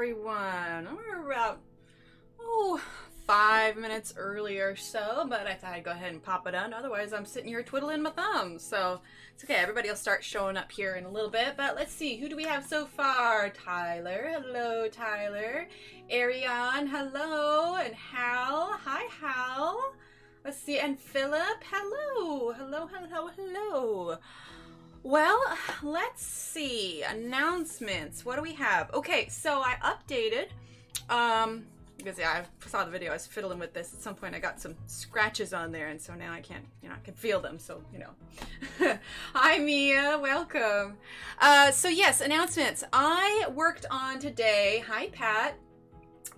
everyone. We're about, 5 minutes early or so, but I thought I'd go ahead and pop it on. Otherwise, I'm sitting here twiddling my thumbs. So it's okay. Everybody will start showing up here in a little bit. But let's see. Who do we have so far? Tyler. Hello, Tyler. Ariane. Hello. And Hal. Hi, Hal. Let's see. And Philip. Hello. Hello, hello, hello. Well, let's see. Announcements. What do we have? Okay, so I updated. Because yeah, I saw the video, I was fiddling with this. At some point I got some scratches on there, and so now I can't, I can feel them, so, Hi Mia, welcome. So yes, announcements. I worked on today, hi Pat.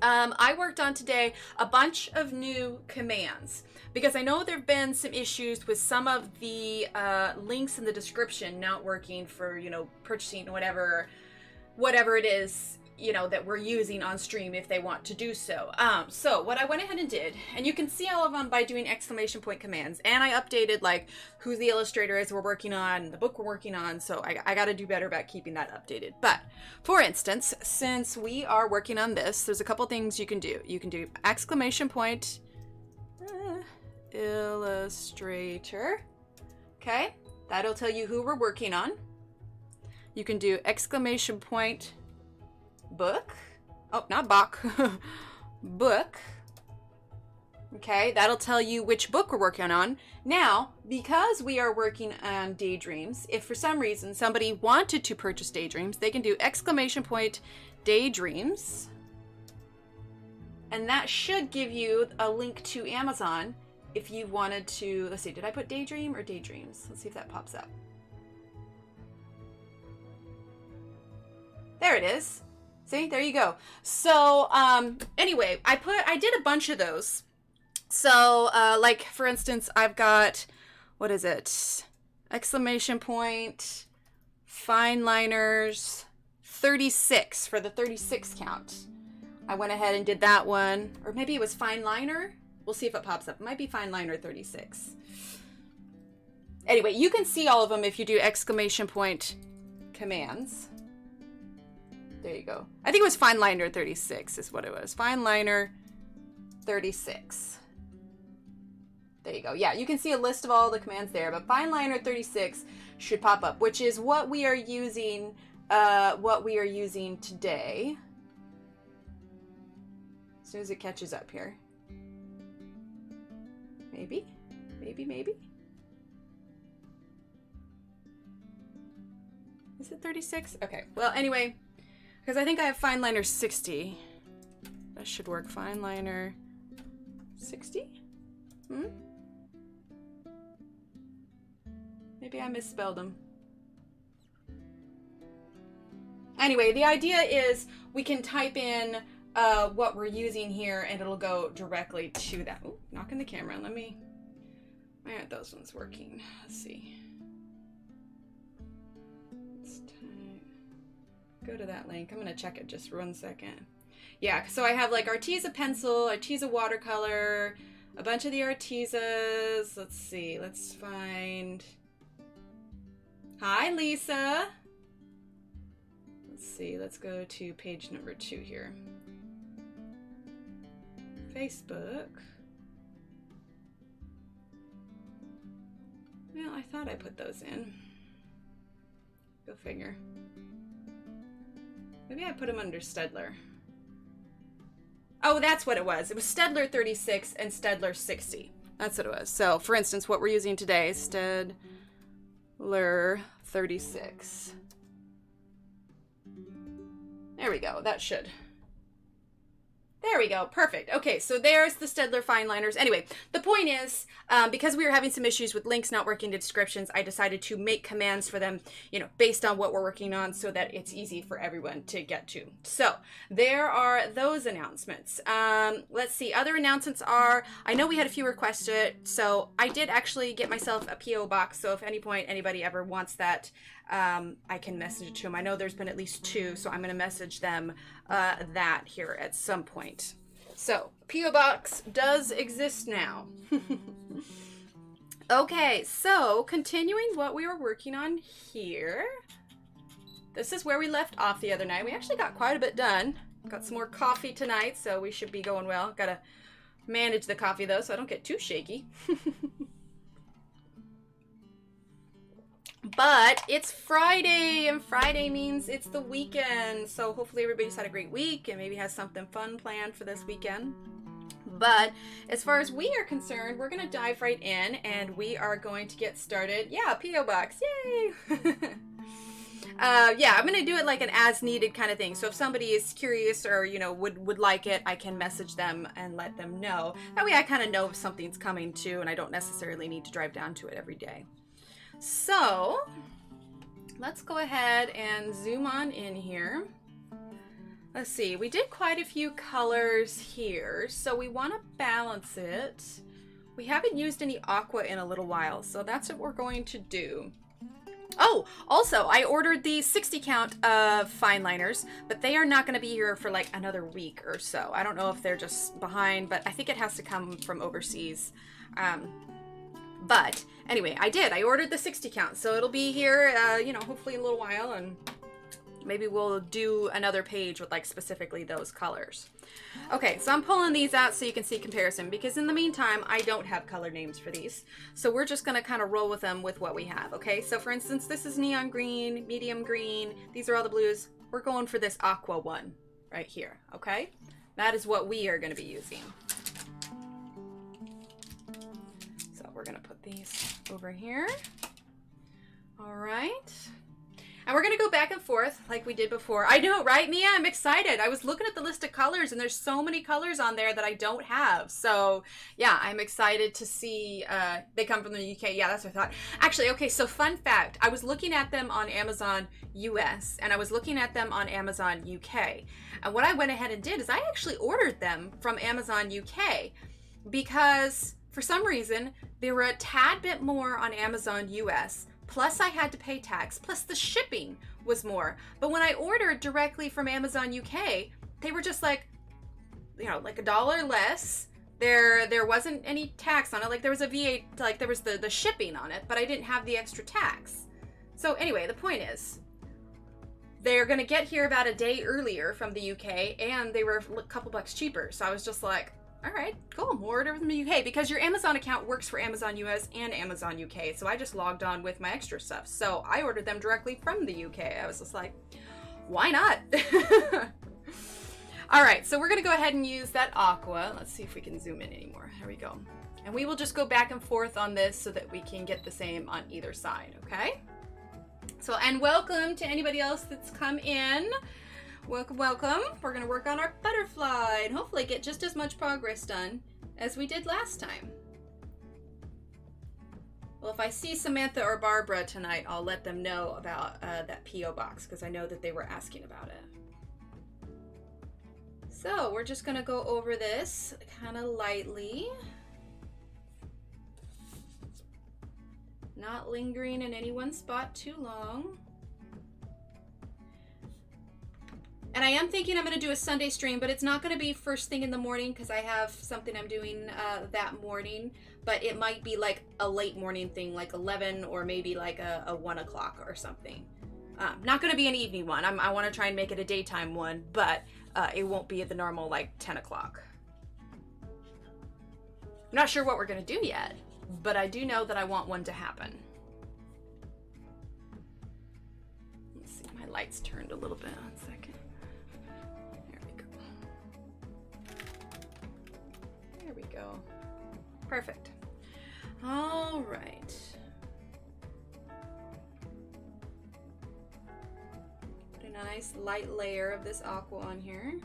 I worked on today a bunch of new commands because I know there have been some issues with some of the links in the description not working for, purchasing whatever it is, that we're using on stream if they want to do so. So what I went ahead and did, and you can see all of them by doing exclamation point commands, and I updated like who the illustrator is we're working on, the book we're working on, so I got to do better about keeping that updated. But for instance, since we are working on this, there's a couple things you can do. You can do exclamation point illustrator. Okay, that'll tell you who we're working on. You can do exclamation point book. Oh, not Bach. Book. Okay, that'll tell you which book we're working on. Now, because we are working on DayDreams, if for some reason somebody wanted to purchase DayDreams, they can do exclamation point DayDreams. And that should give you a link to Amazon if you wanted to. Let's see, did I put Daydream or DayDreams? Let's see if that pops up. There it is. See, there you go. So, anyway, I did a bunch of those. So, like, for instance, I've got, what is it? Exclamation point, fine liners, 36 for the 36 count. I went ahead and did that one. Or maybe it was fine liner. We'll see if it pops up. It might be fine liner 36. Anyway, you can see all of them if you do exclamation point commands. There you go. I think it was fine liner 36 is what it was. Fine liner 36. There you go. Yeah, you can see a list of all the commands there, but fine liner 36 should pop up, which is what we are using today. As soon as it catches up here. Maybe. Is it 36? Okay. Well, anyway, because I think I have fine liner 60. That should work. Fine liner 60? Maybe I misspelled them. Anyway, the idea is we can type in what we're using here and it'll go directly to that. Ooh, knocking the camera. Why aren't those ones working? Let's see. Go to that link. I'm going to check it just for 1 second. Yeah, so I have like Arteza pencil, Arteza watercolor, a bunch of the Artezas. Let's see. Let's find... Hi, Lisa. Let's see. Let's go to page number 2 here. Facebook. Well, I thought I put those in. Go figure. Maybe I put them under Staedtler. Oh, that's what it was. It was Staedtler 36 and Staedtler 60. That's what it was. So, for instance, what we're using today is Staedtler 36. There we go. That should. There we go. Perfect. Okay, so there's the Staedtler fine liners. Anyway, the point is, because we were having some issues with links not working to descriptions, I decided to make commands for them, based on what we're working on so that it's easy for everyone to get to. So there are those announcements. Let's see. Other announcements are, I know we had a few requests, so I did actually get myself a P.O. box. So if at any point anybody ever wants that, I can message it to them. I know there's been at least 2, so I'm going to message them that here at some point. So, P.O. Box does exist now. Okay, so continuing what we were working on here. This is where we left off the other night. We actually got quite a bit done. Got some more coffee tonight, so we should be going well. Gotta manage the coffee though, so I don't get too shaky. But it's Friday, and Friday means it's the weekend. So hopefully everybody's had a great week and maybe has something fun planned for this weekend. But as far as we are concerned, we're going to dive right in and we are going to get started. Yeah, P.O. Box. Yay! Yeah, I'm going to do it like an as needed kind of thing. So if somebody is curious or, you know, would like it, I can message them and let them know. That way I kind of know if something's coming too, and I don't necessarily need to drive down to it every day. So let's go ahead and zoom on in here. Let's see, we did quite a few colors here, so we want to balance it. We haven't used any aqua in a little while, so that's what we're going to do. Oh, also, I ordered the 60 count of fine liners, but they are not going to be here for like another week or so. I don't know if they're just behind, but I think it has to come from overseas. But anyway, I ordered the 60 count, so it'll be here, you know, hopefully in a little while, and maybe we'll do another page with like specifically those colors. Okay, so I'm pulling these out so you can see comparison, because in the meantime, I don't have color names for these. So we're just gonna kind of roll with them with what we have, okay? So for instance, this is neon green, medium green, these are all the blues. We're going for this aqua one right here, okay? That is what we are gonna be using. We're gonna put these over here. All right. And we're gonna go back and forth like we did before. I know, right, Mia? I'm excited. I was looking at the list of colors and there's so many colors on there that I don't have. So yeah, I'm excited to see, they come from the UK. Yeah, that's what I thought. Actually, okay, so fun fact, I was looking at them on Amazon US and I was looking at them on Amazon UK. And what I went ahead and did is I actually ordered them from Amazon UK because for some reason, they were a tad bit more on Amazon US, plus I had to pay tax, plus the shipping was more. But when I ordered directly from Amazon UK, they were just like, you know, like $1 less. There wasn't any tax on it. Like there was a VAT, like there was the shipping on it, but I didn't have the extra tax. So anyway, the point is, they're gonna get here about a day earlier from the UK, and they were a couple bucks cheaper. So I was just like, all right, cool, we'll order from the UK, because your Amazon account works for Amazon US and Amazon UK. So I just logged on with my extra stuff. So I ordered them directly from the UK. I was just like, why not? All right, so we're gonna go ahead and use that aqua. Let's see if we can zoom in anymore. Here we go. And we will just go back and forth on this so that we can get the same on either side, okay? So, and welcome to anybody else that's come in. Welcome, welcome. We're gonna work on our butterfly and hopefully get just as much progress done as we did last time. Well, if I see Samantha or Barbara tonight, I'll let them know about that P.O. box, because I know that they were asking about it. So we're just gonna go over this kind of lightly. Not lingering in any one spot too long. And I am thinking I'm going to do a Sunday stream, but it's not going to be first thing in the morning because I have something I'm doing that morning. But it might be like a late morning thing, like 11 or maybe like a 1 o'clock or something. Not going to be an evening one. I want to try and make it a daytime one, but it won't be at the normal like 10 o'clock. I'm not sure what we're going to do yet, but I do know that I want one to happen. Let's see, my lights turned a little bit. 1 second. There we go. Perfect. All right. Put a nice light layer of this aqua on here.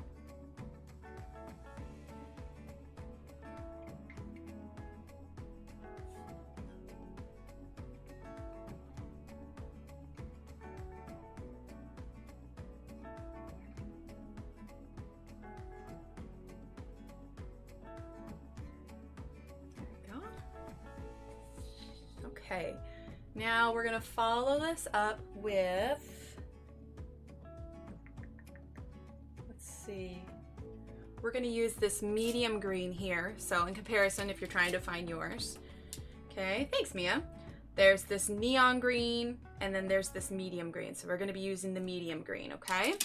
Okay, now we're gonna follow this up with, let's see, we're gonna use this medium green here. So in comparison, if you're trying to find yours. Okay, thanks Mia. There's this neon green and then there's this medium green. So we're gonna be using the medium green, okay?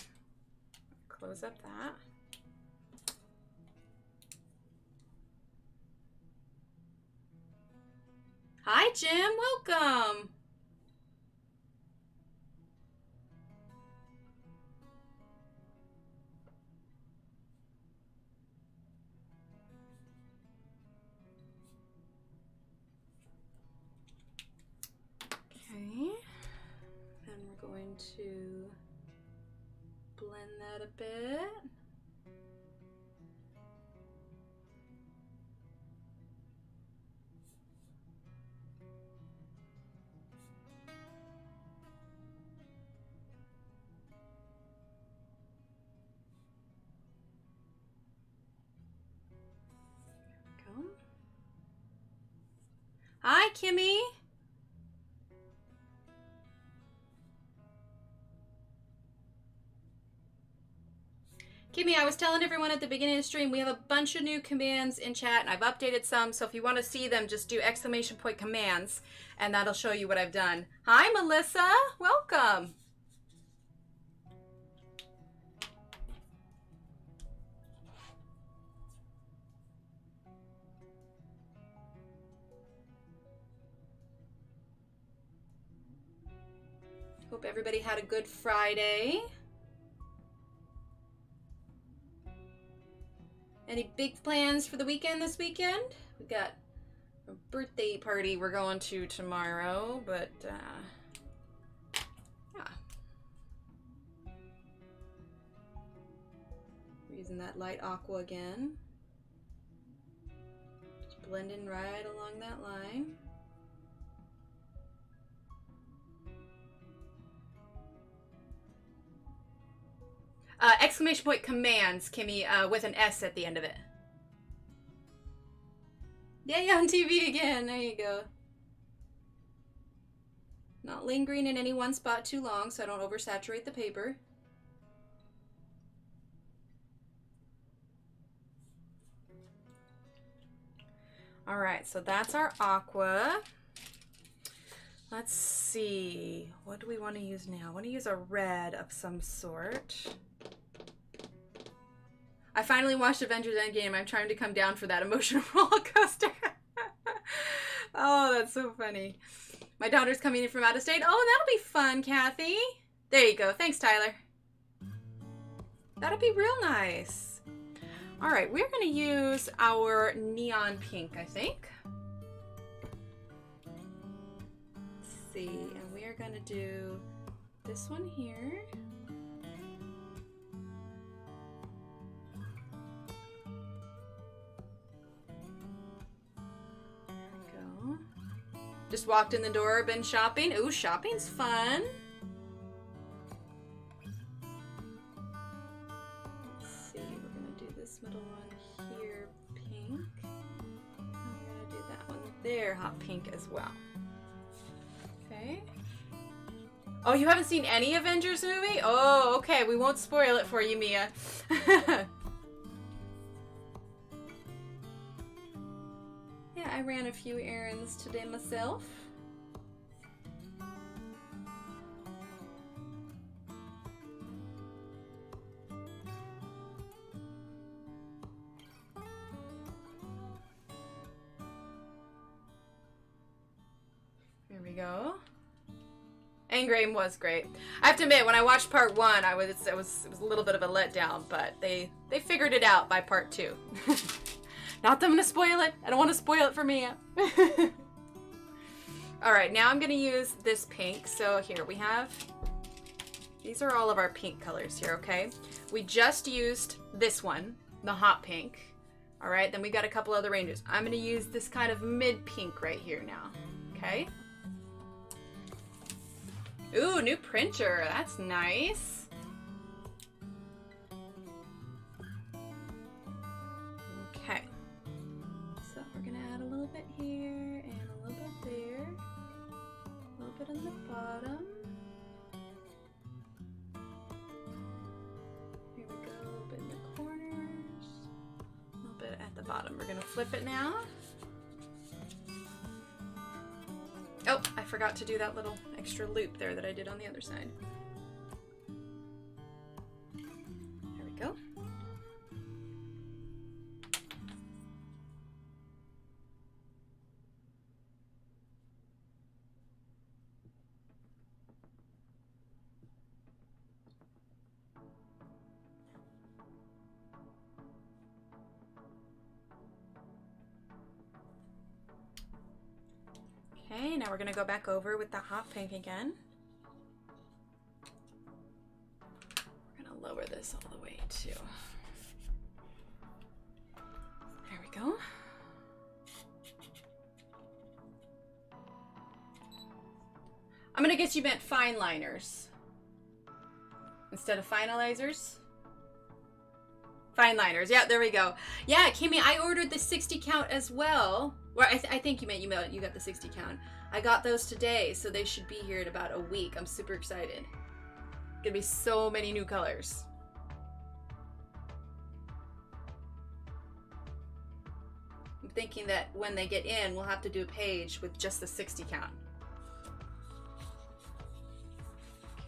Close up that. Hi, Jim. Welcome. Okay. Then we're going to blend that a bit. Go. Hi, Kimmy. Kimmy, I was telling everyone at the beginning of the stream, we have a bunch of new commands in chat, and I've updated some, so if you want to see them, just do !point commands, and that'll show you what I've done. Hi, Melissa. Welcome. Hope everybody had a good Friday. Any big plans for the weekend this weekend? We got a birthday party we're going to tomorrow, but yeah. We're using that light aqua again. Just blending right along that line. !point commands, Kimmy, with an S at the end of it. Yay, on TV again. There you go. Not lingering in any one spot too long so I don't oversaturate the paper. All right, so that's our aqua. Let's see. What do we want to use now? I want to use a red of some sort. I finally watched Avengers Endgame. I'm trying to come down for that emotional roller coaster. Oh, that's so funny. My daughter's coming in from out of state. Oh, that'll be fun, Kathy. There you go. Thanks, Tyler. That'll be real nice. All right, we're going to use our neon pink, I think. Let's see, and we are going to do this one here. Just walked in the door, been shopping. Ooh, shopping's fun. Let's see, we're gonna do this middle one here, pink. And we're gonna do that one there, hot pink as well. Okay. Oh, you haven't seen any Avengers movie? Oh, okay, we won't spoil it for you, Mia. Yeah, I ran a few errands today myself. There we go. Endgame was great. I have to admit, when I watched part 1, it was a little bit of a letdown, but they figured it out by part 2. Not that I'm gonna spoil it. I don't want to spoil it for Mia. All right, now I'm gonna use this pink. So here we have, these are all of our pink colors here, okay? We just used this one, the hot pink. All right, then we got a couple other ranges. I'm gonna use this kind of mid pink right here now, okay? Ooh, new printer, that's nice. Okay. So we're gonna add a little bit here and a little bit there. A little bit on the bottom. Here we go, a little bit in the corners. A little bit at the bottom. We're gonna flip it now. Oh, I forgot to do that little extra loop there that I did on the other side. There we go. Okay, now we're gonna go back over with the hot pink again. We're gonna lower this all the way too. There we go. I'm gonna guess you meant fine liners instead of finalizers. Fine liners, yeah, there we go. Yeah, Kimmy, I ordered the 60 count as well. Well, I think you meant you got the 60 count. I got those today, so they should be here in about a week. I'm super excited. Gonna be so many new colors. I'm thinking that when they get in, we'll have to do a page with just the 60 count.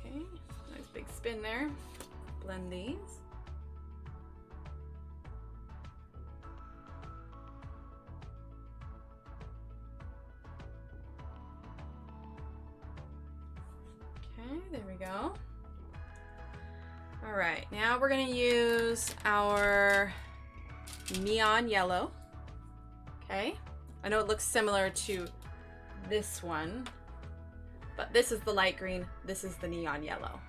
Okay, nice big spin there. Blend these. Okay, there we go. All right, now we're gonna use our neon yellow. Okay, I know it looks similar to this one, but this is the light green, this is the neon yellow.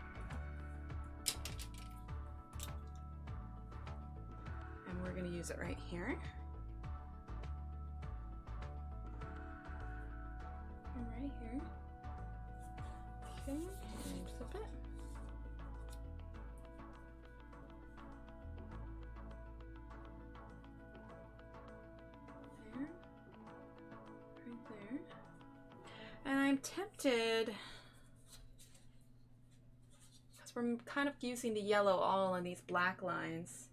And we're gonna use it right here. And right here. Okay, and flip it. There. Right there. And I'm tempted, because we're kind of using the yellow all on these black lines.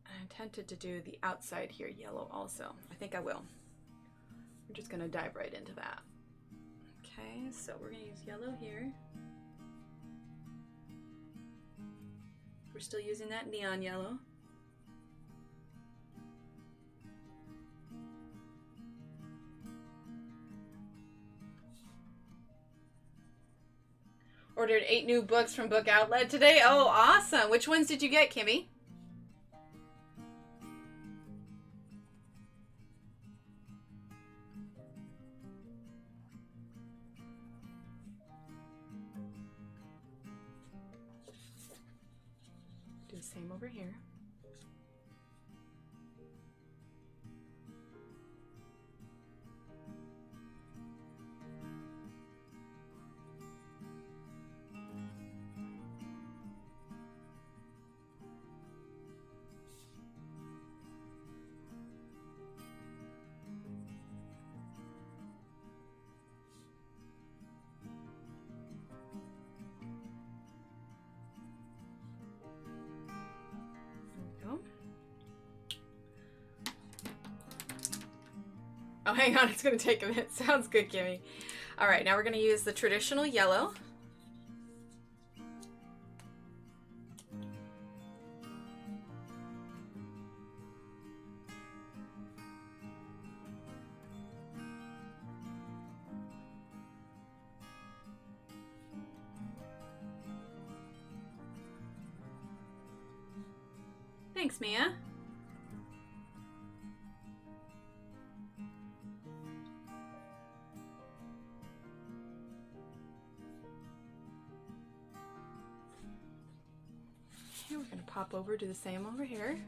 I'm tempted to do the outside here yellow also. I think I will. We're just gonna dive right into that. Okay, so we're gonna use yellow here. We're still using that neon yellow. Ordered 8 new books from Book Outlet today. Oh, awesome. Which ones did you get, Kimmy? Do the same over here. Oh, hang on, it's gonna take a minute. Sounds good, Kimmy. All right, now we're gonna use the traditional yellow. Thanks, Mia. Okay, we're gonna pop over, do the same over here.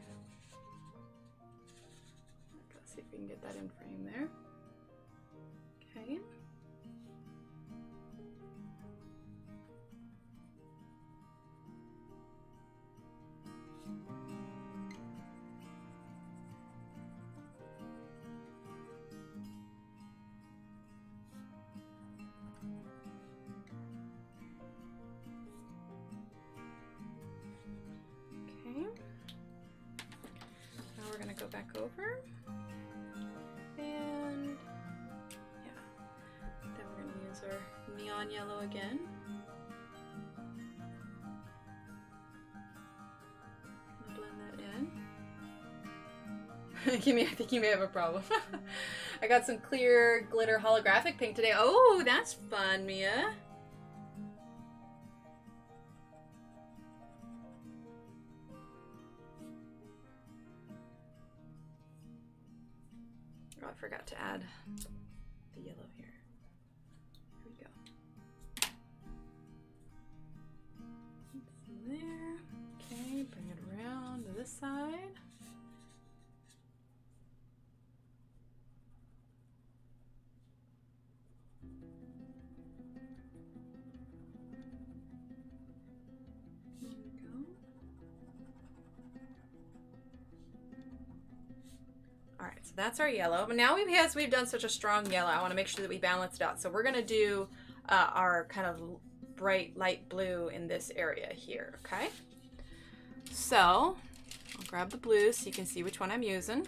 Let's see if we can get that in frame there. Okay. Go back over, and yeah, then we're going to use our neon yellow again. Blend that in. Kimmy, I think you may have a problem. I got some clear glitter holographic pink today. Oh, that's fun, Mia. I forgot to add the yellow here. Here we go. There. Okay, bring it around to this side. There we go. All right, so that's our yellow. But now because we've done such a strong yellow, I want to make sure that we balance it out. So we're going to do our kind of bright light blue in this area here, okay? So I'll grab the blue so you can see which one I'm using.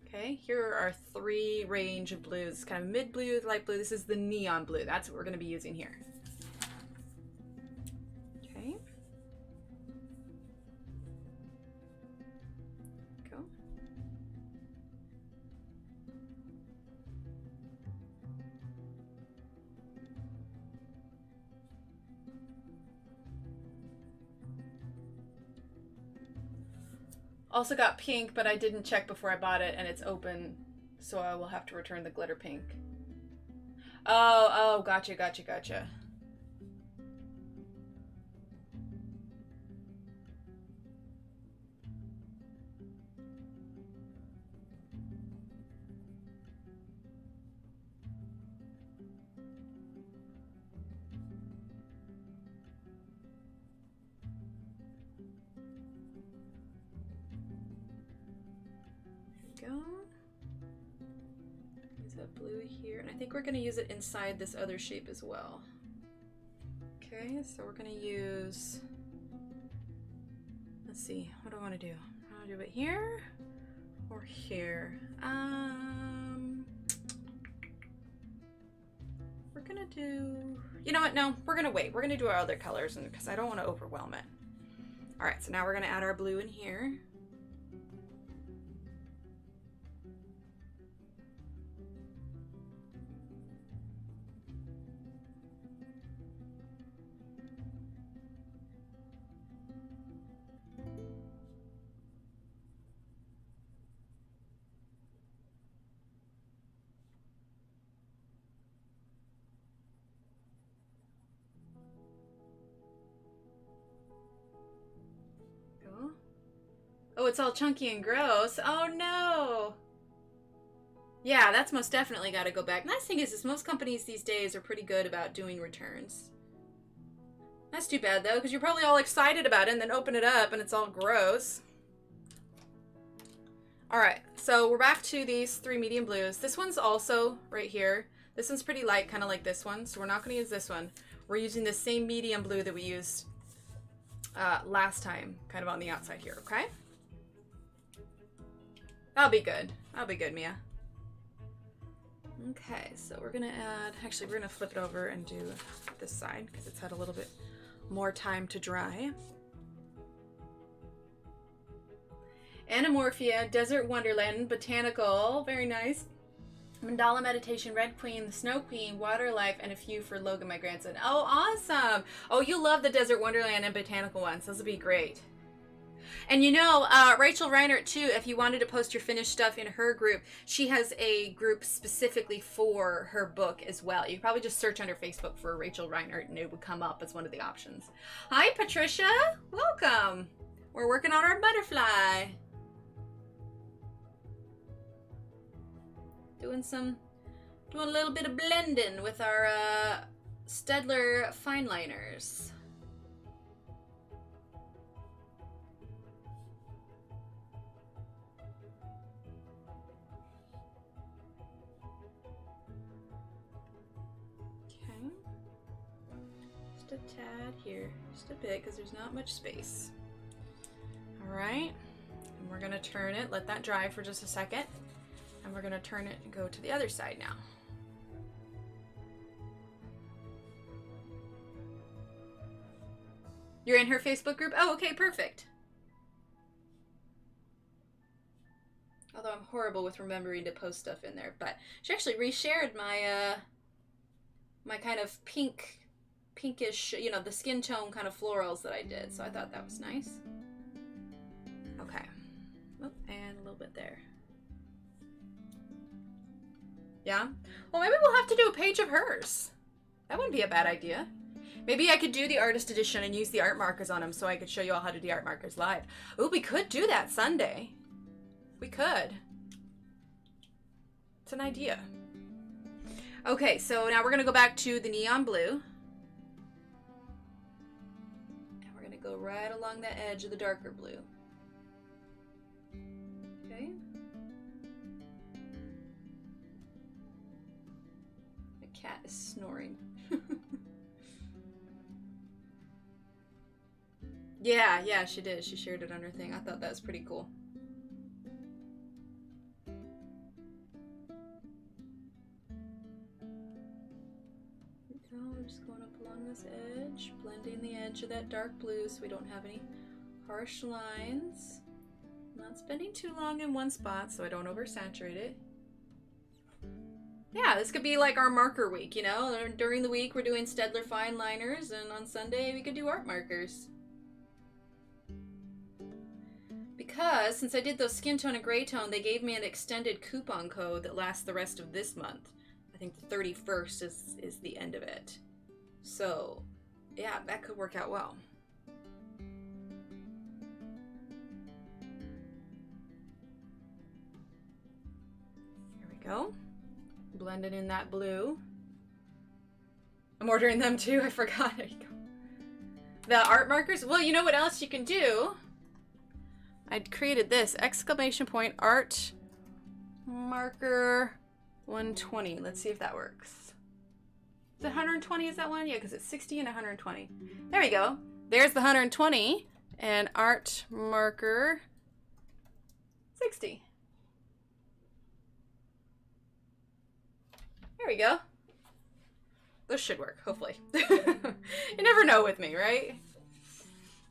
Okay, here are our 3 range of blues, kind of mid blue, light blue. This is the neon blue. That's what we're going to be using here. Okay. Go. Also got pink, but I didn't check before I bought it, and it's open, so I will have to return the glitter pink. Oh, gotcha. Go. Use that blue here, and I think we're going to use it inside this other shape as well. Okay, so we're going to use, let's see, what do I want to do? I want to do it here or here. We're going to do, you know what, no, we're going to wait. We're going to do our other colors because I don't want to overwhelm it. All right, so now we're going to add our blue in here. Oh, it's all chunky and gross. Oh no. Yeah, that's most definitely got to go back. Nice thing is most companies these days are pretty good about doing returns. That's too bad though, because you're probably all excited about it and then open it up and it's all gross. All right, so we're back to these 3 medium blues. This one's also right here. This one's pretty light, kind of like this one, so we're not going to use this one. We're using the same medium blue that we used last time, kind of on the outside here, okay? That'll be good. That'll be good, Mia. Okay, so we're gonna add, actually we're gonna flip it over and do this side because it's had a little bit more time to dry. Anamorphia, Desert Wonderland, Botanical, very nice. Mandala Meditation, Red Queen, the Snow Queen, Water Life, and a few for Logan, my grandson. Oh, awesome. Oh, you'll love the Desert Wonderland and Botanical ones. Those will be great. And you know, Rachel Reinert too, if you wanted to post your finished stuff in her group, she has a group specifically for her book as well. You could probably just search under Facebook for Rachel Reinert and it would come up as one of the options. Hi, Patricia. Welcome. We're working on our butterfly. Doing a little bit of blending with our Staedtler fine liners. Okay, just a tad here, just a bit, because there's not much space. All right, and we're gonna turn it, let that dry for just a second. And we're gonna turn it and go to the other side now. You're in her Facebook group? Oh, okay, perfect. Although I'm horrible with remembering to post stuff in there, but she actually reshared my my kind of pinkish, you know, the skin tone kind of florals that I did, so I thought that was nice. Okay. Oh, and a little bit there. Yeah? Well, maybe we'll have to do a page of hers. That wouldn't be a bad idea. Maybe I could do the artist edition and use the art markers on them so I could show you all how to do art markers live. Ooh, we could do that Sunday. We could. It's an idea. Okay, so now we're going to go back to the neon blue. And we're going to go right along the edge of the darker blue. Okay. My cat is snoring. Yeah, she did. She shared it on her thing. I thought that was pretty cool. We're just going up along this edge, blending the edge of that dark blue so we don't have any harsh lines. Not spending too long in one spot so I don't oversaturate it. Yeah, this could be like our marker week, you know? During the week we're doing Staedtler fine liners, and on Sunday we could do art markers. Because since I did those skin tone and gray tone, they gave me an extended coupon code that lasts the rest of this month. I think the 31st is the end of it. So, yeah, that could work out well. Here we go. Blending in that blue. I'm ordering them too, I forgot. There you go. The art markers, well, you know what else you can do? I created this, exclamation point art marker 120. Let's see if that works. Is it 120? Is that one? Yeah, because it's 60 and 120. There we go. There's the 120 and art marker 60. There we go. This should work, hopefully. You never know with me, right?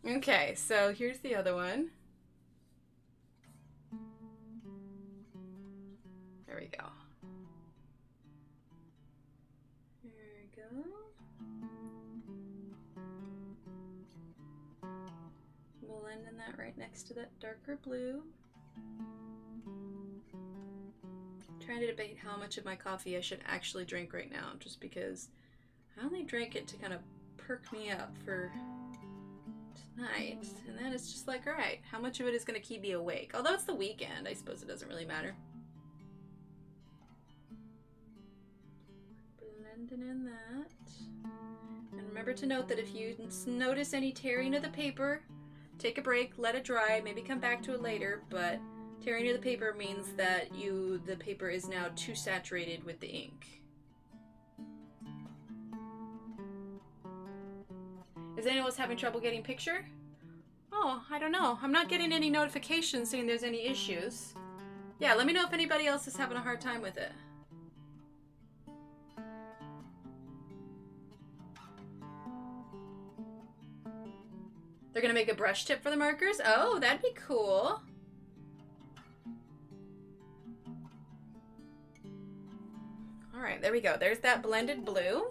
Okay, so here's the other one. There we go. There we go. Blending that right next to that darker blue. Trying to debate how much of my coffee I should actually drink right now, just because I only drank it to kind of perk me up for tonight, and then it's just like, all right, how much of it is going to keep me awake? Although it's the weekend, I suppose it doesn't really matter. Blending in that. And remember to note that if you notice any tearing of the paper, take a break, let it dry, maybe come back to it later, but tearing of the paper means that the paper is now too saturated with the ink. Is anyone else having trouble getting picture? Oh, I don't know. I'm not getting any notifications saying there's any issues. Yeah, let me know if anybody else is having a hard time with it. They're gonna make a brush tip for the markers? Oh, that'd be cool. All right, there we go. There's that blended blue.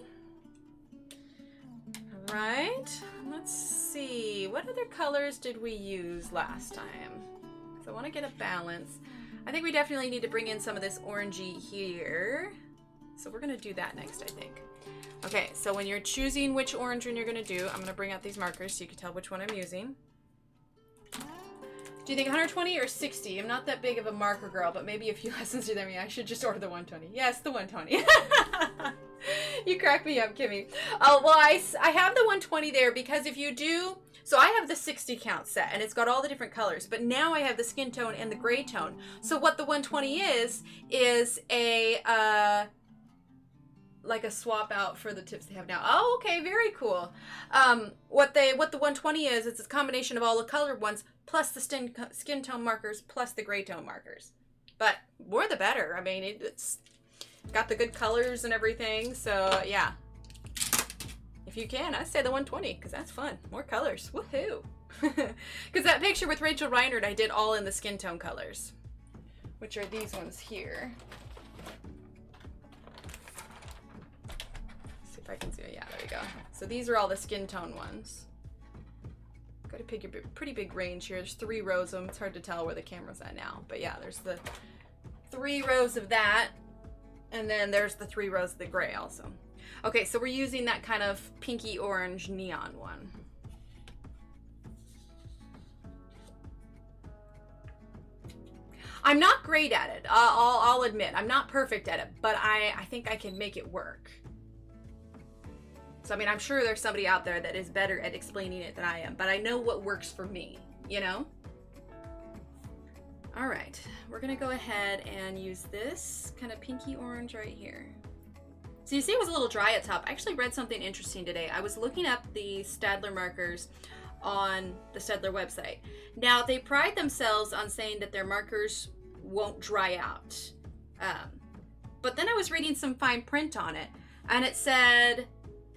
All right, let's see. What other colors did we use last time? So I want to get a balance. I think we definitely need to bring in some of this orangey here. So we're gonna do that next, I think. Okay, so when you're choosing which orange one you're gonna do, I'm gonna bring out these markers so you can tell which one I'm using. Do you think 120 or 60? I'm not that big of a marker girl, but maybe a few lessons to them, I should just order the 120. Yes, the 120. You crack me up, Kimmy. Oh, well, I have the 120 there because if you do, so I have the 60 count set and it's got all the different colors, but now I have the skin tone and the gray tone. So what the 120 is a, like a swap out for the tips they have now. Oh, okay, very cool. What the 120 is, it's a combination of all the colored ones plus the skin tone markers plus the gray tone markers. But more the better. I mean, it's got the good colors and everything. So yeah, if you can, I say the 120 because that's fun. More colors, woohoo! Because that picture with Rachel Reinert, I did all in the skin tone colors, which are these ones here. If I can see it. Yeah, there we go. So these are all the skin tone ones. Got to pick a pretty big range here. There's 3 rows of them. It's hard to tell where the camera's at now. But yeah, there's the 3 rows of that. And then there's the 3 rows of the gray also. Okay, so we're using that kind of pinky orange neon one. I'm not great at it. I'll admit, I'm not perfect at it, but I think I can make it work. So, I mean, I'm sure there's somebody out there that is better at explaining it than I am, but I know what works for me, you know? All right, we're gonna go ahead and use this kind of pinky orange right here. So you see it was a little dry at top. I actually read something interesting today. I was looking up the Staedtler markers on the Staedtler website. Now, they pride themselves on saying that their markers won't dry out. But then I was reading some fine print on it, and it said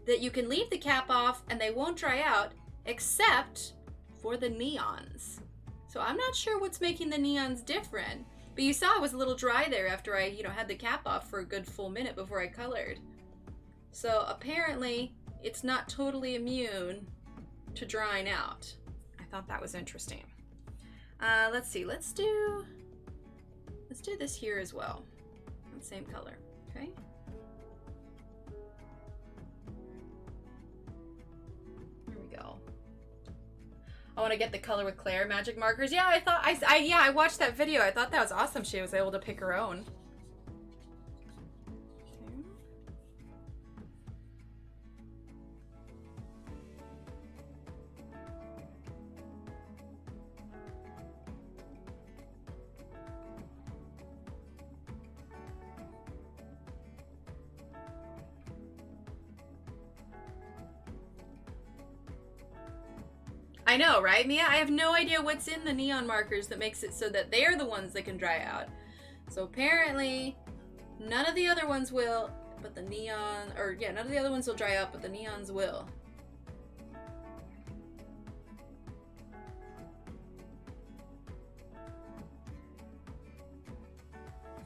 that you can leave the cap off and they won't dry out except for the neons. So I'm not sure what's making the neons different, but you saw it was a little dry there after I, had the cap off for a good full minute before I colored. So apparently it's not totally immune to drying out. I thought that was interesting. Let's see, let's do this here as well. Same color, okay? Here we go. I want to get the color with Claire magic markers. Yeah, I watched that video. I thought that was awesome. She was able to pick her own. I know, right, Mia? I have no idea what's in the neon markers that makes it so that they're the ones that can dry out. So apparently, none of the other ones will, but the neon, none of the other ones will dry out, but the neons will.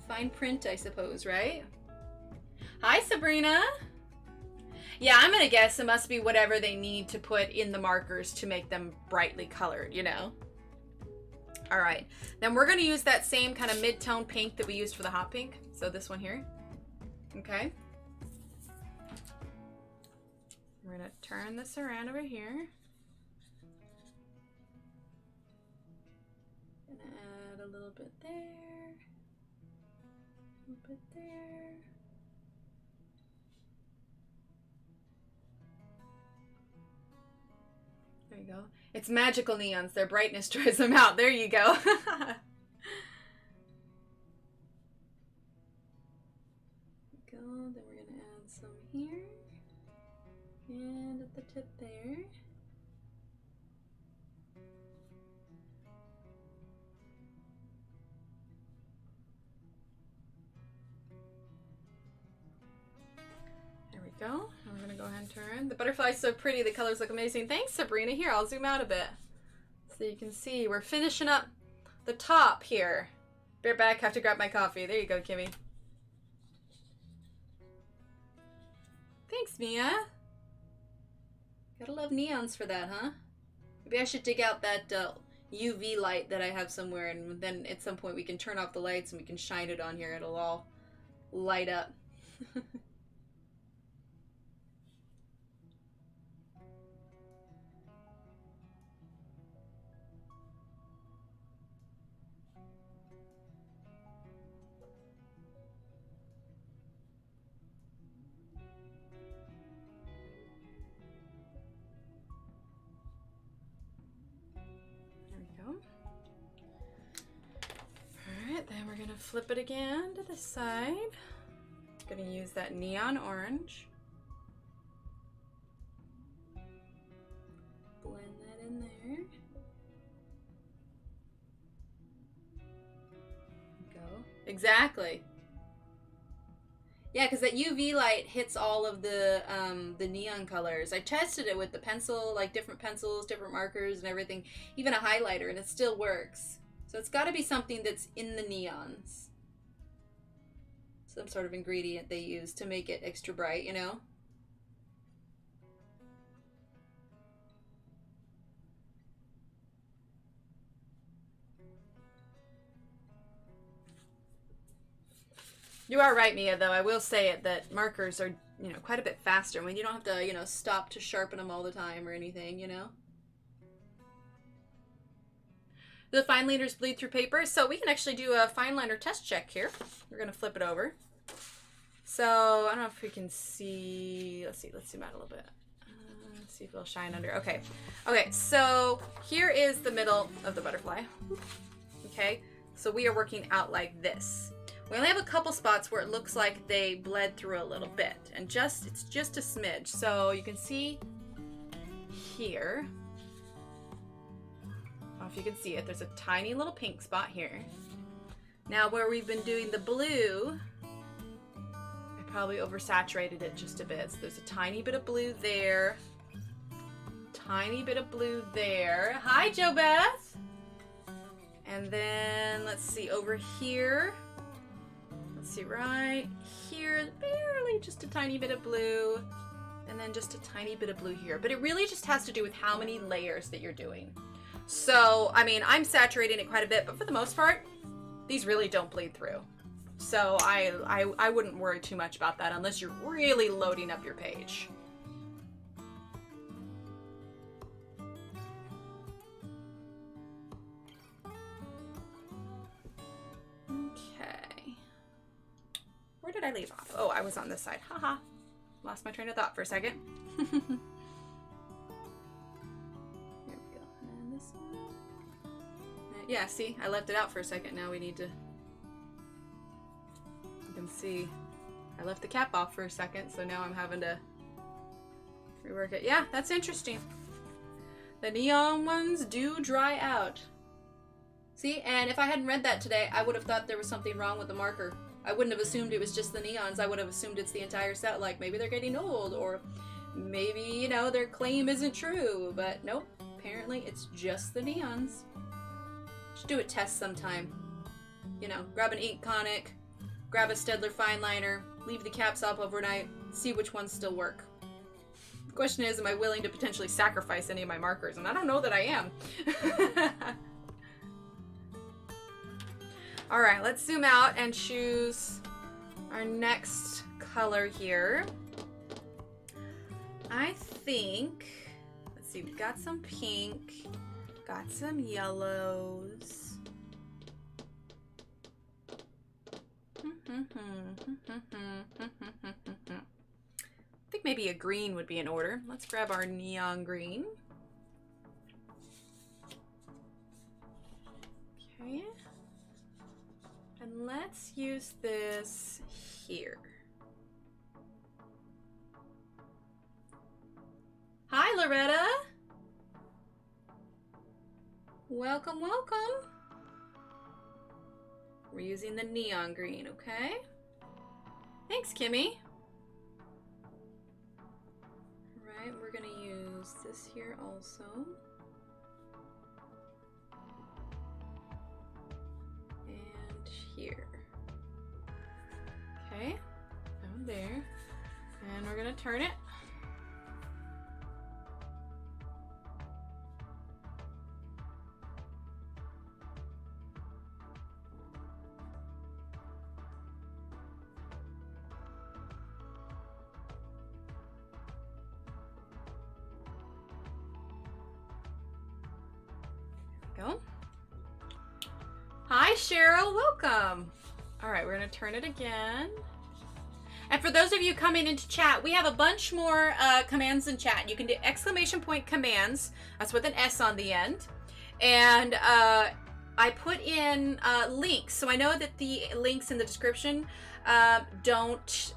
Fine print, I suppose, right? Hi, Sabrina. Yeah, I'm gonna guess it must be whatever they need to put in the markers to make them brightly colored, All right, then we're gonna use that same kind of mid-tone pink that we used for the hot pink. So this one here, okay? We're gonna turn this around over here. Gonna add a little bit there, a little bit there. There you go. It's magical neons. Their brightness dries them out. There you go. Go. Then we're going to add some here. And at the tip there. There we go. And we're going to go ahead and turn. The butterfly's so pretty. The colors look amazing. Thanks, Sabrina. Here, I'll zoom out a bit so you can see. We're finishing up the top here. Bear back. Have to grab my coffee. There you go, Kimmy. Thanks, Mia. Gotta love neons for that, huh? Maybe I should dig out that UV light that I have somewhere, and then at some point we can turn off the lights and we can shine it on here. It'll all light up. Then we're gonna flip it again to the side. Gonna use that neon orange. Blend that in there. Go. Exactly. Yeah, because that UV light hits all of the neon colors. I tested it with the pencil, like different pencils, different markers and everything, even a highlighter, and it still works. So it's got to be something that's in the neons. Some sort of ingredient they use to make it extra bright, you know? You are right, Mia, though. I will say it that markers are, you know, quite a bit faster. I mean, you don't have to, you know, stop to sharpen them all the time or anything, you know? The fine liners bleed through paper, so we can actually do a fine liner test check here. We're going to flip it over. So, I don't know if we can see... Let's see, let's zoom out a little bit. Let's see if it'll shine under. Okay. Okay, so here is the middle of the butterfly. Okay, so we are working out like this. We only have a couple spots where it looks like they bled through a little bit, and it's just a smidge. So you can see here, I don't know if you can see it, there's a tiny little pink spot here. Now where we've been doing the blue, I probably oversaturated it just a bit. So there's a tiny bit of blue there, tiny bit of blue there. Hi, Jo Beth. And then let's see over here. Let's see right here, barely just a tiny bit of blue, and then just a tiny bit of blue here. But it really just has to do with how many layers that you're doing. So, I mean, I'm saturating it quite a bit, but for the most part, these really don't bleed through. So I wouldn't worry too much about that unless you're really loading up your page. Where did I leave off? Oh, I was on this side. Haha. Lost my train of thought for a second. Here we go. And this one. Yeah, see? I left it out for a second. Now we need to... You can see I left the cap off for a second, so now I'm having to rework it. Yeah, that's interesting. The neon ones do dry out. See? And if I hadn't read that today, I would have thought there was something wrong with the marker. I wouldn't have assumed it was just the neons. I would have assumed it's the entire set. Like, maybe they're getting old, or maybe, you know, their claim isn't true. But nope, apparently it's just the neons. Should do a test sometime. You know, grab an ink conic, grab a Staedtler fine liner, leave the caps up overnight, see which ones still work. The question is, am I willing to potentially sacrifice any of my markers? And I don't know that I am. All right, let's zoom out and choose our next color here. I think, let's see, we've got some pink, got some yellows. I think maybe a green would be in order. Let's grab our neon green. Okay. And let's use this here. Hi, Loretta. Welcome, welcome. We're using the neon green, okay? Thanks, Kimmy. All right, we're gonna use this here also. Here. Okay, down there. And we're gonna turn it. There we go. Hi, Cheryl. Welcome. All right, we're going to turn it again. And for those of you coming into chat, we have a bunch more commands in chat. You can do ! commands. That's with an S on the end. And I put in links. So I know that the links in the description don't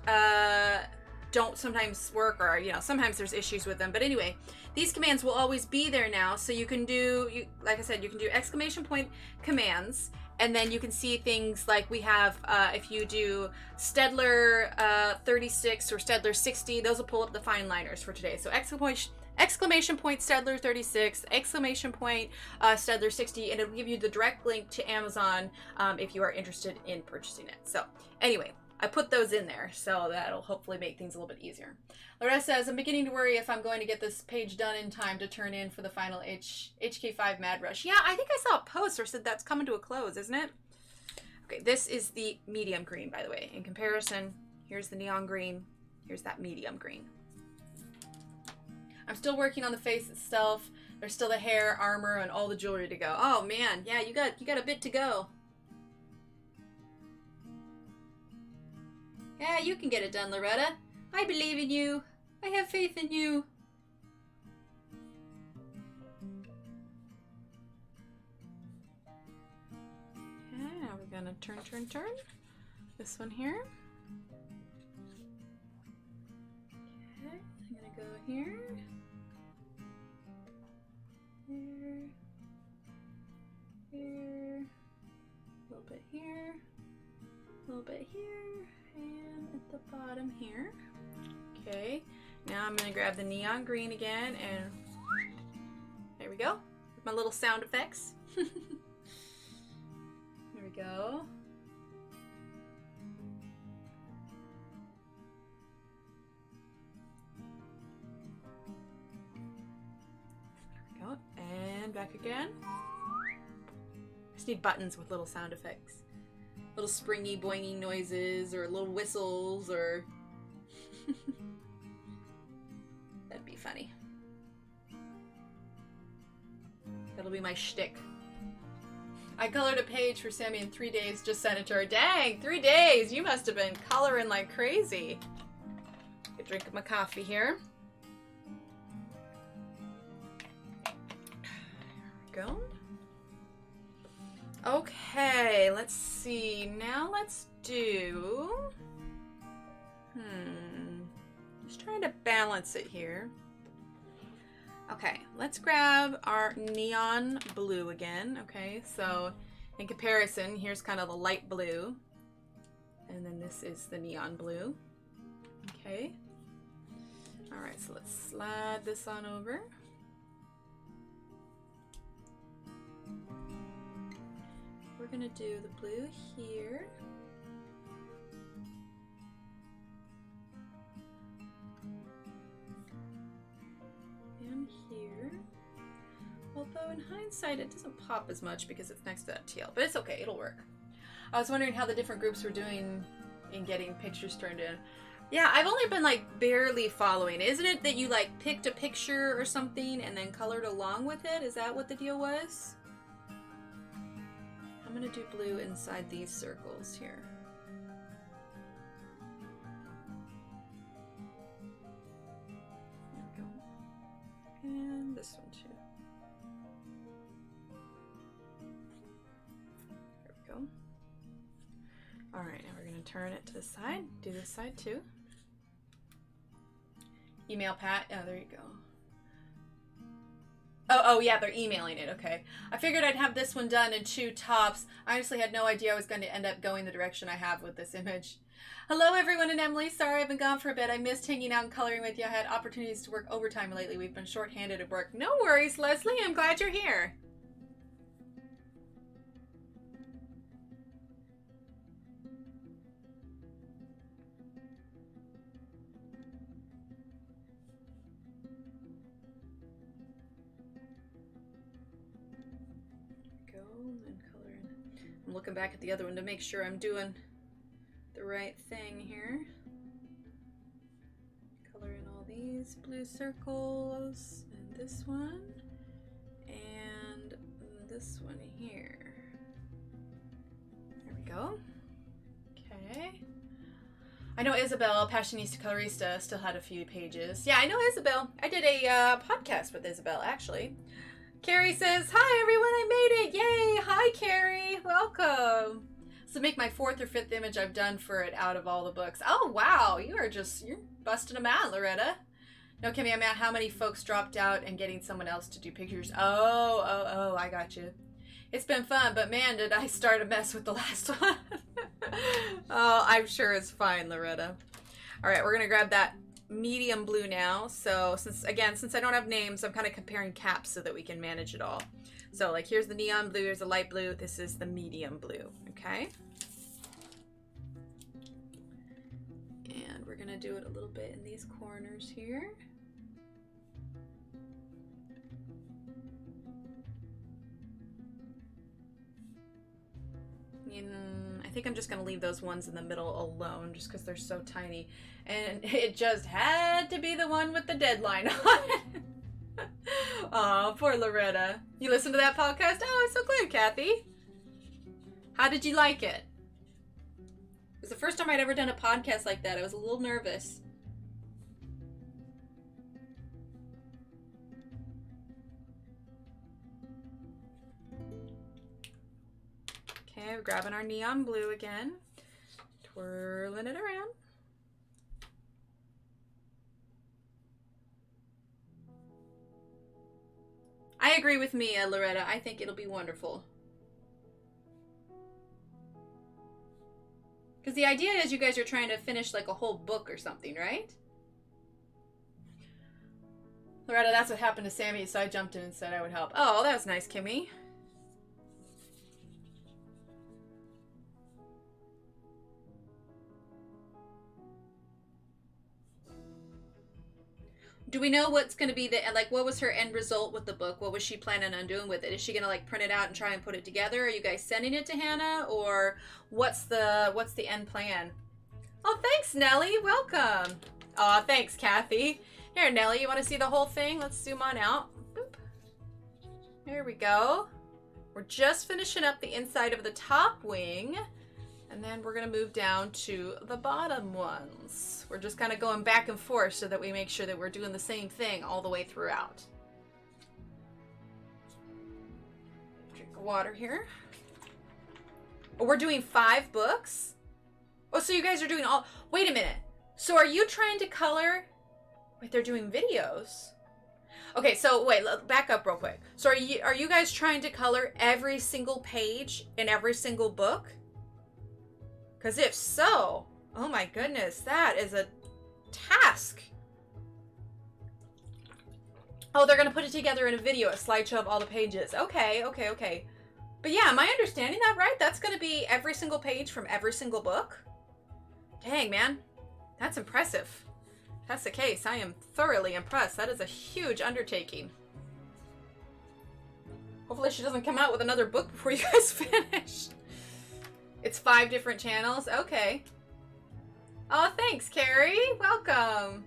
sometimes work, or, you know, sometimes there's issues with them. But anyway, these commands will always be there now. So you can do, like I said, you can do ! commands. And then you can see things like we have, if you do Staedtler 36 or Staedtler 60, those will pull up the fine liners for today. So ! Staedtler 36, ! Staedtler 60, and it'll give you the direct link to Amazon if you are interested in purchasing it. So anyway, I put those in there, so that'll hopefully make things a little bit easier. Loretta says, I'm beginning to worry if I'm going to get this page done in time to turn in for the final HK5 Mad Rush. Yeah, I think I saw a post or said that's coming to a close, isn't it? Okay, this is the medium green, by the way. In comparison, here's the neon green. Here's that medium green. I'm still working on the face itself. There's still the hair, armor, and all the jewelry to go. Oh man, yeah, you got a bit to go. Yeah, you can get it done, Loretta. I believe in you. I have faith in you. Okay, now we're gonna turn. This one here. Okay, I'm gonna go here. Here. Here. A little bit here. A little bit here. And at the bottom here. Okay, now I'm gonna grab the neon green again and there we go. With my little sound effects. There we go. There we go. And back again. Just need buttons with little sound effects. Little springy, boingy noises, or little whistles, or... That'd be funny. That'll be my shtick. I colored a page for Sammy in 3 days, just sent it to her. Dang, 3 days! You must have been coloring like crazy. Get a drink of my coffee here. There we go. Okay, let's see. Now let's do... Just trying to balance it here. Okay, let's grab our neon blue again. Okay, so in comparison, here's kind of the light blue. And then this is the neon blue. Okay. Alright, so let's slide this on over. We're gonna do the blue here. And here. Although in hindsight it doesn't pop as much because it's next to that teal, but it's okay, it'll work. I was wondering how the different groups were doing in getting pictures turned in. Yeah, I've only been like barely following. Isn't it that you like picked a picture or something and then colored along with it? Is that what the deal was? I'm gonna do blue inside these circles here. There we go. And this one too. There we go. Alright, now we're gonna turn it to the side. Do this side too. Email Pat. Oh, there you go. Oh yeah, they're emailing it, okay. I figured I'd have this one done in 2 tops. I honestly had no idea I was going to end up going the direction I have with this image. Hello everyone and Emily, sorry I've been gone for a bit. I missed hanging out and coloring with you. I had opportunities to work overtime lately. We've been short-handed at work. No worries, Leslie, I'm glad you're here. And color in. I'm looking back at the other one to make sure I'm doing the right thing here. Color in all these blue circles, and this one, and this one here. There we go. Okay. I know Isabel, Passionista Colorista, still had a few pages. Yeah, I know Isabel. I did a podcast with Isabel, actually. Carrie says, hi everyone, I made it. Yay. Hi, Carrie. Welcome. This will make my 4th or 5th image I've done for it out of all the books. Oh, wow. You're busting them out, Loretta. No, Kimmy, I'm at how many folks dropped out and getting someone else to do pictures. Oh, I got you. It's been fun, but man, did I start a mess with the last one. Oh, I'm sure it's fine, Loretta. All right, we're going to grab that medium blue now. So since I don't have names, I'm kind of comparing caps so that we can manage it all. So like here's the neon blue, here's the light blue, this is the medium blue, okay? And we're gonna do it a little bit in these corners here. I think I'm just going to leave those ones in the middle alone just because they're so tiny. And it just had to be the one with the deadline on it. Oh, poor Loretta. You listen to that podcast? Oh, I'm so glad, Kathy. How did you like it? It was the first time I'd ever done a podcast like that. I was a little nervous. Okay, we're grabbing our neon blue again. Twirling it around. I agree with Mia, Loretta. I think it'll be wonderful. Because the idea is you guys are trying to finish like a whole book or something, right? Loretta, that's what happened to Sammy, so I jumped in and said I would help. Oh, that was nice, Kimmy. Do we know what's going to be the, like, what was her end result with the book? What was she planning on doing with it? Is she going to, like, print it out and try and put it together? Are you guys sending it to Hanna? Or what's the end plan? Oh, thanks, Nellie. Welcome. Oh, thanks, Kathy. Here, Nellie, you want to see the whole thing? Let's zoom on out. Boop. There we go. We're just finishing up the inside of the top wing. And then we're going to move down to the bottom ones. We're just kind of going back and forth so that we make sure that we're doing the same thing all the way throughout. Drink of water here. Oh, we're doing 5 books? Oh, so you guys are doing all... Wait a minute. So are you trying to color... Wait, they're doing videos. Okay, so wait, back up real quick. So are you guys trying to color every single page in every single book? Because if so, oh my goodness, that is a task. Oh, they're going to put it together in a video, a slideshow of all the pages. Okay, okay, okay. But yeah, am I understanding that right? That's going to be every single page from every single book? Dang, man. That's impressive. If that's the case, I am thoroughly impressed. That is a huge undertaking. Hopefully she doesn't come out with another book before you guys finish. It's 5 different channels? Okay. Oh, thanks, Carrie. Welcome.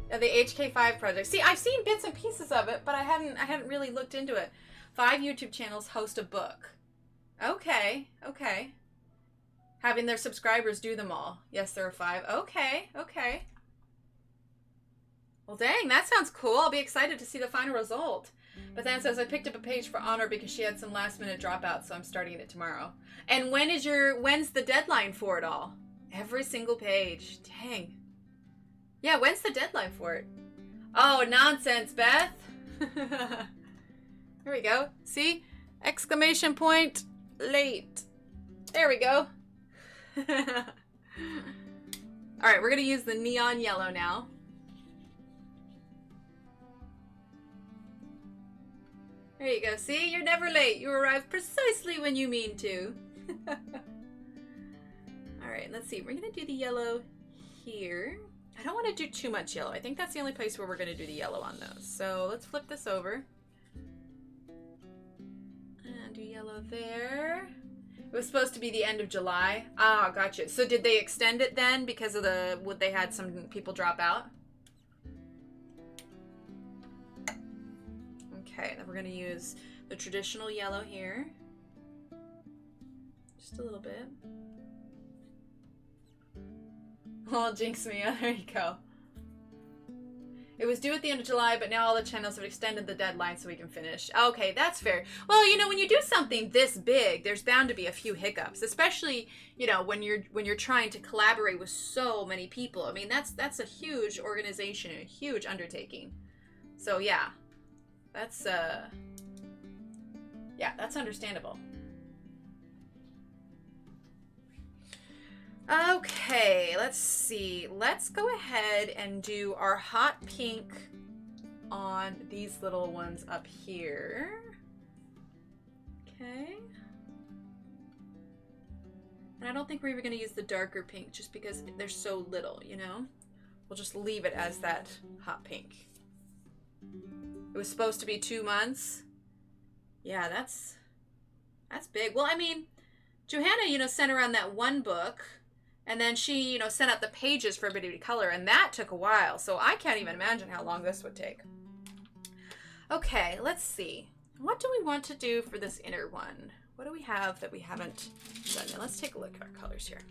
Yeah, the HK5 project. See, I've seen bits and pieces of it, but I hadn't really looked into it. 5 YouTube channels host a book. Okay, okay. Having their subscribers do them all. Yes, there are 5. Okay, okay. Well, dang, that sounds cool. I'll be excited to see the final result. But then it says, I picked up a page for Honor because she had some last minute dropouts, so I'm starting it tomorrow. And when's the deadline for it all? Every single page. Dang. Yeah, when's the deadline for it? Oh, nonsense, Beth. There we go. See? Exclamation point, late. There we go. Alright, we're going to use the neon yellow now. There you go. See? You're never late. You arrive precisely when you mean to. Alright, let's see. We're going to do the yellow here. I don't want to do too much yellow. I think that's the only place where we're going to do the yellow on those. So let's flip this over. And do yellow there. It was supposed to be the end of July. Ah, gotcha. So did they extend it then because of they had some people drop out? Okay, then we're going to use the traditional yellow here. Just a little bit. Oh, jinx me. There you go. It was due at the end of July, but now all the channels have extended the deadline so we can finish. Okay, that's fair. Well, you know, when you do something this big, there's bound to be a few hiccups, especially, you know, when you're trying to collaborate with so many people. I mean, that's a huge organization, a huge undertaking. So yeah, that's understandable. Okay, let's see. Let's go ahead and do our hot pink on these little ones up here. Okay. And I don't think we're even going to use the darker pink just because they're so little, you know? We'll just leave it as that hot pink. It was supposed to be 2 months. Yeah, that's big. Well, I mean, Johanna, you know, sent around that one book, and then she, you know, sent out the pages for everybody to color, and that took a while. So I can't even imagine how long this would take. Okay, let's see. What do we want to do for this inner one? What do we have that we haven't done yet? Let's take a look at our colors here.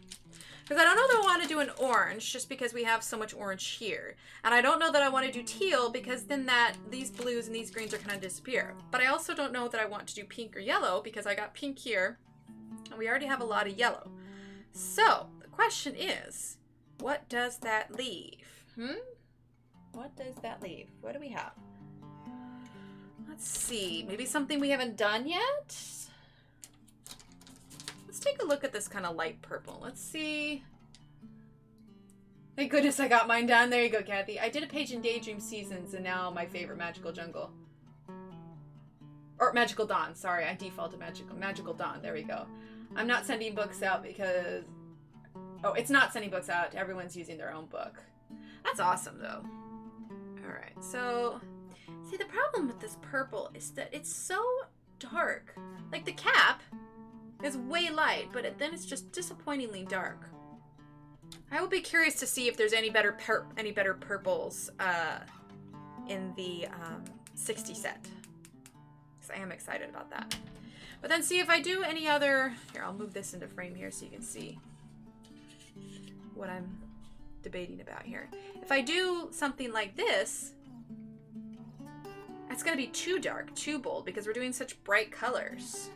Because I don't know that I want to do an orange, just because we have so much orange here. And I don't know that I want to do teal, because then these blues and these greens are kind of disappear. But I also don't know that I want to do pink or yellow, because I got pink here, and we already have a lot of yellow. So, the question is, what does that leave? What does that leave? What do we have? Let's see, maybe something we haven't done yet? Let's take a look at this kind of light purple. Let's see. Thank goodness I got mine done. There you go, Kathy. I did a page in Daydream Seasons, and now my favorite Magical Jungle. Or Magical Dawn, sorry. I default to Magical Dawn. There we go. I'm not sending books out because... Oh, it's not sending books out. Everyone's using their own book. That's awesome, though. Alright, so... See, the problem with this purple is that it's so dark. Like, the cap is way light, but then it's just disappointingly dark. I will be curious to see if there's any better purples in the 60 set. Because I am excited about that. But then see if I do any other... Here, I'll move this into frame here so you can see what I'm debating about here. If I do something like this, it's going to be too dark, too bold, because we're doing such bright colors.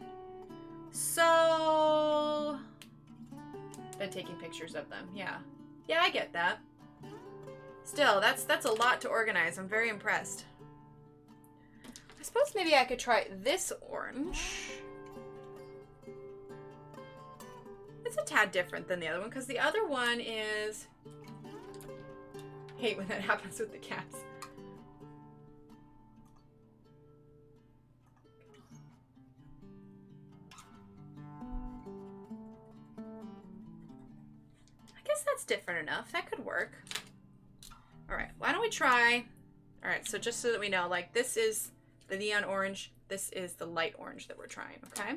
So... Been taking pictures of them, yeah. Yeah, I get that. Still, that's a lot to organize. I'm very impressed. I suppose maybe I could try this orange. It's a tad different than the other one, because the other one is... I hate when that happens with the cats. That's different enough. That could work. All right, why don't we try... All right, so just so that we know, like, this is the neon orange. This is the light orange that we're trying, okay?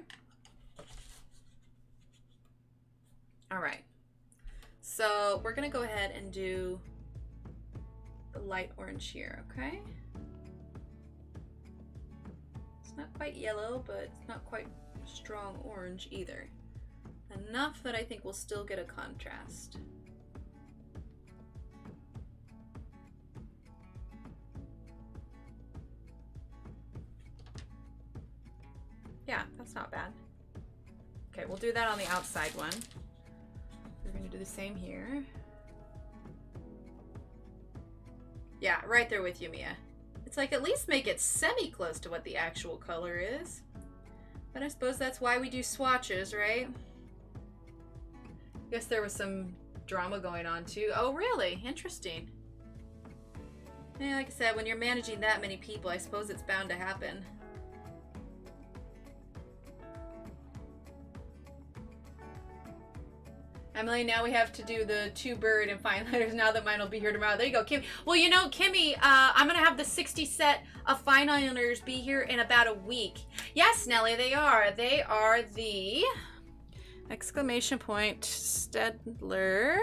All right. So we're going to go ahead and do the light orange here, okay? It's not quite yellow, but it's not quite strong orange either. Enough that I think we'll still get a contrast. Yeah, that's not bad. Okay, we'll do that on the outside one. We're going to do the same here. Yeah, right there with you, Mia. It's like, at least make it semi-close to what the actual color is. But I suppose that's why we do swatches, right? Guess there was some drama going on too. Oh, really? Interesting. Yeah, like I said, when you're managing that many people, I suppose it's bound to happen. Emily, now we have to do the 2 bird and fine liners now that mine will be here tomorrow. There you go, Kim. Well, you know, Kimmy, I'm going to have the 60 set of fine liners be here in about a week. Yes, Nelly, they are. They are the... Exclamation point, Staedtler,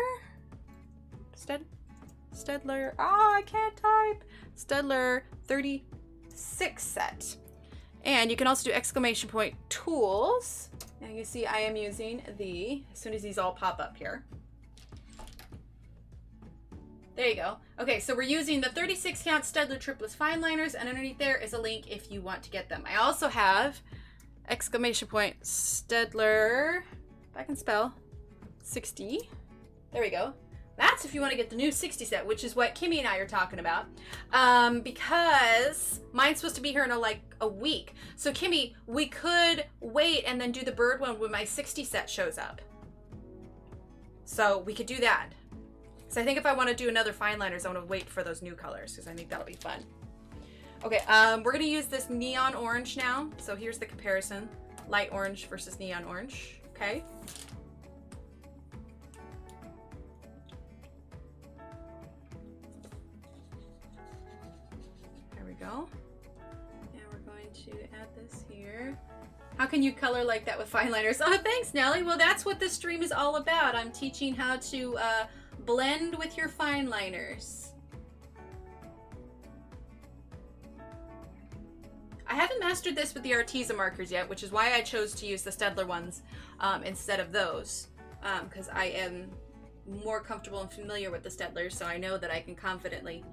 I can't type, Staedtler 36 set. And you can also do exclamation point tools. And you see I am using the, as soon as these all pop up here. There you go. Okay, so we're using the 36 count Staedtler triplets fine liners, and underneath there is a link if you want to get them. I also have exclamation point Staedtler, I can spell 60. There we go. That's if you want to get the new 60 set, which is what Kimmy and I are talking about. Because mine's supposed to be here in like a week. So Kimmy, we could wait and then do the bird one when my 60 set shows up. So we could do that. So I think if I want to do another fine liners, I want to wait for those new colors because I think that'll be fun. Okay, we're going to use this neon orange now. So here's the comparison. Light orange versus neon orange. Okay. There we go. And we're going to add this here. How can you color like that with fine liners? Oh, thanks, Nelly. Well, that's what this stream is all about. I'm teaching how to blend with your fine liners. I haven't mastered this with the Arteza markers yet, which is why I chose to use the Staedtler ones instead of those, because I am more comfortable and familiar with the Staedtlers, so I know that I can confidently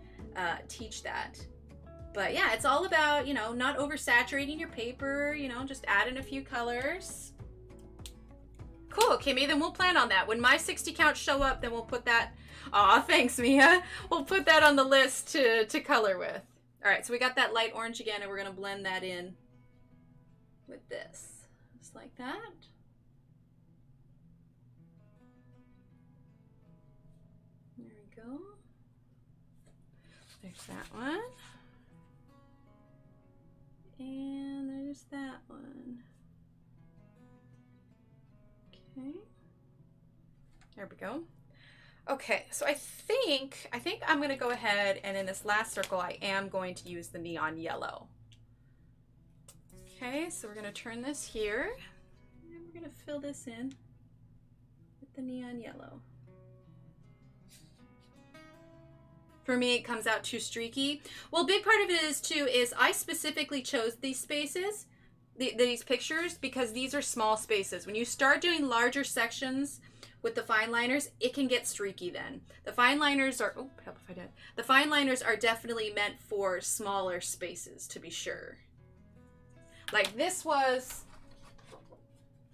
teach that. But yeah, it's all about, you know, not oversaturating your paper, you know, just add in a few colors. Cool, Kimmy, then we'll plan on that. When my 60 counts show up, then we'll put that, aw, thanks, Mia. We'll put that on the list to color with. All right, so we got that light orange again, and we're gonna blend that in with this, just like that. There we go. There's that one. And there's that one. Okay. There we go. Okay, so I think I'm gonna go ahead and in this last circle I am going to use the neon yellow. Okay, so we're gonna turn this here and we're gonna fill this in with the neon yellow. For me, it comes out too streaky. Well, a big part of it is too, is I specifically chose these spaces, these pictures, because these are small spaces. When you start doing larger sections with the fine liners, it can get streaky then. The fine liners are, oh, help if I did. The fine liners are definitely meant for smaller spaces, to be sure. Like this was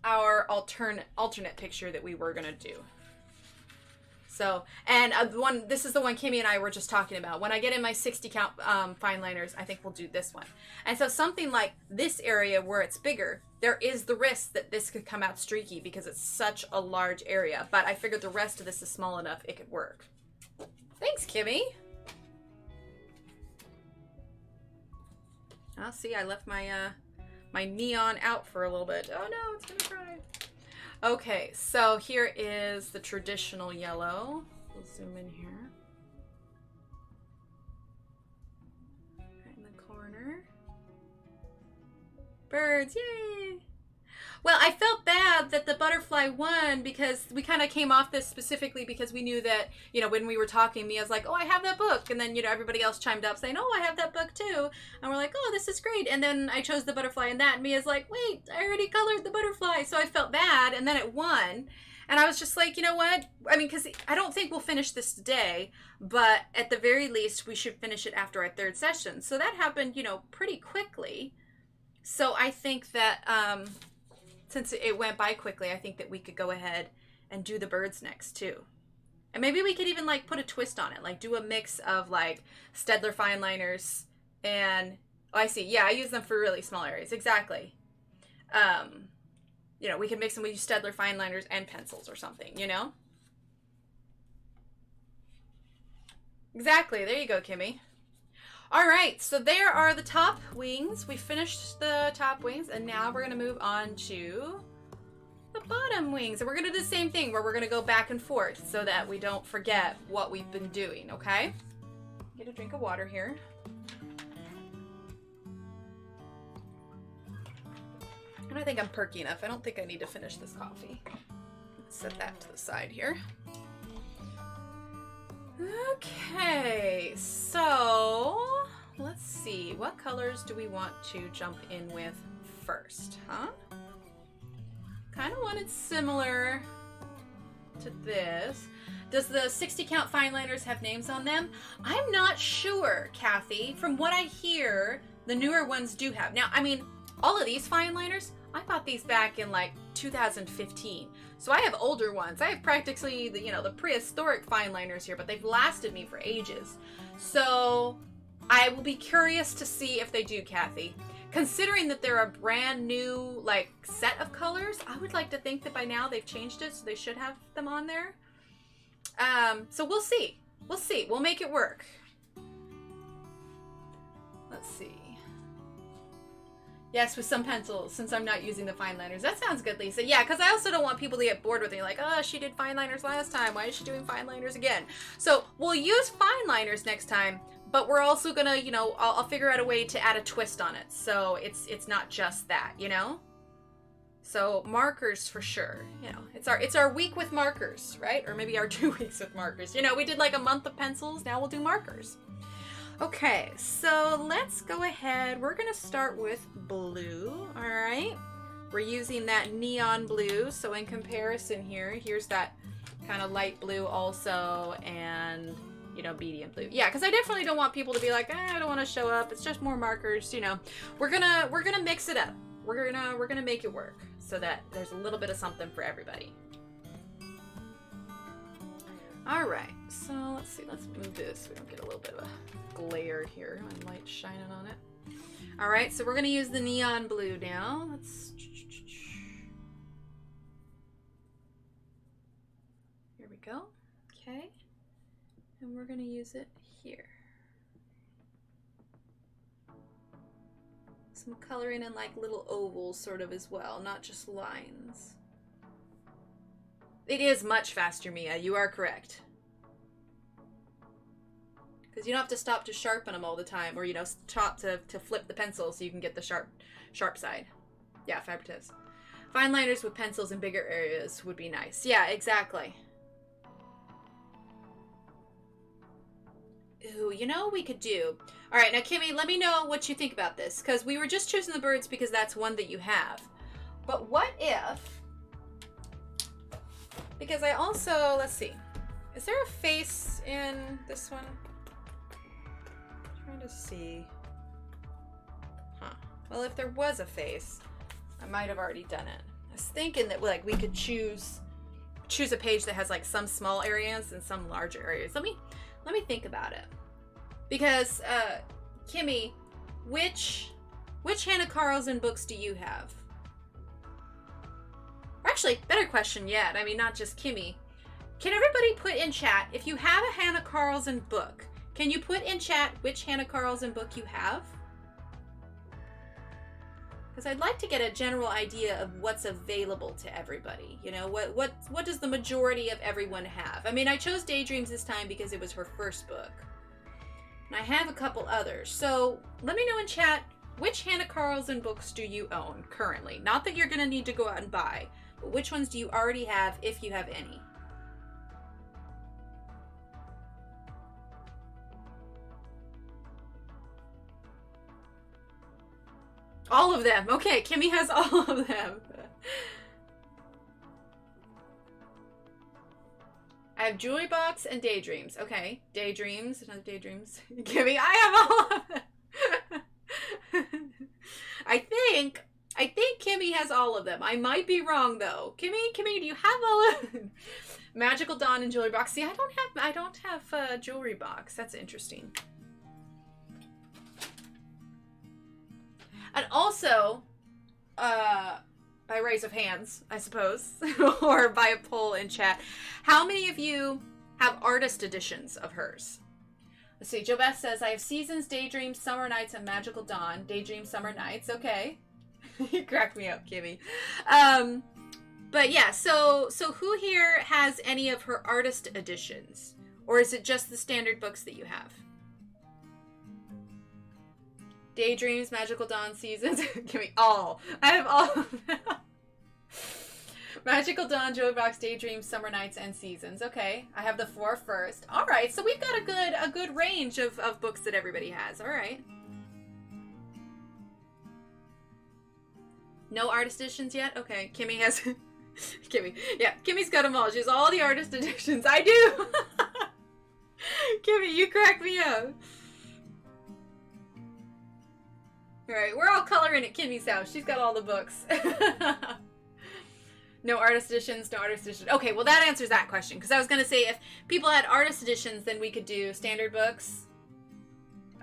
our alternate picture that we were gonna do. So, and this is the one Kimmy and I were just talking about. When I get in my 60 count fine liners, I think we'll do this one. And so something like this area where it's bigger, there is the risk that this could come out streaky because it's such a large area. But I figured the rest of this is small enough, it could work. Thanks, Kimmy. Oh, see, I left my my neon out for a little bit. Oh no, it's gonna cry. Okay, so here is the traditional yellow. We'll zoom in here. Right in the corner. Birds, yay! Well, I felt bad that the butterfly won because we kind of came off this specifically because we knew that, you know, when we were talking, Mia's like, oh, I have that book. And then, you know, everybody else chimed up saying, oh, I have that book too. And we're like, oh, this is great. And then I chose the butterfly in that. And Mia's like, wait, I already colored the butterfly. So I felt bad. And then it won. And I was just like, you know what? I mean, because I don't think we'll finish this today, but at the very least, we should finish it after our third session. So that happened, you know, pretty quickly. So I think that, since it went by quickly, I think that we could go ahead and do the birds next too. And maybe we could even like put a twist on it, like do a mix of like Staedtler fine liners and, oh, I see. Yeah, I use them for really small areas. Exactly. You know, we could mix them with Staedtler fine liners and pencils or something, you know? Exactly. There you go, Kimmy. All right, so there are the top wings. We finished the top wings, and now we're gonna move on to the bottom wings. And we're gonna do the same thing where we're gonna go back and forth so that we don't forget what we've been doing, okay? Get a drink of water here. And I think I'm perky enough. I don't think I need to finish this coffee. Let's set that to the side here. Okay, so let's see. What colors do we want to jump in with first, huh? Kind of wanted similar to this. Does the 60 count fine liners have names on them? I'm not sure, Kathy. From what I hear, the newer ones do have. Now, I mean, all of these fine liners, I bought these back in like 2015. So I have older ones. I have practically the, you know, the prehistoric fine liners here, but they've lasted me for ages. So I will be curious to see if they do, Kathy. Considering that they're a brand new like set of colors, I would like to think that by now they've changed it, so they should have them on there. So we'll see. We'll see. We'll make it work. Let's see. Yes, with some pencils, since I'm not using the fine liners. That sounds good, Lisa. Yeah, because I also don't want people to get bored with me, like, oh, she did fine liners last time. Why is she doing fine liners again? So we'll use fine liners next time, but we're also gonna, you know, I'll figure out a way to add a twist on it. So it's not just that, you know? So markers for sure. You know, it's our week with markers, right? Or maybe our 2 weeks with markers. You know, we did like a month of pencils. Now we'll do markers. Okay, so let's go ahead. We're gonna start with blue. All right. We're using that neon blue. So in comparison here, here's that kind of light blue also, and you know, medium blue. Yeah, because I definitely don't want people to be like, I don't want to show up. It's just more markers. You know, we're gonna mix it up. We're gonna make it work so that there's a little bit of something for everybody. All right, so let's see. Let's move this. We don't get a little bit of a glare here. My light's shining on it. All right, so we're gonna use the neon blue now. Let's. Here we go. Okay, and we're gonna use it here. Some coloring in like little ovals sort of as well, not just lines. It is much faster, Mia. You are correct. Because you don't have to stop to sharpen them all the time, or, you know, stop to flip the pencil so you can get the sharp side. Yeah, fiber tips. Fine liners with pencils in bigger areas would be nice. Yeah, exactly. Ooh, you know what we could do? All right, now, Kimmy, let me know what you think about this, because we were just choosing the birds because that's one that you have. But what if... Because I also... Let's see. Is there a face in this one? I'm trying to see. Huh. Well, if there was a face, I might have already done it. I was thinking that, like, we could choose a page that has, like, some small areas and some larger areas. Let me think about it. Because, Kimmy, which Hanna Karlzon books do you have? Or actually, better question yet. I mean, not just Kimmy. Can everybody put in chat, if you have a Hanna Karlzon book, can you put in chat which Hanna Karlzon book you have? Because I'd like to get a general idea of what's available to everybody. You know, what does the majority of everyone have? I mean, I chose DayDreams this time because it was her first book. And I have a couple others. So let me know in chat, which Hanna Karlzon books do you own currently? Not that you're going to need to go out and buy, but which ones do you already have, if you have any? All of them. Okay, Kimmy has all of them. I have Jewelry Box and DayDreams. Okay, DayDreams, another DayDreams. Kimmy, I have all of them. I think Kimmy has all of them. I might be wrong though. Kimmy, do you have all of them? Magical Dawn and Jewelry Box. See, I don't have Jewelry Box. That's interesting. And also, by raise of hands, I suppose, or by a poll in chat, how many of you have artist editions of hers? Let's see. Joe Beth says, I have Seasons, DayDreams, Summer Nights, and Magical Dawn. DayDreams, Summer Nights. Okay. You cracked me up, Kimmy. But yeah, so who here has any of her artist editions? Or is it just the standard books that you have? DayDreams, Magical Dawn, Seasons. Give me all. I have all of them. Magical Dawn, Jewelry Box, DayDreams, Summer Nights, and Seasons. Okay, I have the 4 first. All right, so we've got a good range of books that everybody has. All right. No artist editions yet? Okay, Kimmy has... Kimmy. Yeah, Kimmy's got them all. She has all the artist editions. I do! Kimmy, you cracked me up. Alright, we're all coloring at Kimmy's house. She's got all the books. No artist editions, no artist editions. Okay, well that answers that question. Because I was going to say, if people had artist editions, then we could do standard books.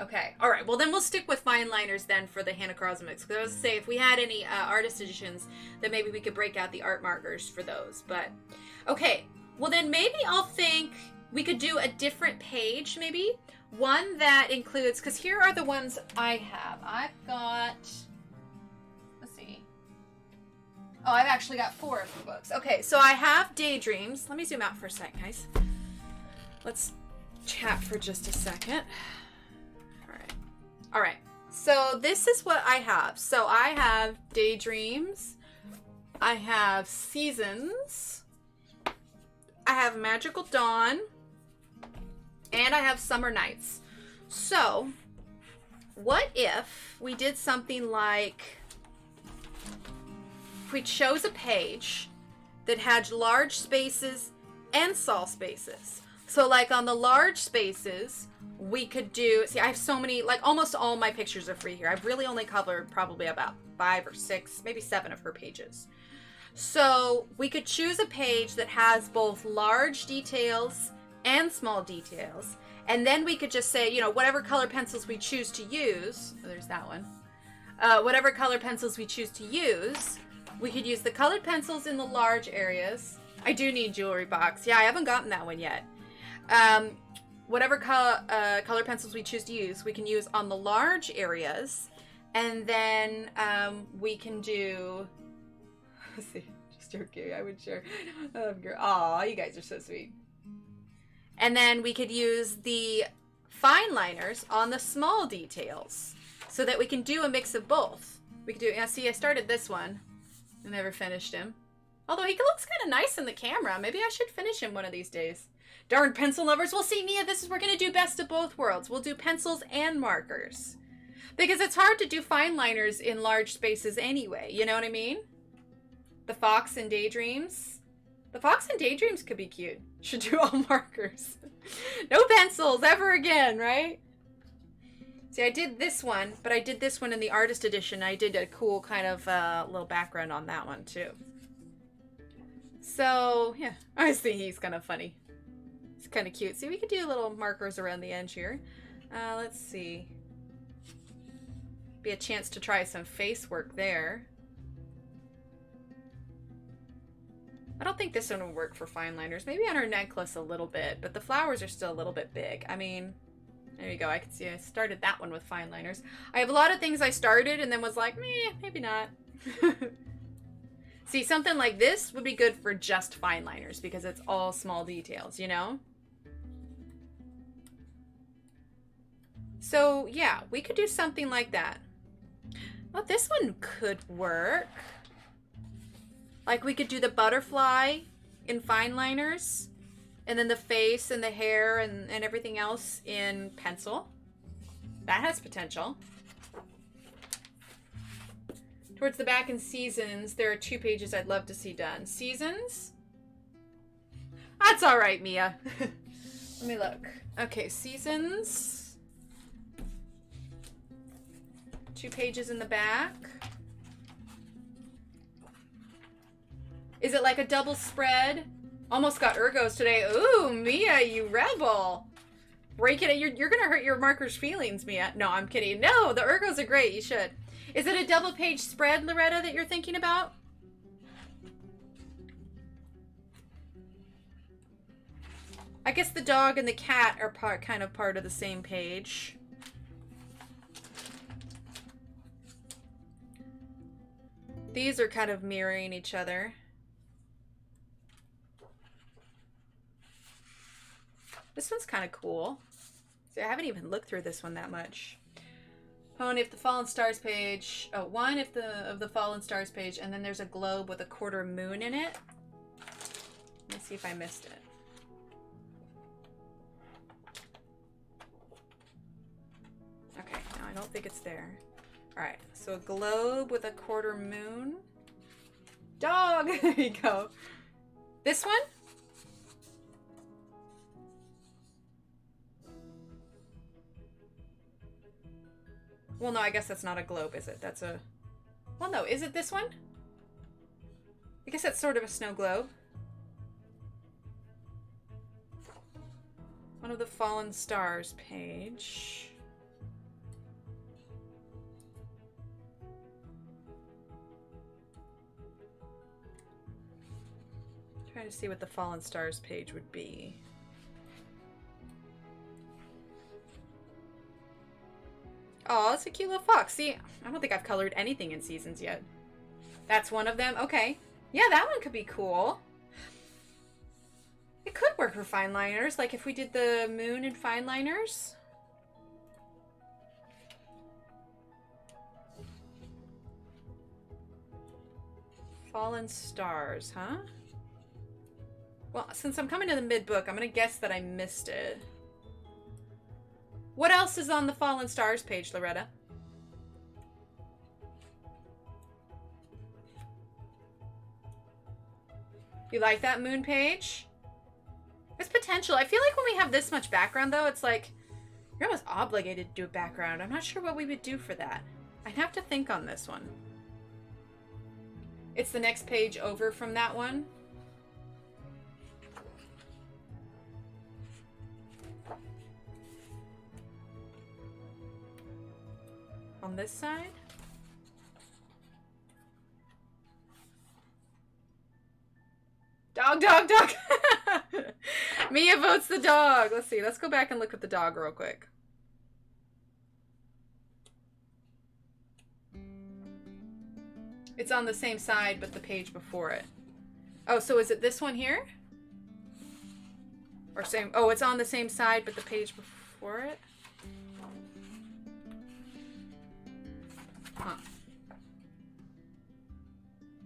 Okay, alright. Well then we'll stick with fine liners then for the Hanna Karlzon books. Because I was going to say, if we had any artist editions, then maybe we could break out the art markers for those. But, okay. Well then maybe I'll think we could do a different page, maybe. One that includes, because here are the ones I have. I've got, let's see. Oh, I've actually got 4 of the books. Okay, so I have DayDreams. Let me zoom out for a second, guys. Let's chat for just a second. All right. So this is what I have. So I have DayDreams I have Seasons. I have Magical Dawn. And I have Summer Nights. So, what if we did something like, if we chose a page that had large spaces and small spaces. So like on the large spaces, we could do, see, I have so many, like almost all my pictures are free here. I've really only covered probably about 5 or 6, maybe 7 of her pages. So we could choose a page that has both large details and small details. And then we could just say, you know, whatever color pencils we choose to use, oh, there's that one. Whatever color pencils we choose to use, we could use the colored pencils in the large areas. I do need jewelry box. Yeah, I haven't gotten that one yet. Whatever color pencils we choose to use, we can use on the large areas. And then we can do... Let's see, just joking, I would share. Aw, you guys are so sweet. And then we could use the fine liners on the small details so that we can do a mix of both. We could do, yeah, see, I started this one. I never finished him. Although he looks kind of nice in the camera. Maybe I should finish him one of these days. Darn pencil lovers. Well, see, Mia, we're going to do best of both worlds. We'll do pencils and markers. Because it's hard to do fine liners in large spaces anyway. You know what I mean? The Fox and DayDreams. The Fox and DayDreams could be cute. Should do all markers. No pencils ever again, right? See, I did this one, but I did this one in the artist edition. I did a cool kind of little background on that one, too. So, yeah. I just think he's kind of funny. It's kind of cute. See, we could do little markers around the edge here. Let's see. Be a chance to try some face work there. I don't think this one would work for fine liners. Maybe on her necklace a little bit, but the flowers are still a little bit big. I mean, there you go. I can see I started that one with fine liners. I have a lot of things I started and then was like, meh, maybe not. See, something like this would be good for just fine liners because it's all small details, you know? So, yeah, we could do something like that. Well, this one could work. Like, we could do the butterfly in fine liners, and then the face and the hair and everything else in pencil. That has potential. Towards the back in Seasons, there are 2 pages I'd love to see done. Seasons? That's all right, Mia. Let me look. Okay, Seasons. 2 pages in the back. Is it like a double spread? Almost got ergos today. Ooh, Mia, you rebel. Break it. You're going to hurt your marker's feelings, Mia. No, I'm kidding. No, the ergos are great. You should. Is it a double page spread, Loretta, that you're thinking about? I guess the dog and the cat are kind of part of the same page. These are kind of mirroring each other. This one's kind of cool. See, I haven't even looked through this one that much. Pony if the Fallen Stars page. Oh, one if of the Fallen Stars page, and then there's a globe with a quarter moon in it. Let me see if I missed it. Okay, no, I don't think it's there. Alright, so a globe with a quarter moon. Dog! There you go. This one? Well, no, I guess that's not a globe, is it? That's a... Well, no, is it this one? I guess that's sort of a snow globe. One of the Fallen Stars page. Trying to see what the Fallen Stars page would be. Oh, it's a cute little fox. See, I don't think I've colored anything in Seasons yet. That's one of them. Okay. Yeah, that one could be cool. It could work for fine liners, like if we did the moon in fine liners. Fallen Stars, huh? Well, since I'm coming to the mid-book, I'm gonna guess that I missed it. What else is on the Fallen Stars page, Loretta? You like that moon page? There's potential. I feel like when we have this much background, though, it's like you're almost obligated to do a background. I'm not sure what we would do for that. I'd have to think on this one. It's the next page over from that one. On this side? Dog, dog, dog! Mia votes the dog. Let's see. Let's go back and look at the dog real quick. It's on the same side, but the page before it. Oh, so is it this one here? Or same... Oh, it's on the same side, but the page before it? Huh.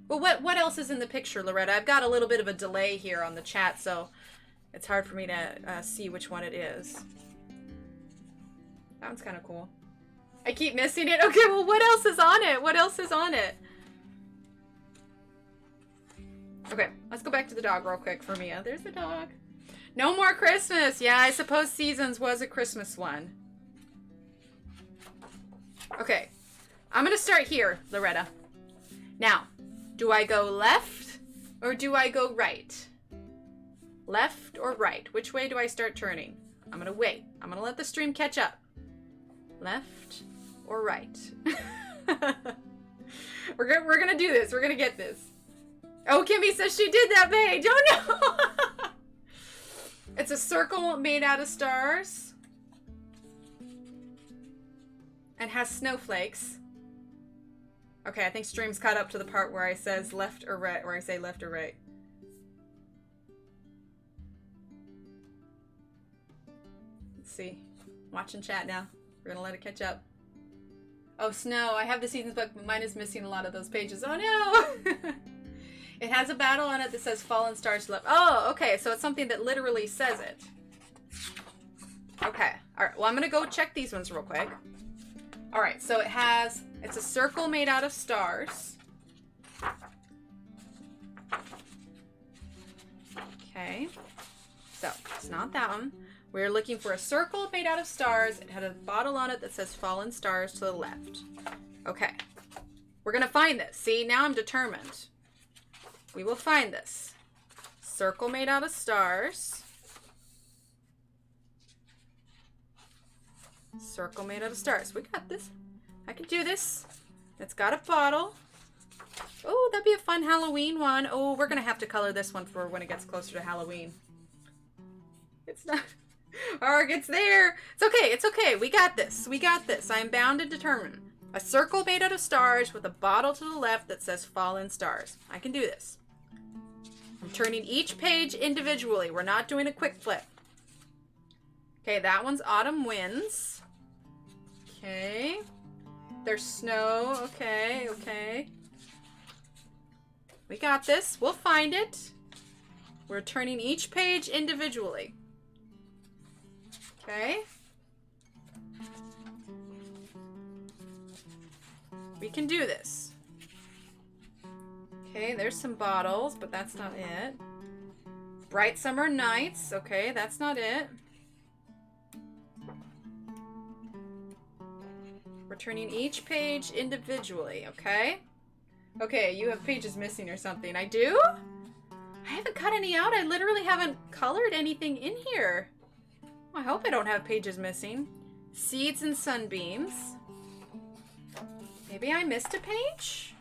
Well, what else is in the picture, Loretta? I've got a little bit of a delay here on the chat, so it's hard for me to see which one it is. That one's kind of cool. I keep missing it. Okay, well, what else is on it? What else is on it? Okay, let's go back to the dog real quick for Mia. There's the dog. No more Christmas. Yeah, I suppose Seasons was a Christmas one. Okay, I'm going to start here, Loretta. Now, do I go left or do I go right? Left or right? Which way do I start turning? I'm going to wait. I'm going to let the stream catch up. Left or right? We're going to do this. We're going to get this. Oh, Kimmy says she did that page. Oh, no. It's a circle made out of stars. And has snowflakes. Okay, I think stream's caught up to the part where I says left or right, where I say left or right. Let's see. Watching chat now. We're gonna let it catch up. Oh, snow. I have the Seasons book, but mine is missing a lot of those pages. Oh, no! It has a battle on it that says Fallen Stars left. Oh, okay. So it's something that literally says it. Okay. All right. Well, I'm gonna go check these ones real quick. All right. So it's a circle made out of stars. Okay. So it's not that one. We're looking for a circle made out of stars. It had a bottle on it that says Fallen Stars to the left. Okay. We're going to find this. See, now I'm determined. We will find this. Circle made out of stars. Circle made out of stars. We got this. I can do this. It's got a bottle. Oh, that'd be a fun Halloween one. Oh, we're going to have to color this one for when it gets closer to Halloween. It's not... Arg, it's there. It's okay. It's okay. We got this. We got this. I am bound and determined. A circle made out of stars with a bottle to the left that says Fallen Stars. I can do this. I'm turning each page individually. We're not doing a quick flip. Okay, that one's Autumn Winds. Okay. There's snow. Okay, okay. We got this. We'll find it. We're turning each page individually. Okay. We can do this. Okay, there's some bottles, but that's not it. Bright Summer Nights. Okay, that's not it. We're turning each page individually, okay? Okay, you have pages missing or something. I do? I haven't cut any out. I literally haven't colored anything in here. I hope I don't have pages missing. Seeds and Sunbeams. Maybe I missed a page?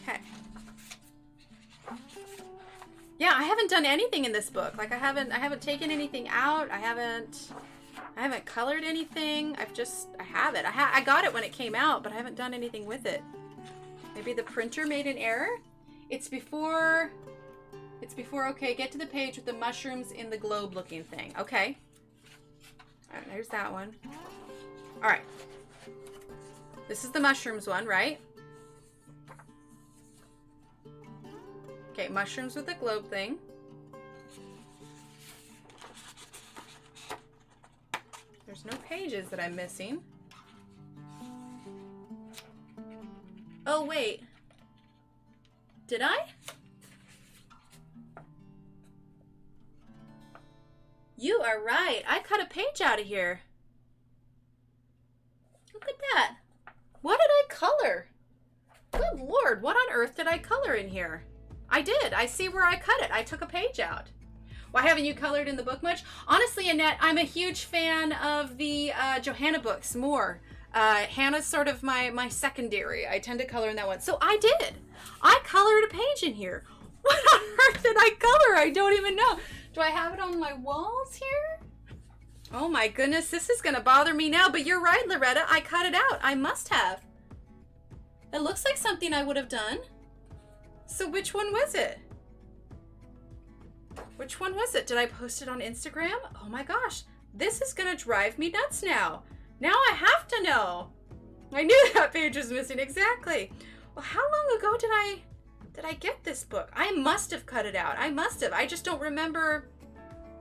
Okay. Yeah, I haven't done anything in this book. Like I haven't taken anything out. I haven't colored anything. I have it. I got it when it came out, but I haven't done anything with it. Maybe the printer made an error? It's before, okay, get to the page with the mushrooms in the globe looking thing. Okay. All right, there's that one. All right. This is the mushrooms one, right? Okay, mushrooms with the globe thing. There's no pages that I'm missing. Oh, wait. Did I? You are right. I cut a page out of here. Look at that. What did I color? Good Lord, what on earth did I color in here? I did. I see where I cut it. I took a page out. Why haven't you colored in the book much? Honestly, Annette, I'm a huge fan of the Johanna books more. Hanna's sort of my secondary. I tend to color in that one. So I did. I colored a page in here. What on earth did I color? I don't even know. Do I have it on my walls here? Oh my goodness, this is gonna bother me now, but you're right, Loretta. I cut it out. I must have. It looks like something I would have done. So which one was it? Which one was it? Did I post it on Instagram? Oh my gosh, this is gonna drive me nuts now. Now I have to know. I knew that page was missing, exactly. Well, how long ago did I get this book? I must have cut it out. I must have. I just don't remember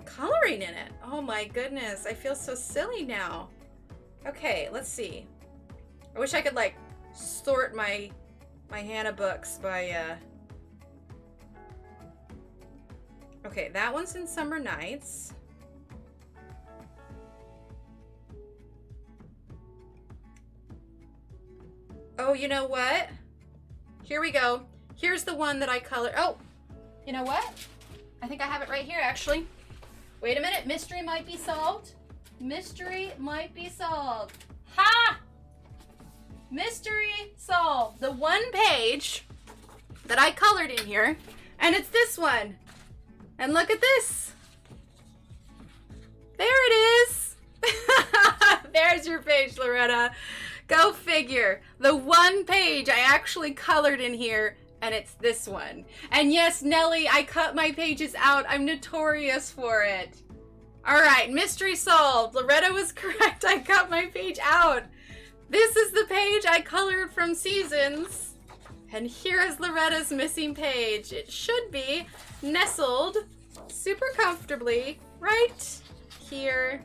coloring in it. Oh my goodness, I feel so silly now. Okay, let's see. I wish I could like sort my Hanna books by okay, that one's in Summer Nights. Oh, you know what? Here we go. Here's the one that I colored. Oh, you know what? I think I have it right here, actually. Wait a minute. Mystery might be solved. Mystery might be solved. Ha! Mystery solved. The one page that I colored in here, and it's this one. And look at this. There it is. There's your page, Loretta. Go figure. The one page I actually colored in here, and it's this one. And yes, Nellie, I cut my pages out. I'm notorious for it. All right, mystery solved. Loretta was correct. I cut my page out. This is the page I colored from Seasons. And here is Loretta's missing page. It should be nestled super comfortably right here.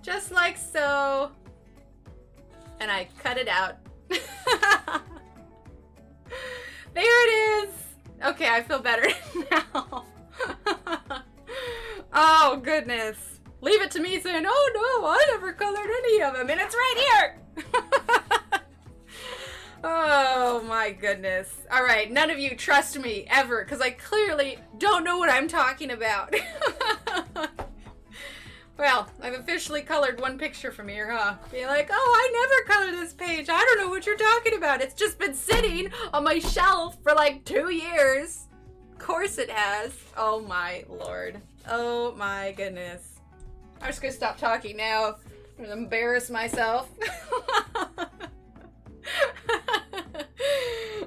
Just like so. And I cut it out. There it is. Okay, I feel better now. Oh, goodness. Leave it to me saying, oh no, I never colored any of them, and it's right here. Oh my goodness. All right, none of you trust me ever, because I clearly don't know what I'm talking about. Well, I've officially colored one picture from here, huh? Be like, oh, I never colored this page. I don't know what you're talking about. It's just been sitting on my shelf for like 2 years. Of course it has. Oh my Lord. Oh my goodness. I'm just gonna stop talking now. I'm gonna embarrass myself.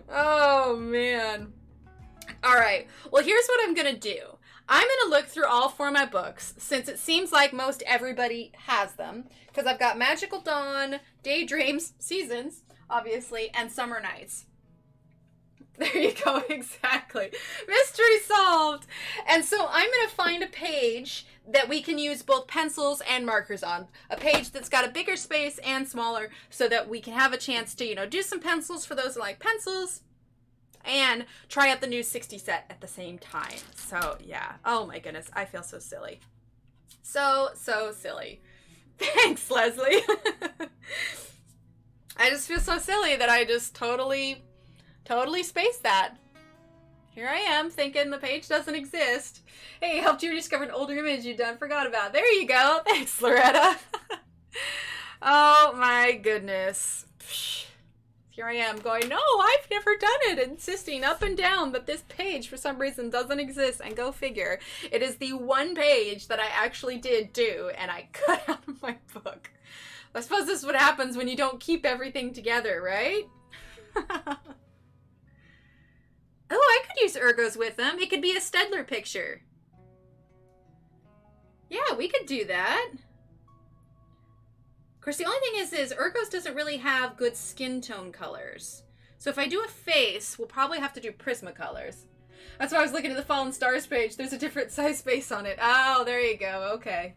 Oh man. All right. Well, here's what I'm gonna do. I'm going to look through all 4 of my books, since it seems like most everybody has them, because I've got Magical Dawn, DayDreams, Seasons, obviously, and Summer Nights. There you go, exactly. Mystery solved! And so I'm going to find a page that we can use both pencils and markers on. A page that's got a bigger space and smaller, so that we can have a chance to, you know, do some pencils for those who like pencils, and try out the new 60 set at the same time. So yeah, oh my goodness, I feel so silly. So silly. Thanks, Leslie. I just feel so silly that I just totally spaced that. Here I am thinking the page doesn't exist. Hey, helped you discover an older image you done forgot about. There you go. Thanks, Loretta. Oh my goodness. Here I am going, no, I've never done it, insisting up and down that this page for some reason doesn't exist, and go figure. It is the one page that I actually did do, and I cut out of my book. I suppose this is what happens when you don't keep everything together, right? Oh, I could use ergos with them. It could be a Staedtler picture. Yeah, we could do that. Of course, the only thing is Urgos doesn't really have good skin tone colors. So if I do a face, we'll probably have to do Prismacolors. That's why I was looking at the Fallen Stars page. There's a different size face on it. Oh, there you go. Okay.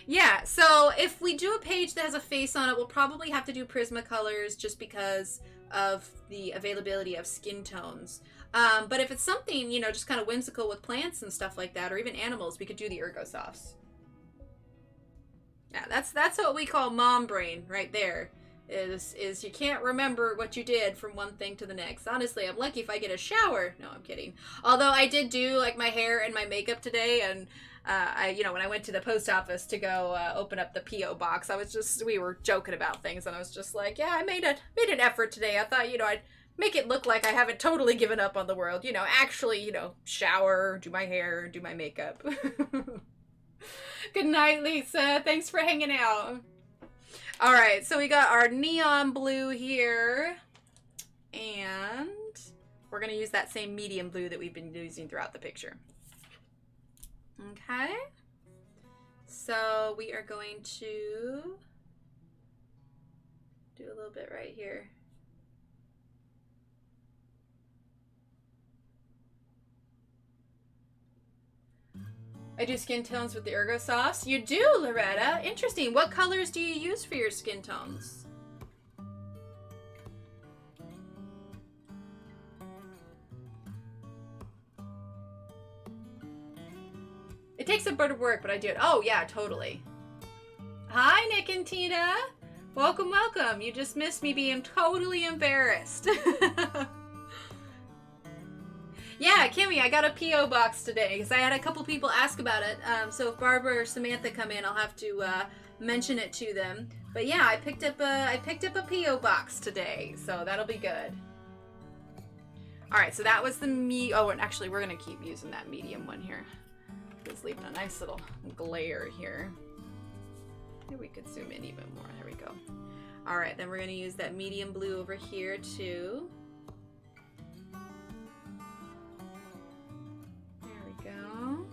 Yeah, so if we do a page that has a face on it, we'll probably have to do Prismacolors just because of the availability of skin tones. But if it's something, you know, just kind of whimsical with plants and stuff like that, or even animals, we could do the Ergosofts. Yeah, that's what we call mom brain right there. Is you can't remember what you did from one thing to the next. Honestly, I'm lucky if I get a shower. No, I'm kidding. Although I did do like my hair and my makeup today, and you know, when I went to the post office to go open up the P.O. box, we were joking about things, and I was just like, yeah, I made an effort today. I thought, you know, I'd make it look like I haven't totally given up on the world. You know, actually, you know, shower, do my hair, do my makeup. Good night, Lisa. Thanks for hanging out. All right, so we got our neon blue here, and we're going to use that same medium blue that we've been using throughout the picture. Okay, so we are going to do a little bit right here. I do skin tones with the Ergosofts. You do, Loretta. Interesting. What colors do you use for your skin tones? It takes a bit of work, but I do it. Oh, yeah, totally. Hi, Nick and Tina. Welcome, welcome. You just missed me being totally embarrassed. Yeah, Kimmy, I got a P.O. box today because I had a couple people ask about it. So if Barbara or Samantha come in, I'll have to mention it to them. But yeah, I picked up a P.O. box today, so that'll be good. All right, so that was the Oh, and actually, we're gonna keep using that medium one here. Just leaving a nice little glare here. Maybe we could zoom in even more. There we go. All right, then we're gonna use that medium blue over here too. Go.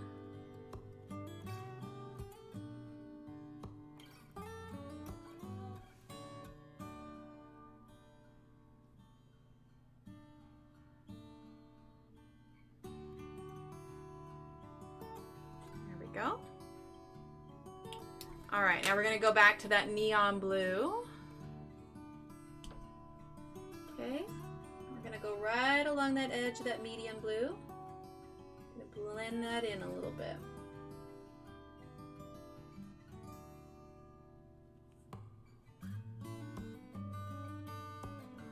There we go. All right, now we're going to go back to that neon blue. Okay, we're going to go right along that edge of that medium blue. Blend that in a little bit.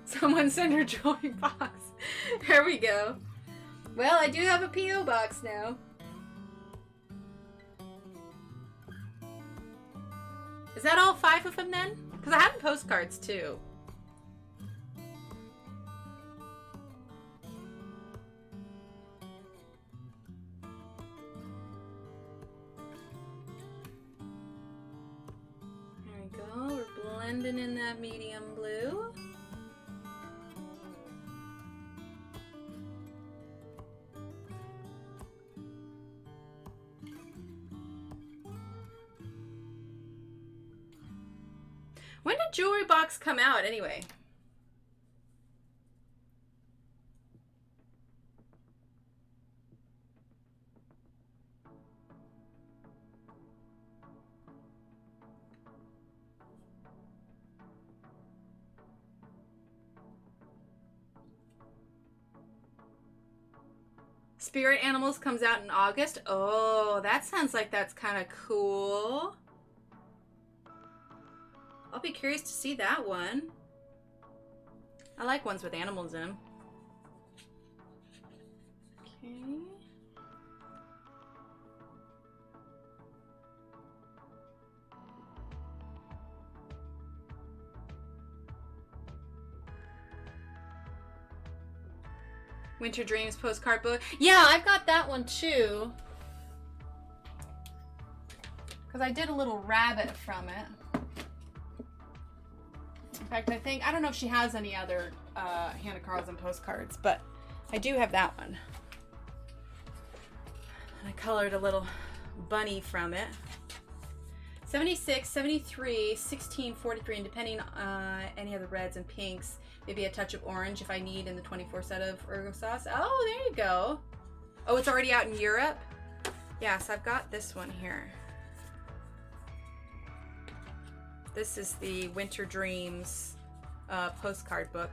Someone send her joy box. There we go. Well, I do have a P.O. box now. Is that all 5 of them then? Because I have postcards too. Blending in that medium blue. When did Jewelry Box come out anyway? Spirit Animals comes out in August. Oh, that sounds like that's kind of cool. I'll be curious to see that one. I like ones with animals in them. Okay. Winter Dreams postcard book. Yeah, I've got that one too. Because I did a little rabbit from it. In fact, I don't know if she has any other Hanna Karlzon postcards, but I do have that one. And I colored a little bunny from it. 76, 73, 16, 43, and depending on any of the reds and pinks, maybe a touch of orange if I need in the 24 set of ergo sauce. Oh, there you go. Oh, it's already out in Europe? Yeah, so I've got this one here. This is the Winter Dreams postcard book.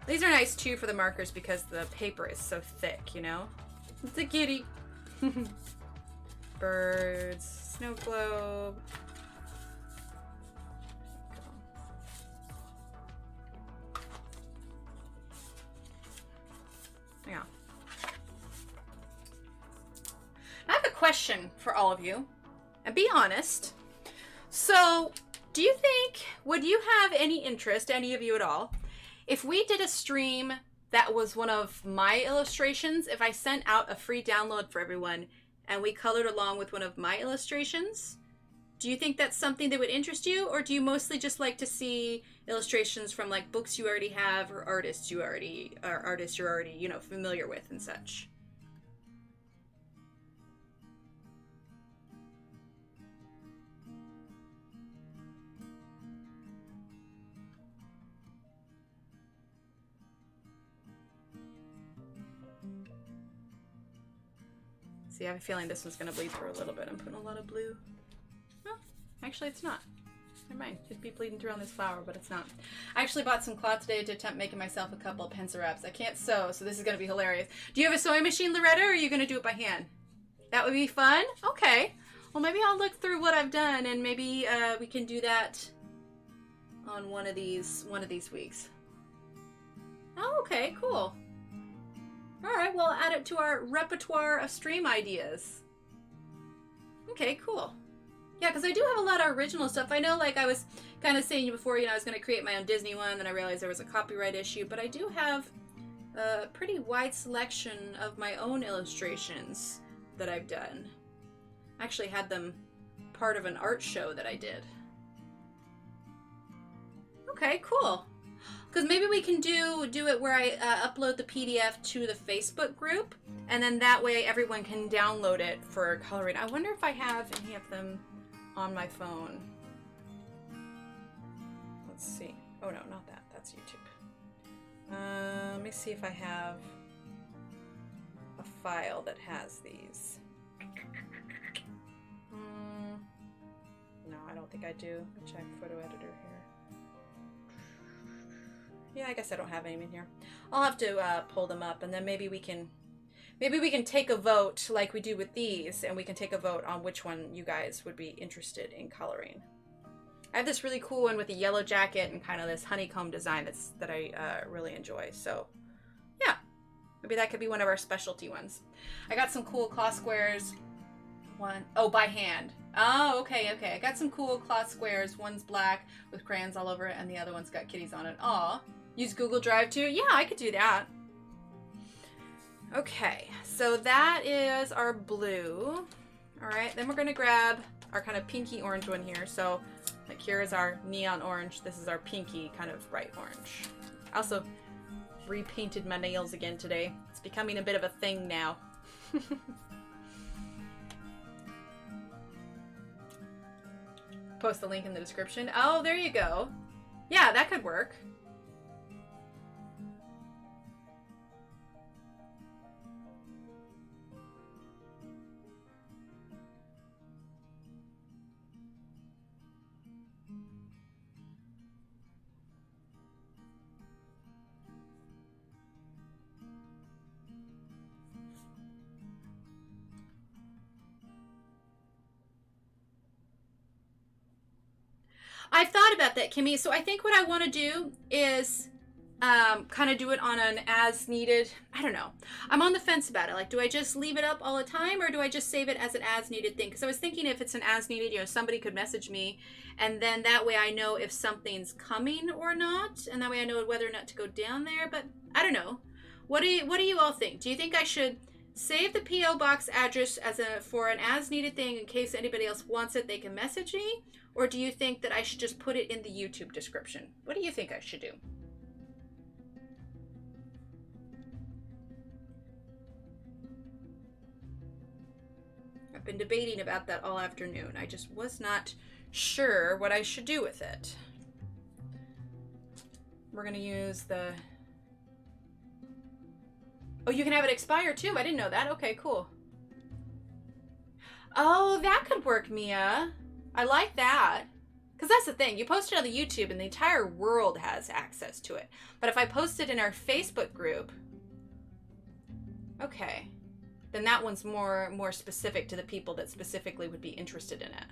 These are nice too for the markers because the paper is so thick, you know? It's a kitty. Birds, snow globe. Yeah. I have a question for all of you, and be honest. So, do you think, would you have any interest, any of you at all, if we did a stream that was one of my illustrations, if I sent out a free download for everyone and we colored along with one of my illustrations? Do you think that's something that would interest you, or do you mostly just like to see illustrations from like books you already have or artists you're already, you know, familiar with and such? See, I have a feeling this one's gonna bleed through a little bit. I'm putting a lot of blue. Oh, actually it's not. Never mind. It'd be bleeding through on this flower, but it's not. I actually bought some cloth today to attempt making myself a couple of pencil wraps. I can't sew, so this is gonna be hilarious. Do you have a sewing machine, Loretta, or are you gonna do it by hand? That would be fun? Okay. Well, maybe I'll look through what I've done and maybe we can do that on one of these weeks. Oh, okay, cool. Alright, well, add it to our repertoire of stream ideas. Okay, cool. Yeah, because I do have a lot of original stuff. I know, like I was kind of saying before, you know, I was going to create my own Disney one, then I realized there was a copyright issue, but I do have a pretty wide selection of my own illustrations that I've done. I actually had them part of an art show that I did. Okay, cool. Because maybe we can do it where I upload the PDF to the Facebook group, and then that way everyone can download it for coloring. I wonder if I have any of them on my phone. Let's see. Oh no, not that. That's YouTube. Let me see if I have a file that has these. No, I don't think I do. Let me check photo editor here. Yeah, I guess I don't have any in here. I'll have to pull them up, and then maybe we can take a vote like we do with these, and we can take a vote on which one you guys would be interested in coloring. I have this really cool one with a yellow jacket and kind of this honeycomb design that I really enjoy. So, yeah, maybe that could be one of our specialty ones. I got some cool cloth squares. Oh, by hand. Oh, okay. I got some cool cloth squares. One's black with crayons all over it, and the other one's got kitties on it. Aw. Use Google Drive too? Yeah, I could do that. Okay, so that is our blue. All right, then we're gonna grab our kind of pinky orange one here. So, like, here is our neon orange. This is our pinky kind of bright orange. I also repainted my nails again today. It's becoming a bit of a thing now. Post the link in the description. Oh, there you go. Yeah, that could work. I've thought about that, Kimmy. So I think what I want to do is kind of do it on an as needed. I don't know. I'm on the fence about it. Like, do I just leave it up all the time, or do I just save it as an as needed thing? Because I was thinking if it's an as needed, you know, somebody could message me, and then that way I know if something's coming or not, and that way I know whether or not to go down there. But I don't know. What do you all think? Do you think I should save the P.O. box address for an as needed thing in case anybody else wants it, they can message me? Or do you think that I should just put it in the YouTube description? What do you think I should do? I've been debating about that all afternoon. I just was not sure what I should do with it. We're gonna use the... Oh, you can have it expire too. I didn't know that. Okay, cool. Oh, that could work, Mia. I like that. Because that's the thing. You post it on the YouTube and the entire world has access to it. But if I post it in our Facebook group... Okay. Then that one's more specific to the people that specifically would be interested in it.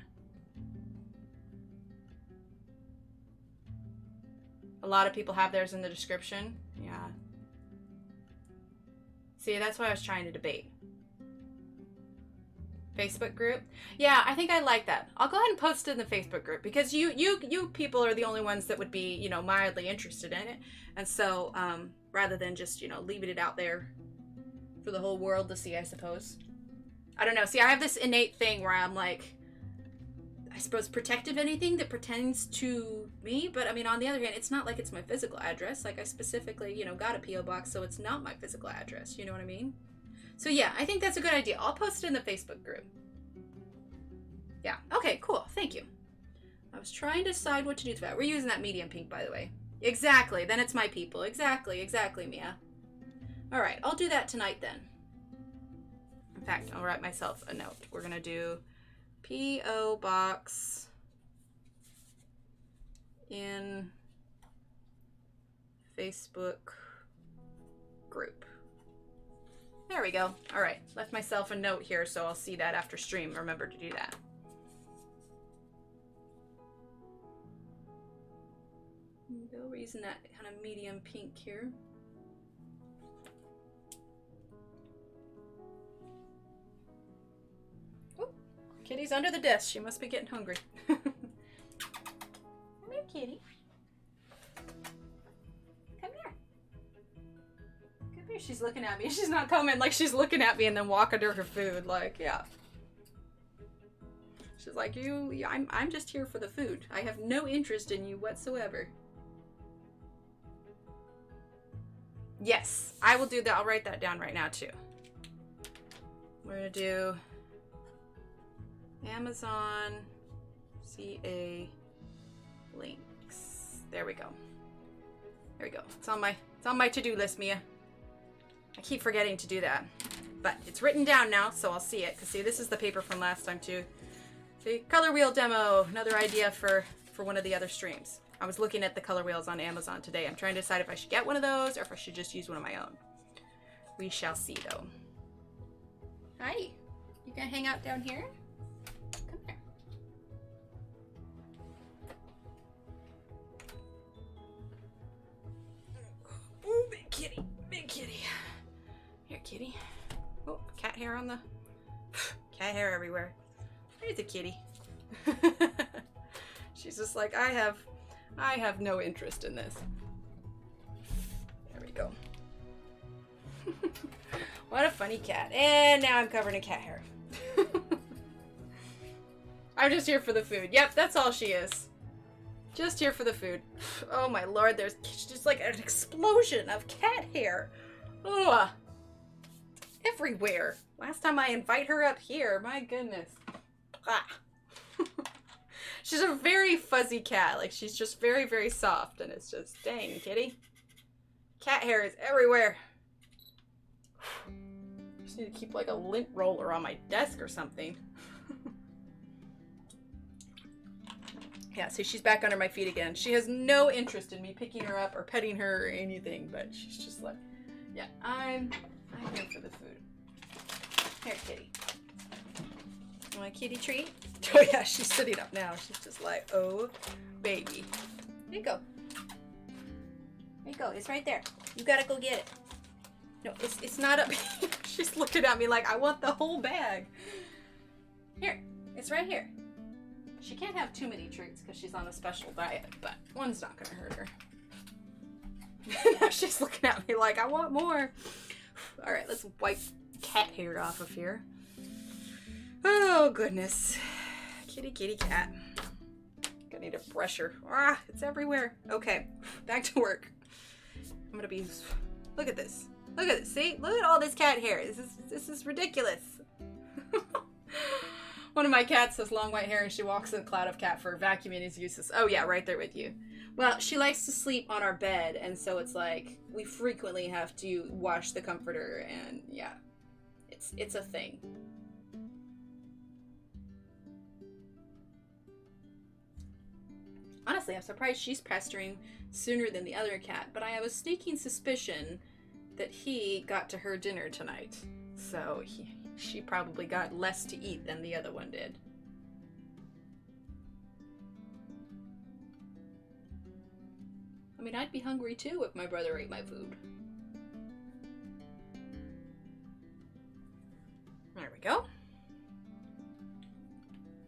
A lot of people have theirs in the description. Yeah. See, that's why I was trying to debate. Facebook group? Yeah, I think I like that. I'll go ahead and post it in the Facebook group because you people are the only ones that would be, you know, mildly interested in it. And so, rather than just, you know, leaving it out there for the whole world to see, I suppose. I don't know. See, I have this innate thing where I'm like, I suppose protective of anything that pertains to me. But I mean, on the other hand, it's not like it's my physical address. Like I specifically, you know, got a P.O. box, so it's not my physical address. You know what I mean? So yeah, I think that's a good idea. I'll post it in the Facebook group. Yeah. Okay, cool. Thank you. I was trying to decide what to do with that. We're using that medium pink, by the way. Exactly. Then it's my people. Exactly. Exactly, Mia. All right. I'll do that tonight then. In fact, I'll write myself a note. We're going to do P.O. box in Facebook group. There we go. All right. Left myself a note here, so I'll see that after stream. Remember to do that. Go. We're using that kind of medium pink here. Oh, Kitty's under the desk. She must be getting hungry. Come here, Kitty. Come here. Come here. She's looking at me. She's not coming. Like, she's looking at me and then walking to her food. Like, yeah. She's like, I'm just here for the food. I have no interest in you whatsoever. Yes, I will do that. I'll write that down right now, too. We're going to do Amazon CA links. There we go. There we go. It's on my to-do list, Mia. I keep forgetting to do that. But it's written down now, so I'll see it. Because, see, this is the paper from last time, too. The color wheel demo. Another idea for one of the other streams. I was looking at the color wheels on Amazon today. I'm trying to decide if I should get one of those or if I should just use one of my own. We shall see, though. Hi. You gonna hang out down here? Come here. Ooh, big kitty. Big kitty. Here, kitty. Oh, cat hair on the... Cat hair everywhere. There's a kitty. She's just like, I have no interest in this. There we go. What a funny cat. And now I'm covered in cat hair. I'm just here for the food. Yep, that's all she is. Just here for the food. Oh my lord, there's just like an explosion of cat hair. Ugh. Everywhere. Last time I invite her up here, my goodness. Ah. She's a very fuzzy cat. Like, she's just very, very soft. And it's just, dang, kitty. Cat hair is everywhere. Just need to keep, like, a lint roller on my desk or something. Yeah, see, she's back under my feet again. She has no interest in me picking her up or petting her or anything. But she's just like, yeah, I'm here for the food. Here, kitty. You want a kitty treat? Oh yeah, she's sitting up now. She's just like, oh, baby. Here you go. There you go. It's right there. You gotta go get it. No, it's not up here. She's looking at me like, I want the whole bag. Here. It's right here. She can't have too many treats because she's on a special diet, but one's not gonna hurt her. Now she's looking at me like, I want more. All right, let's wipe cat hair off of here. Oh, goodness. Kitty, kitty, cat. Gonna need to brush her. Ah, it's everywhere. Okay, back to work. I'm gonna be... Look at this. Look at this. See? Look at all this cat hair. This is ridiculous. One of my cats has long white hair and she walks in a cloud of cat fur. Vacuuming is useless. Oh yeah, right there with you. Well, she likes to sleep on our bed, and so it's like we frequently have to wash the comforter, and yeah, it's a thing. Honestly, I'm surprised she's pestering sooner than the other cat, but I have a sneaking suspicion that he got to her dinner tonight. So she probably got less to eat than the other one did. I mean, I'd be hungry too if my brother ate my food. There we go.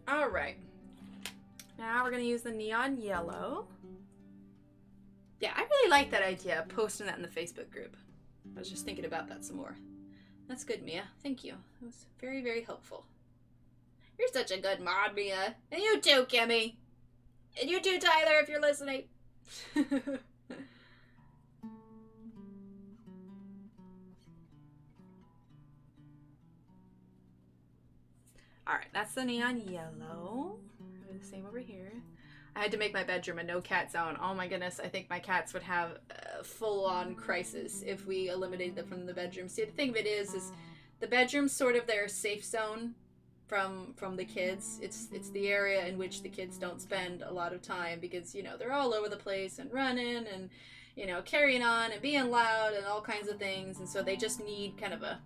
All right. Now we're going to use the neon yellow. Yeah, I really like that idea of posting that in the Facebook group. I was just thinking about that some more. That's good, Mia. Thank you. That was very, very helpful. You're such a good mod, Mia. And you too, Kimmy. And you too, Tyler, if you're listening. Alright, that's the neon yellow. Do the same over here. I had to make my bedroom a no cat zone. Oh my goodness, I think my cats would have a full-on crisis if we eliminated them from the bedroom. See, the thing of it is the bedroom's sort of their safe zone from the kids. It's the area in which the kids don't spend a lot of time because, you know, they're all over the place and running and, you know, carrying on and being loud and all kinds of things. And so they just need kind of a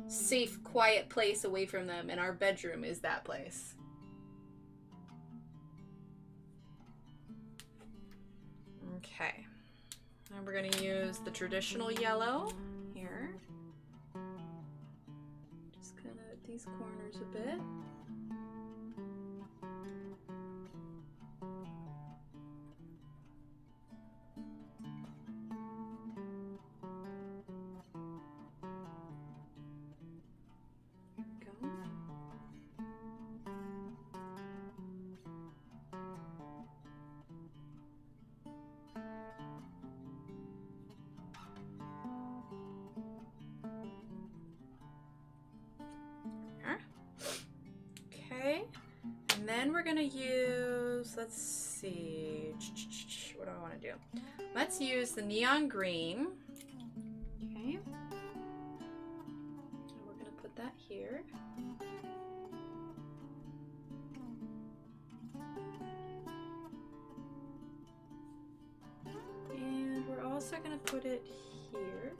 safe, quiet place away from them, and our bedroom is that place. Okay, and we're going to use the traditional yellow here. Just kind of at these corners a bit. Then we're gonna use, let's see, what do I want to do? Let's use the neon green. Okay. And we're gonna put that here. And we're also gonna put it here.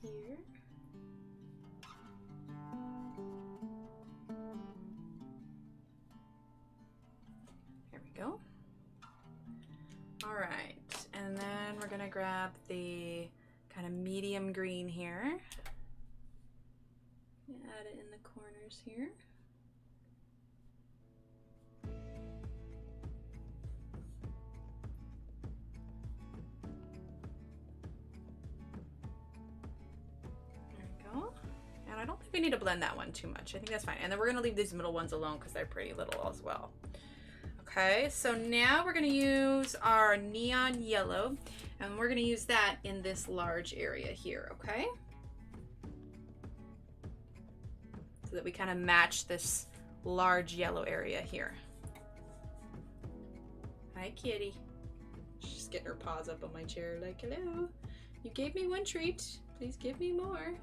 Here. There we go. All right, and then we're gonna grab the kind of medium green here. Add it in the corners here. And I don't think we need to blend that one too much. I think that's fine. And then we're going to leave these middle ones alone because they're pretty little as well. Okay, so now we're going to use our neon yellow, and we're going to use that in this large area here, okay? So that we kind of match this large yellow area here. Hi, kitty. She's getting her paws up on my chair like, hello. You gave me one treat. Please give me more.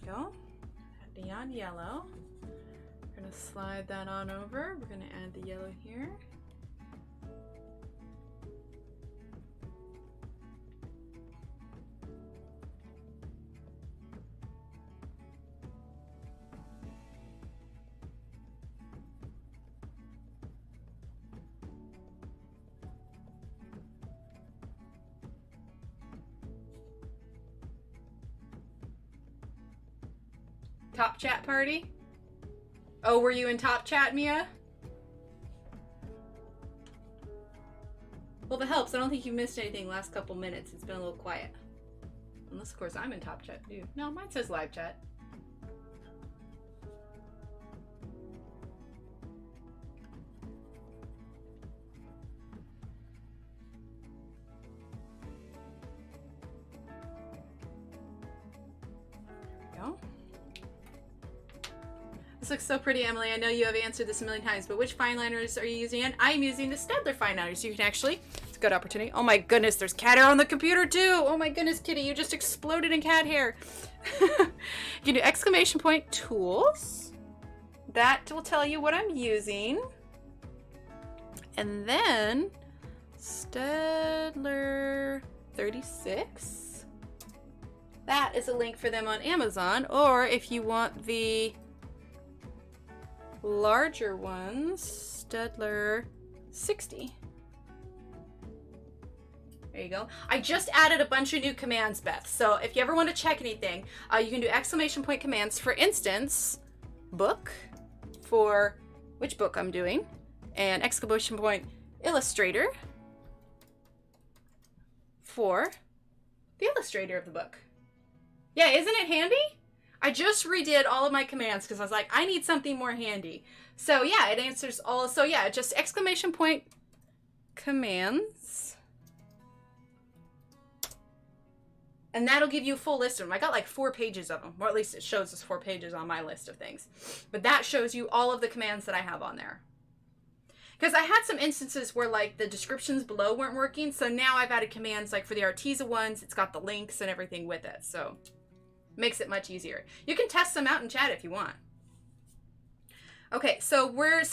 Go. Add neon yellow. We're going to slide that on over. We're going to add the yellow here. Top chat party? Oh, were you in top chat, Mia? Well, if it helps, I don't think you missed anything last couple minutes. It's been a little quiet. Unless, of course, I'm in top chat, too. No, mine says live chat. This looks so pretty, Emily. I know you have answered this a million times, but which fine liners are you using? And I'm using the Staedtler fine liners. You can actually, it's a good opportunity. Oh my goodness, there's cat hair on the computer too. Oh my goodness, Kitty, you just exploded in cat hair. You can do exclamation point tools. That will tell you what I'm using. And then Staedtler 36. That is a link for them on Amazon. Or if you want the larger ones, Staedtler 60. There you go. I just added a bunch of new commands, Beth. So if you ever want to check anything, you can do exclamation point commands. For instance, book, for which book I'm doing, and exclamation point illustrator for the illustrator of the book. Yeah, isn't it handy? I just redid all of my commands because I was like, I need something more handy. So yeah, it answers all. So yeah, just exclamation point commands. And that'll give you a full list of them. I got like 4 pages of them. Or at least it shows us 4 pages on my list of things. But that shows you all of the commands that I have on there. Because I had some instances where like the descriptions below weren't working. So now I've added commands like for the Arteza ones. It's got the links and everything with it. So makes it much easier. You can test them out in chat if you want. Okay, so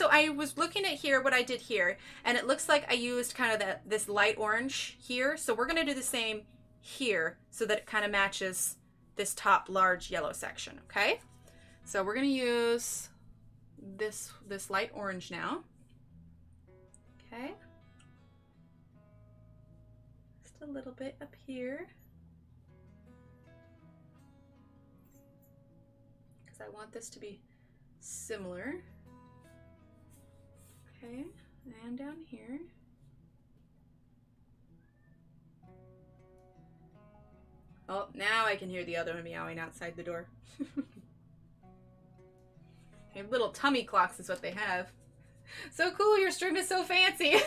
I was looking at here what I did here, and it looks like I used kind of this light orange here. So we're gonna do the same here so that it kind of matches this top large yellow section. Okay, so we're gonna use this light orange now. Okay, just a little bit up here. I want this to be similar. Okay, and down here. Oh, now I can hear the other one meowing outside the door. Okay, little tummy clocks is what they have. So cool, your stream is so fancy.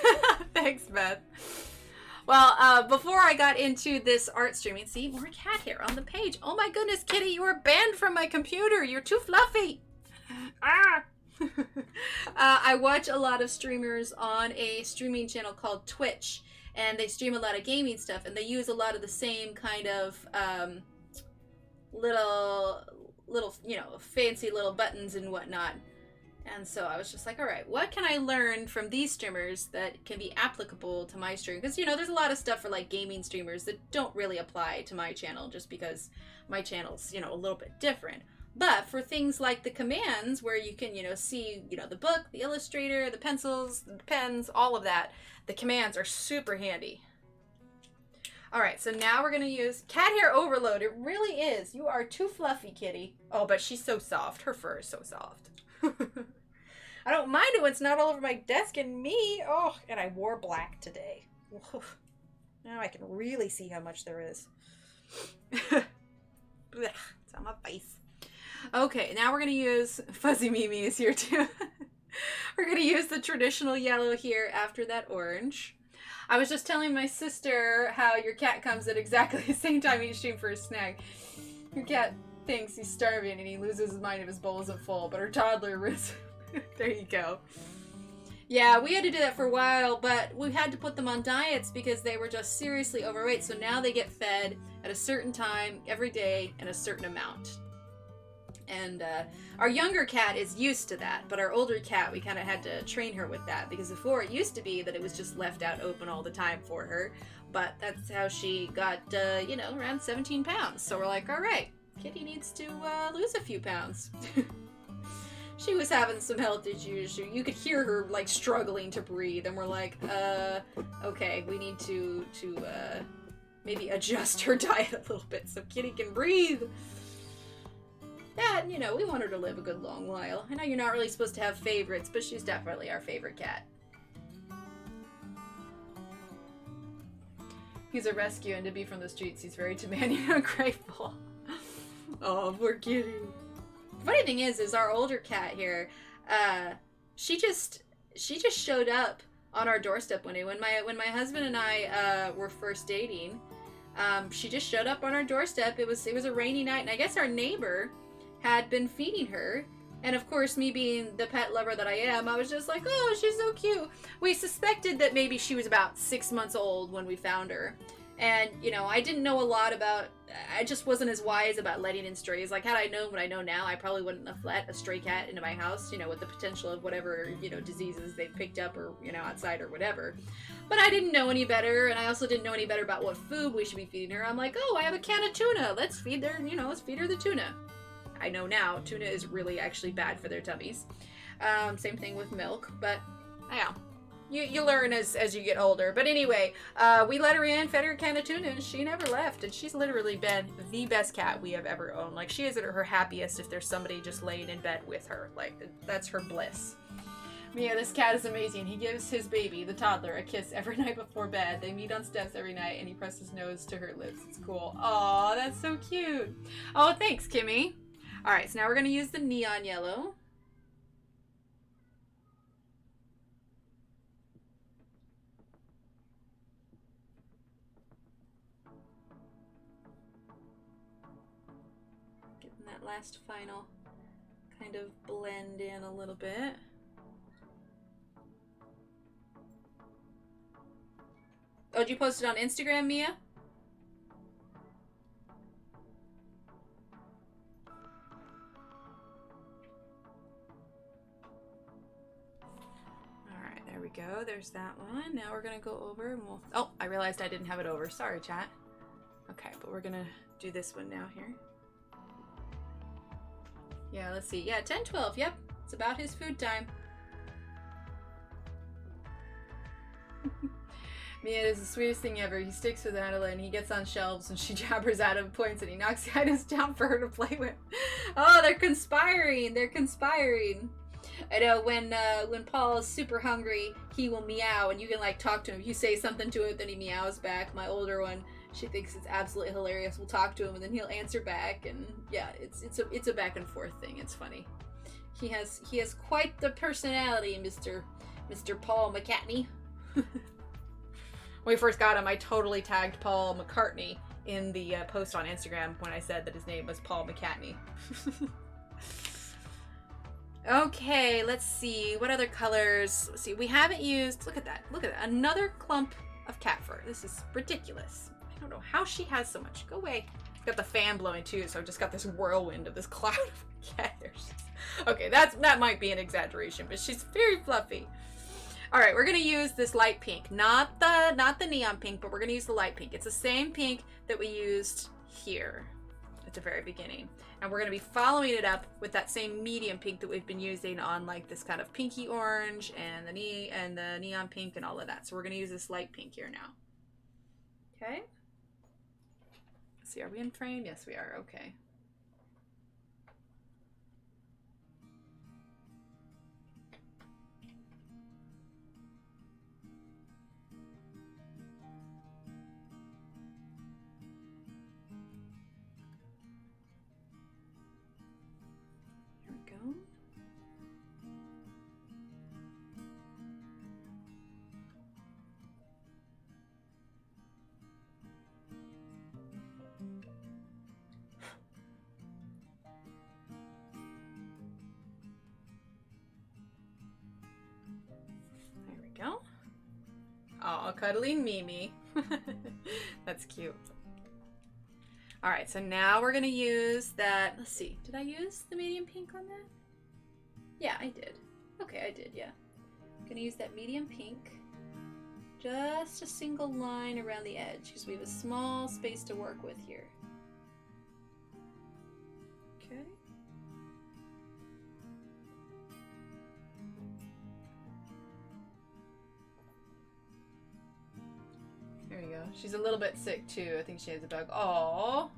Thanks, Beth. Well, before I got into this art streaming, see, more cat hair on the page. Oh my goodness, Kitty, you were banned from my computer. You're too fluffy. Ah! I watch a lot of streamers on a streaming channel called Twitch, and they stream a lot of gaming stuff, and they use a lot of the same kind of little, you know, fancy little buttons and whatnot. And so I was just like, all right, what can I learn from these streamers that can be applicable to my stream? Because, you know, there's a lot of stuff for like gaming streamers that don't really apply to my channel just because my channel's, you know, a little bit different. But for things like the commands where you can, you know, see, you know, the book, the illustrator, the pencils, the pens, all of that, the commands are super handy. All right, so now we're going to use cat hair overload. It really is. You are too fluffy, Kitty. Oh, but she's so soft. Her fur is so soft. I don't mind it when it's not all over my desk and me. Oh, and I wore black today. Now I can really see how much there is. It's on my face. Okay, now we're going to use Fuzzy Mimi is here too. We're going to use the traditional yellow here after that orange. I was just telling my sister how your cat comes at exactly the same time each stream for a snack. Your cat thinks he's starving and he loses his mind if his bowl isn't full, but her toddler is... There you go. Yeah, we had to do that for a while, but we had to put them on diets because they were just seriously overweight. So now they get fed at a certain time every day and a certain amount. And our younger cat is used to that, but our older cat, we kind of had to train her with that because before it used to be that it was just left out open all the time for her. But that's how she got, you know, around 17 pounds. So we're like, all right, Kitty needs to lose a few pounds. She was having some health issues. You could hear her like struggling to breathe, and we're like, okay, we need to maybe adjust her diet a little bit so Kitty can breathe. that, you know, we want her to live a good long while. I know you're not really supposed to have favorites, but she's definitely our favorite cat. He's a rescue, and to be from the streets, he's very demanding and ungrateful. Oh, poor kitty. Funny thing is our older cat here, she just showed up on our doorstep one day when my husband and I were first dating. She just showed up on our doorstep. It was a rainy night, and I guess our neighbor had been feeding her. And of course, me being the pet lover that I am, I was just like, oh, she's so cute. We suspected that maybe she was about 6 months old when we found her. And, you know, I didn't know a lot about, I just wasn't as wise about letting in strays. Like, had I known what I know now, I probably wouldn't have let a stray cat into my house, you know, with the potential of whatever, you know, diseases they picked up or, you know, outside or whatever. But I didn't know any better, and I also didn't know any better about what food we should be feeding her. I'm like, oh, I have a can of tuna. Let's feed her, you know, let's feed her the tuna. I know now, tuna is really actually bad for their tummies. Same thing with milk, but, yeah. You learn as you get older. But anyway, we let her in, fed her a can of tuna, and she never left. And she's literally been the best cat we have ever owned. Like, she is at her happiest if there's somebody just laying in bed with her. Like, that's her bliss. But yeah, this cat is amazing. He gives his baby, the toddler, a kiss every night before bed. They meet on steps every night, and he presses his nose to her lips. It's cool. Aw, that's so cute. Oh, thanks, Kimmy. All right, so now we're going to use the neon yellow. Getting that last final kind of blend in a little bit. Oh, did you post it on Instagram, Mia? There we go. There's that one. Now we're gonna go over and we'll... Oh, I realized I didn't have it over. Sorry, chat. Okay, but we're gonna do this one now here. Yeah, let's see. Yeah, 10-12. Yep. It's about his food time. Mia is the sweetest thing ever. He sticks with Adela and he gets on shelves and she jabbers at him, points, and he knocks the items down for her to play with. Oh, they're conspiring. They're conspiring. I know when Paul is super hungry, he will meow, and you can like talk to him. If you say something to him, then he meows back. My older one, she thinks it's absolutely hilarious. We'll talk to him, and then he'll answer back, and yeah, it's a back and forth thing. It's funny. He has quite the personality, Mr. Paul McCartney. When we first got him, I totally tagged Paul McCartney in the post on Instagram when I said that his name was Paul McCartney. Okay, let's see. What other colors? Let's see. We haven't used... Look at that. Look at that. Another clump of cat fur. This is ridiculous. I don't know how she has so much. Go away. Got the fan blowing too, so I've just got this whirlwind of this cloud of cat hairs. Okay, that might be an exaggeration, but she's very fluffy. All right, we're gonna use this light pink, not the neon pink, but we're gonna use the light pink. It's the same pink that we used here at the very beginning. And we're going to be following it up with that same medium pink that we've been using on like this kind of pinky orange and the neon pink and all of that. So we're going to use this light pink here now. Okay. Let's see, are we in frame? Yes, we are. Okay. Go. Oh, cuddling Mimi. That's cute. All right, so now we're gonna use that. Let's see, did I use the medium pink on that? Yeah, I did. Okay, I did, yeah. I'm gonna use that medium pink. Just a single line around the edge because we have a small space to work with here. Okay. There we go. She's a little bit sick too. I think she has a bug. Aww.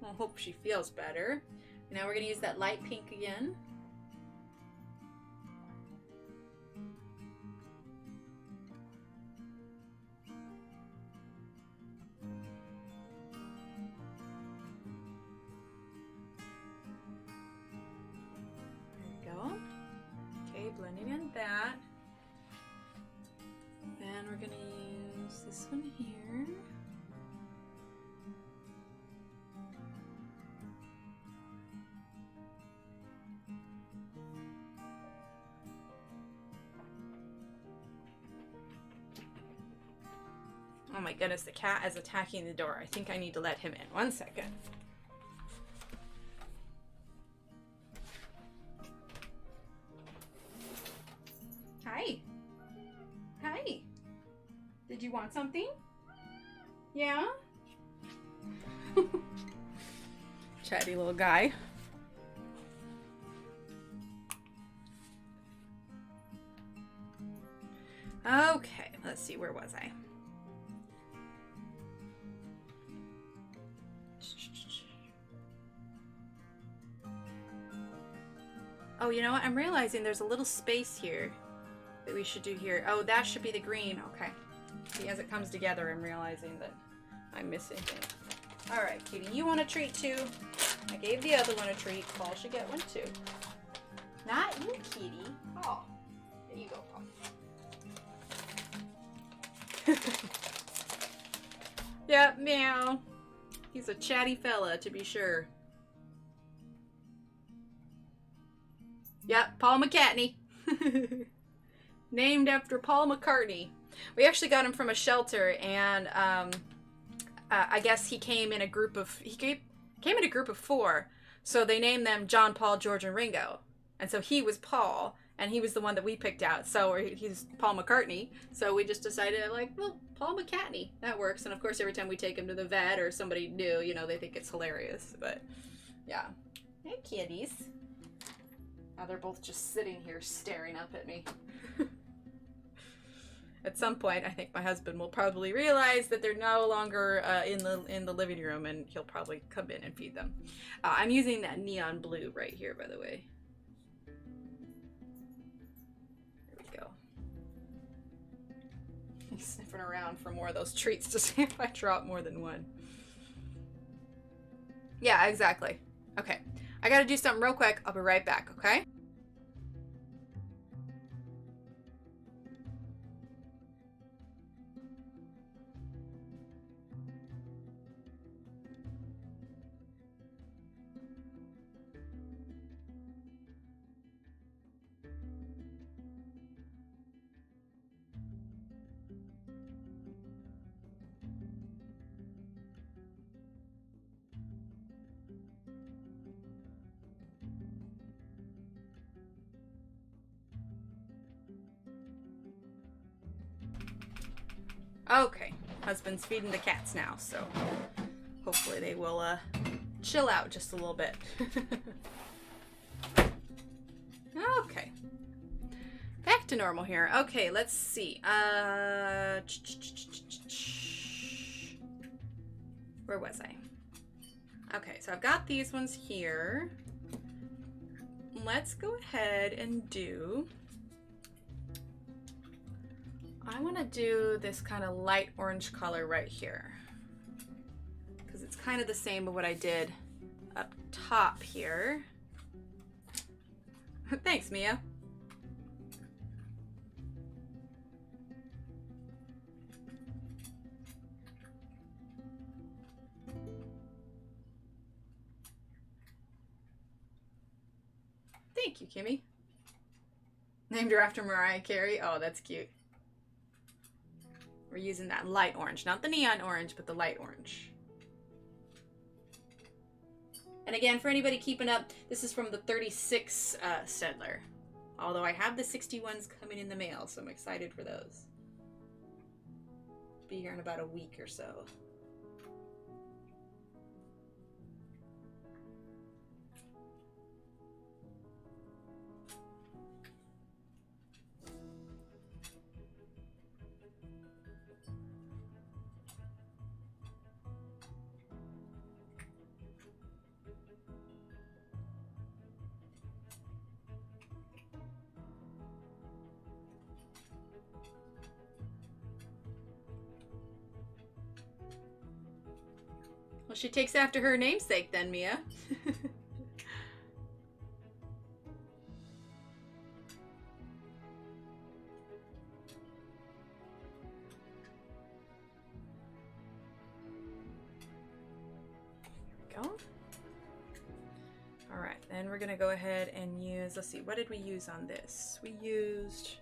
Oh, hope she feels better. Now we're gonna use that light pink again. Blending in that. Then we're gonna use this one here. Oh my goodness, the cat is attacking the door. I think I need to let him in. 1 second. Hi. Hi. Did you want something? Yeah? Chatty little guy. Okay, let's see, where was I? Oh, you know what? I'm realizing there's a little space here that we should do here. Oh, that should be the green. Okay. See, as it comes together, I'm realizing that I'm missing things. All right, Kitty, you want a treat too? I gave the other one a treat. Paul should get one too. Not you, Kitty. Oh, there you go, Paul. Yep, meow. He's a chatty fella, to be sure. Yep, Paul McCartney. Named after Paul McCartney. We actually got him from a shelter, and I guess he came in a group of came in a group of 4. So they named them John, Paul, George, and Ringo. And so he was Paul, and he was the one that we picked out. So he's Paul McCartney. So we just decided, like, well, Paul McCartney, that works. And of course, every time we take him to the vet or somebody new, you know, they think it's hilarious. But yeah, hey kitties. Now they're both just sitting here staring up at me. At some point, I think my husband will probably realize that they're no longer in the living room, and he'll probably come in and feed them. I'm using that neon blue right here, by the way. There we go. He's sniffing around for more of those treats to see if I drop more than one. Yeah, exactly. Okay, I gotta do something real quick. I'll be right back, okay? Okay, husband's feeding the cats now, so hopefully they will chill out just a little bit. Okay, back to normal here. Okay, let's see. Where was I? Okay, so I've got these ones here. Let's go ahead and do... I want to do this kind of light orange color right here, because it's kind of the same as what I did up top here. Thanks, Mia. Thank you, Kimmy. Named her after Mariah Carey. Oh, that's cute. We're using that light orange, not the neon orange, but the light orange. And again, for anybody keeping up, this is from the 36 Staedtler. Although I have the 61s coming in the mail, so I'm excited for those. Be here in about a week or so. Well, she takes after her namesake then, Mia. Go. All right, then we're gonna go ahead and use, let's see, what did we use on this? We used,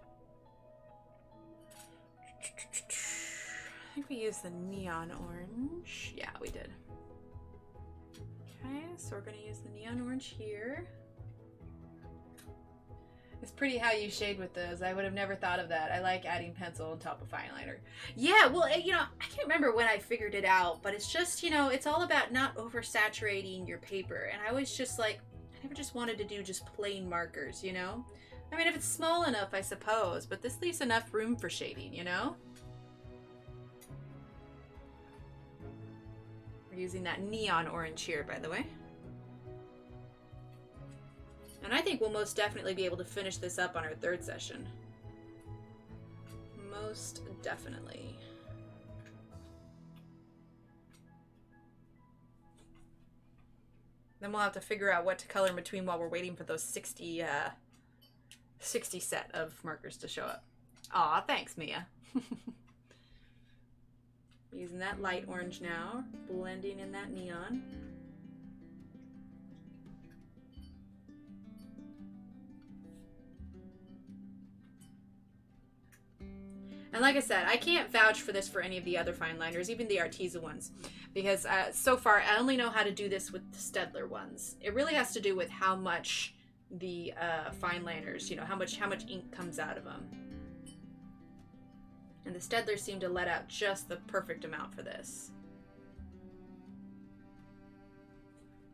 I think we used the neon orange. Yeah, we did. Okay, so we're gonna use the neon orange here. It's pretty how you shade with those. I would have never thought of that. I like adding pencil on top of fine liner. Yeah, well, you know, I can't remember when I figured it out, but it's just, you know, it's all about not oversaturating your paper. And I was just like, I never just wanted to do just plain markers, you know? I mean, if it's small enough, I suppose, but this leaves enough room for shading, you know? We're using that neon orange here, by the way. And I think we'll most definitely be able to finish this up on our third session. Most definitely. Then we'll have to figure out what to color in between while we're waiting for those 60 set of markers to show up. Aw, thanks, Mia. Using that light orange now, blending in that neon. And like I said, I can't vouch for this for any of the other fine liners, even the Arteza ones, because so far I only know how to do this with the Staedtler ones. It really has to do with how much the fine liners, you know, how much ink comes out of them. And the Staedtlers seem to let out just the perfect amount for this.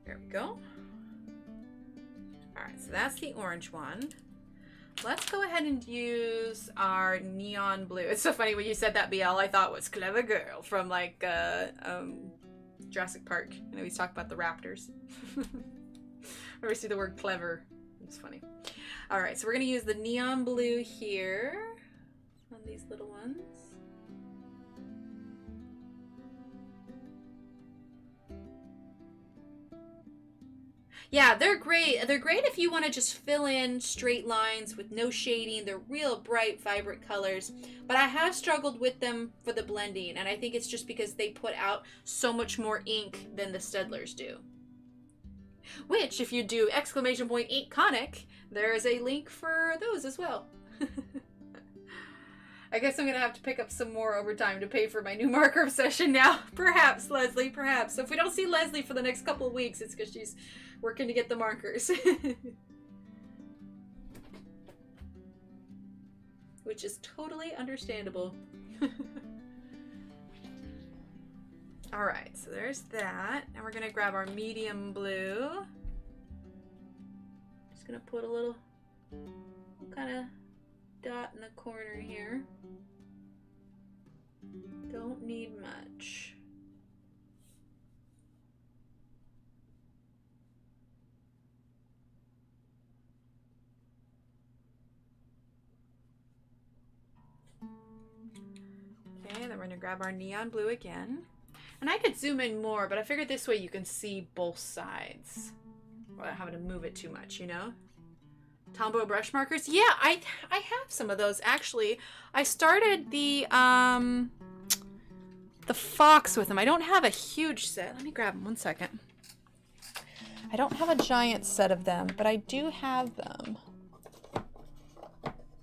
There we go. All right, so that's the orange one. Let's go ahead and use our neon blue. It's so funny when you said that, BL, I thought it was Clever Girl from like Jurassic Park. You know, he's talking about the raptors. Where we see the word clever. It's funny. All right, so we're gonna use the neon blue here on these little ones. Yeah, they're great. They're great if you want to just fill in straight lines with no shading. They're real bright, vibrant colors. But I have struggled with them for the blending, and I think it's just because they put out so much more ink than the Staedtlers do. Which, if you do !Ink Conic, there is a link for those as well. I guess I'm going to have to pick up some more overtime to pay for my new marker obsession now. Perhaps, Leslie, perhaps. So if we don't see Leslie for the next couple of weeks, it's because she's working to get the markers. Which is totally understandable. Alright, so there's that. And we're going to grab our medium blue. Just going to put a little kind of dot in the corner here. Don't need much. Okay, then we're going to grab our neon blue again. And I could zoom in more, but I figured this way you can see both sides without having to move it too much, you know? Tombow brush markers. Yeah, I have some of those actually. I started the fox with them. I don't have a huge set. Let me grab them 1 second. I don't have a giant set of them, but I do have them.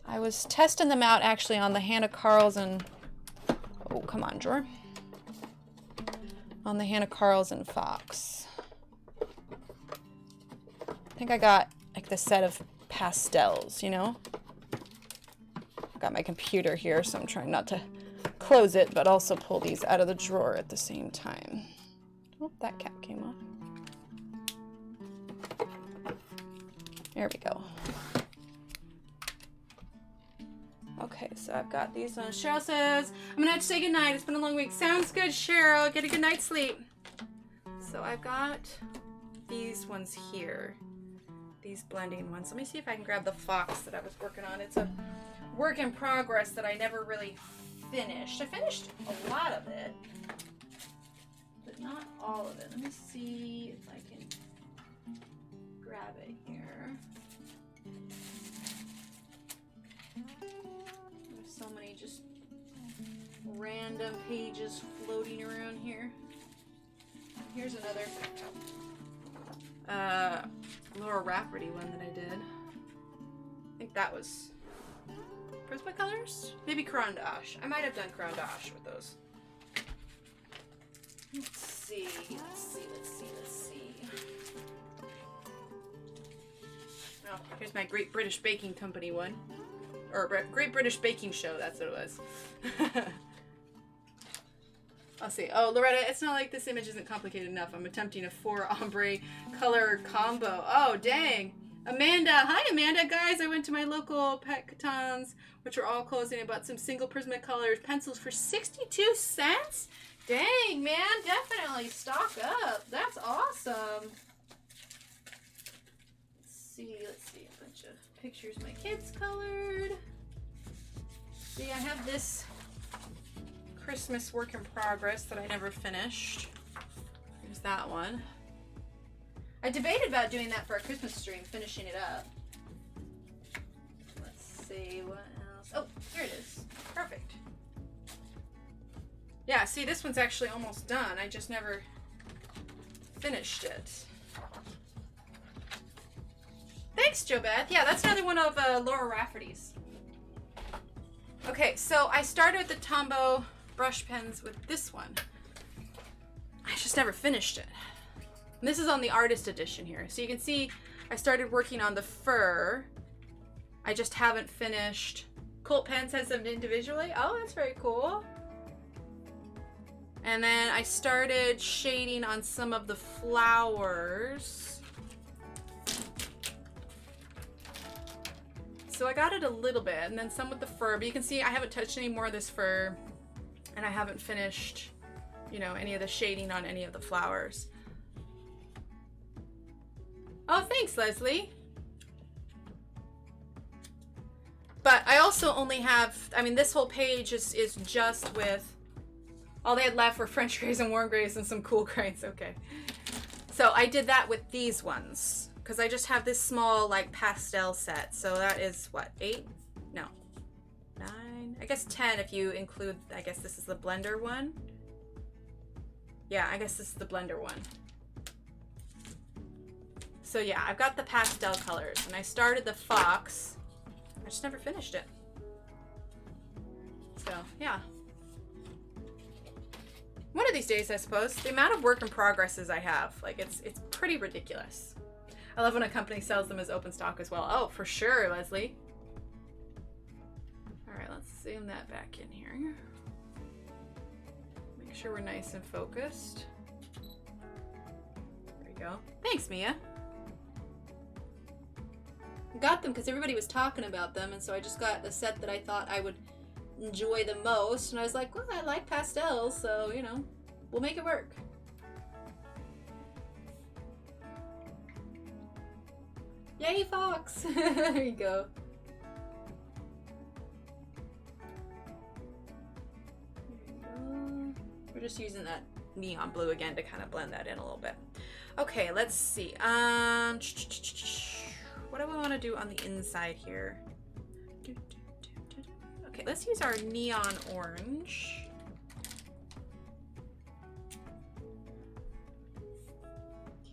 I was testing them out actually on the Hanna Karlzon. Oh, come on, drawer. On the Hanna Karlzon fox. I think I got like the set of pastels, you know? I've got my computer here, so I'm trying not to close it, but also pull these out of the drawer at the same time. Oh, that cap came off. There we go. Okay, so I've got these ones. Cheryl says, I'm gonna have to say goodnight. It's been a long week. Sounds good, Cheryl. Get a good night's sleep. So I've got these ones here. These blending ones. Let me see if I can grab the fox that I was working on. It's a work in progress that I never really finished. I finished a lot of it, but not all of it. Let me see if I can grab it here. There's so many just random pages floating around here. Here's another Laura Rafferty one that I did. I think that was Prismacolors? Maybe Carandash. I might have done Carandash with those. Let's see. Oh, here's my Great British Baking Company one. Or Great British Baking Show, that's what it was. I'll see. Oh, Loretta, it's not like this image isn't complicated enough. I'm attempting a 4 ombre color combo. Oh, dang. Amanda. Hi, Amanda. Guys, I went to my local pet Catons, which are all closing. I bought some single Prismacolors pencils for 62 cents. Dang, man. Definitely stock up. That's awesome. Let's see. A bunch of pictures my kids colored. See, I have this Christmas work in progress that I never finished. Here's that one. I debated about doing that for a Christmas stream, finishing it up. Let's see, what else? Oh, here it is. Perfect. Yeah, see, this one's actually almost done. I just never finished it. Thanks, JoBeth. Yeah, that's another one of Laura Rafferty's. Okay, so I started with the Tombow brush pens with this one. I just never finished it. And this is on the artist edition here. So you can see I started working on the fur. I just haven't finished. Colt Pen has them individually. Oh, that's very cool. And then I started shading on some of the flowers. So I got it a little bit, and then some with the fur, but you can see I haven't touched any more of this fur, and I haven't finished, you know, any of the shading on any of the flowers. Oh, thanks, Leslie. But I also only have, I mean, this whole page is just with, all they had left were French grays and warm grays and some cool grays. Okay. So I did that with these ones, because I just have this small, like, pastel set. So that is, what, 8? No. 9? I guess 10 if you include, I guess this is the blender one. Yeah, I guess this is the blender one. So yeah, I've got the pastel colors, and I started the fox. I just never finished it. So, yeah. One of these days, I suppose. The amount of work in progresses I have, like, it's pretty ridiculous. I love when a company sells them as open stock as well. Oh, for sure, Leslie. All right, let's zoom that back in here. Make sure we're nice and focused. There we go. Thanks, Mia. Got them because everybody was talking about them, and so I just got a set that I thought I would enjoy the most, and I was like, well, I like pastels, so, you know, we'll make it work. Yay, Fox! There you go. We're just using that neon blue again to kind of blend that in a little bit. Okay, let's see. What do we want to do on the inside here? Okay, let's use our neon orange.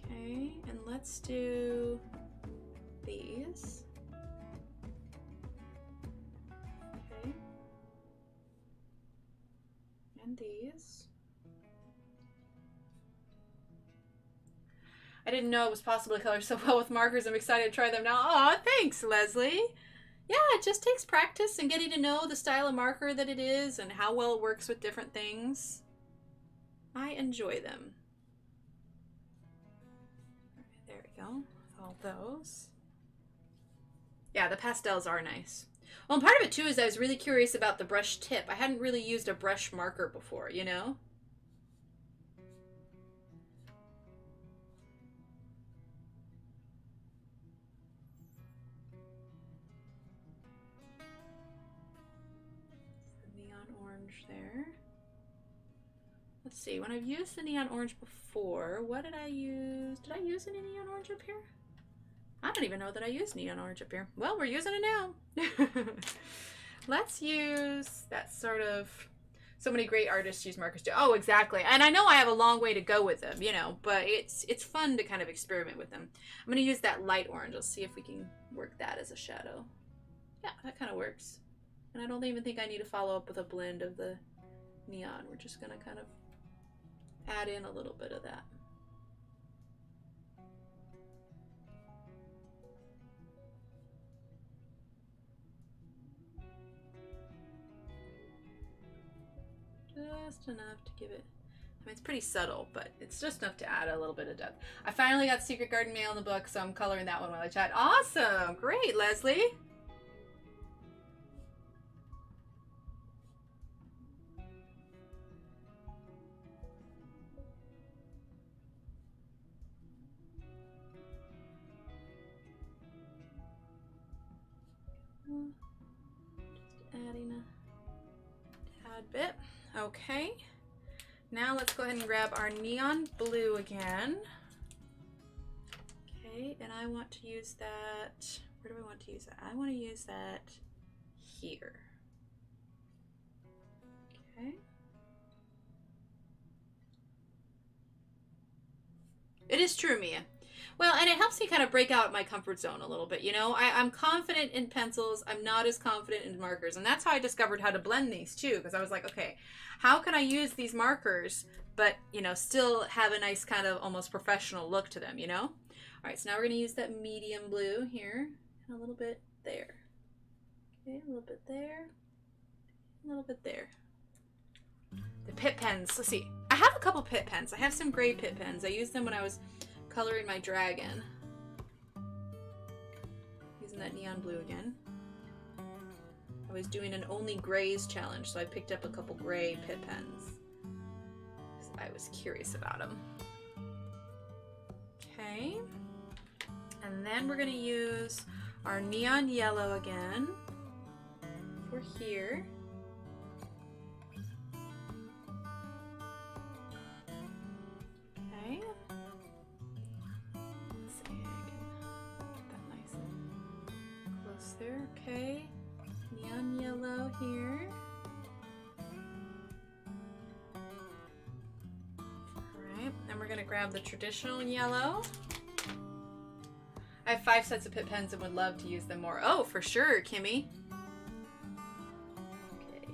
Okay, and let's do these. Okay. And these. I didn't know it was possible to color so well with markers. I'm excited to try them now. Aw, thanks, Leslie. Yeah, it just takes practice and getting to know the style of marker that it is and how well it works with different things. I enjoy them. Okay, there we go. With all those. Yeah, the pastels are nice. Well, and part of it too is I was really curious about the brush tip. I hadn't really used a brush marker before, you know? There. Let's see, when I've used the neon orange before, what did I use? Did I use any neon orange up here? I don't even know that I used neon orange up here. Well, we're using it now. Let's use that sort of, so many great artists use markers too. Oh, exactly. And I know I have a long way to go with them, you know, but it's fun to kind of experiment with them. I'm going to use that light orange. Let's see if we can work that as a shadow. Yeah, that kind of works. And I don't even think I need to follow up with a blend of the neon. We're just going to kind of add in a little bit of that. Just enough to give it, I mean, it's pretty subtle, but it's just enough to add a little bit of depth. I finally got Secret Garden Mail in the book, so I'm coloring that one while I chat. Awesome! Great, Leslie! Just adding a tad bit. Okay. Now let's go ahead and grab our neon blue again. Okay, and I want to use that. Where do I want to use that? I want to use that here. Okay. It is true, Mia. Well, and it helps me kind of break out my comfort zone a little bit, you know? I'm confident in pencils. I'm not as confident in markers. And that's how I discovered how to blend these, too. Because I was like, okay, how can I use these markers, but, you know, still have a nice kind of almost professional look to them, you know? All right, so now we're going to use that medium blue here. And a little bit there. Okay, a little bit there. A little bit there. The Pitt pens. Let's see. I have a couple Pitt pens. I have some gray Pitt pens. I used them when I was coloring my dragon. Using that neon blue again. I was doing an only grays challenge, so I picked up a couple gray Pitt pens. Because I was curious about them. Okay. And then we're going to use our neon yellow again for here. Okay. Let's see, I can get that nice and close there. Okay. Neon yellow here. Alright, then we're going to grab the traditional yellow. I have 5 sets of Pitt pens and would love to use them more. Oh, for sure, Kimmy. Okay,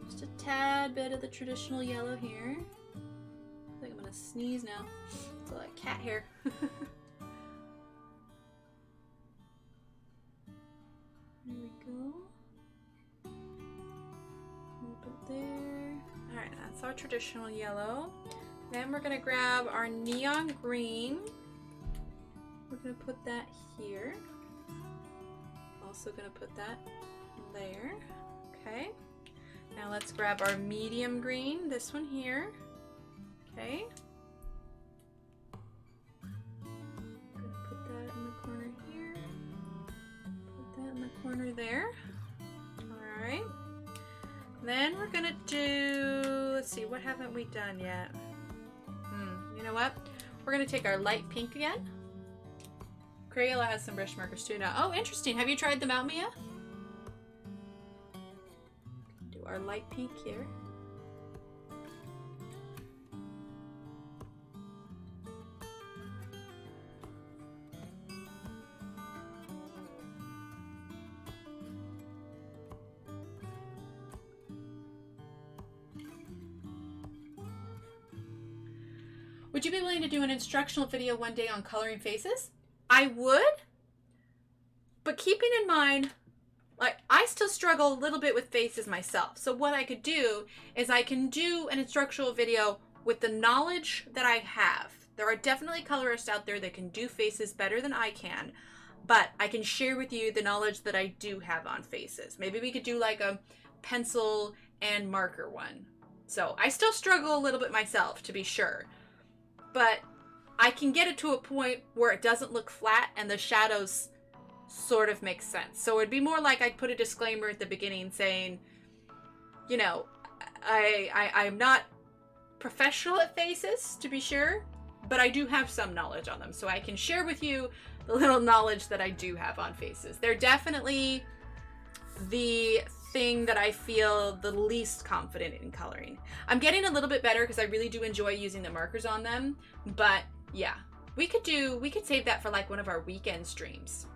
just a tad bit of the traditional yellow here. I think I'm going to sneeze now. It's like cat hair. There we go. A little bit there. Alright, that's our traditional yellow. Then we're going to grab our neon green. We're going to put that here. Also going to put that there. Okay. Now let's grab our medium green, this one here. Okay. I'm going to put that in the corner here. Put that in the corner there. Alright. Then we're going to do, let's see, what haven't we done yet? You know what? We're going to take our light pink again. Crayola has some brush markers too now. Oh, interesting. Have you tried them out, Mia? Do our light pink here. Would you be willing to do an instructional video one day on coloring faces? I would, but keeping in mind, like, I still struggle a little bit with faces myself. So what I could do is I can do an instructional video with the knowledge that I have. There are definitely colorists out there that can do faces better than I can, but I can share with you the knowledge that I do have on faces. Maybe we could do like a pencil and marker one. So I still struggle a little bit myself, to be sure, but I can get it to a point where it doesn't look flat and the shadows sort of make sense. So it'd be more like I'd put a disclaimer at the beginning saying, you know, I'm not professional at faces, to be sure, but I do have some knowledge on them, so I can share with you the little knowledge that I do have on faces. They're definitely the thing that I feel the least confident in coloring. I'm getting a little bit better because I really do enjoy using the markers on them, but yeah, we could save that for like one of our weekend streams,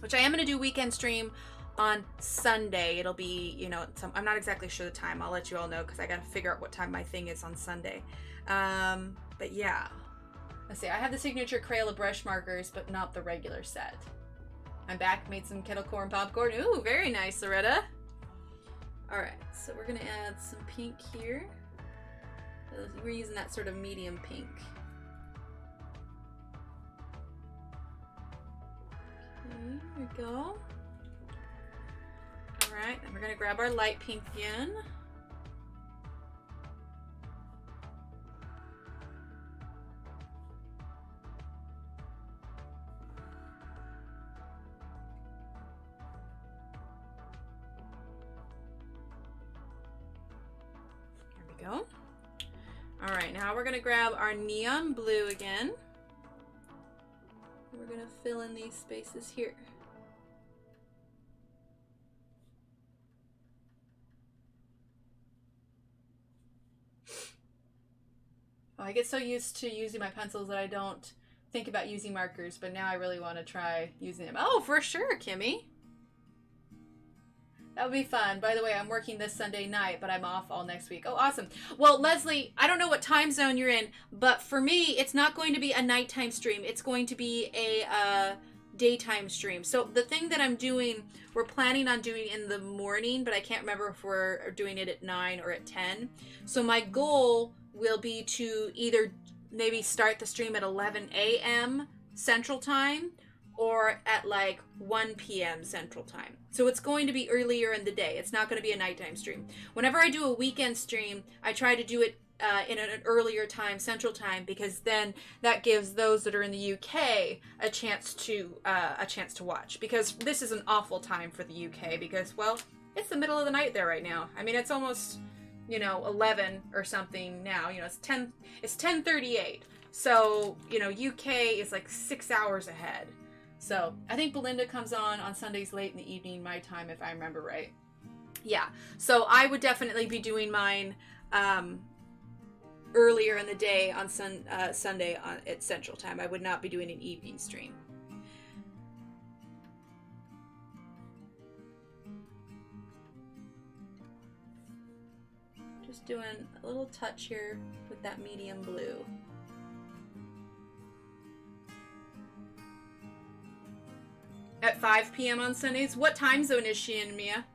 which I am going to do weekend stream on Sunday. It'll be, you know, I'm not exactly sure the time. I'll let you all know because I got to figure out what time my thing is on Sunday. But yeah, let's see. I have the signature Crayola brush markers, but not the regular set. I'm back, made some kettle corn popcorn. Ooh, very nice, Loretta. All right, so we're gonna add some pink here. We're using that sort of medium pink. Okay, there we go. All right, then we're gonna grab our light pink again. Go. All right, now we're gonna grab our neon blue again. We're gonna fill in these spaces here. Oh, I get so used to using my pencils that I don't think about using markers, but now I really want to try using them. Oh, for sure, Kimmy. That would be fun. By the way, I'm working this Sunday night, but I'm off all next week. Oh, awesome. Well, Leslie, I don't know what time zone you're in, but for me, it's not going to be a nighttime stream. It's going to be a daytime stream. So the thing that I'm doing, we're planning on doing in the morning, but I can't remember if we're doing it at 9 or at 10. So my goal will be to either maybe start the stream at 11 a.m. Central Time, or at like 1 p.m. Central Time. So it's going to be earlier in the day. It's not going to be a nighttime stream. Whenever I do a weekend stream, I try to do it in an earlier time, Central Time, because then that gives those that are in the UK a chance to watch. Because this is an awful time for the UK because, well, it's the middle of the night there right now. I mean, it's almost, 11 or something now. It's 10:38. So, UK is like 6 hours ahead. So I think Belinda comes on Sundays late in the evening, my time, if I remember right. Yeah. So I would definitely be doing mine earlier in the day on Sunday at Central Time. I would not be doing an evening stream. Just doing a little touch here with that medium blue. At 5 p.m. on Sundays? What time zone is she in, Mia?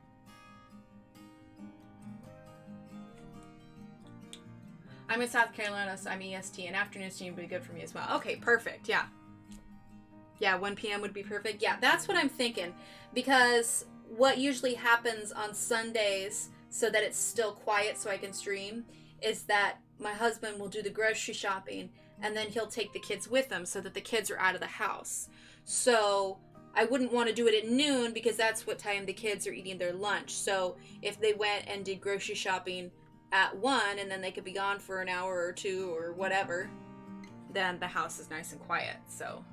I'm in South Carolina, so I'm EST. An afternoon stream would be good for me as well. Okay, perfect. Yeah. Yeah, 1 p.m. would be perfect. Yeah, that's what I'm thinking. Because what usually happens on Sundays, so that it's still quiet so I can stream, is that my husband will do the grocery shopping, and then he'll take the kids with him so that the kids are out of the house. So I wouldn't want to do it at noon because that's what time the kids are eating their lunch. So if they went and did grocery shopping at 1 and then they could be gone for an hour or two or whatever, then the house is nice and quiet. So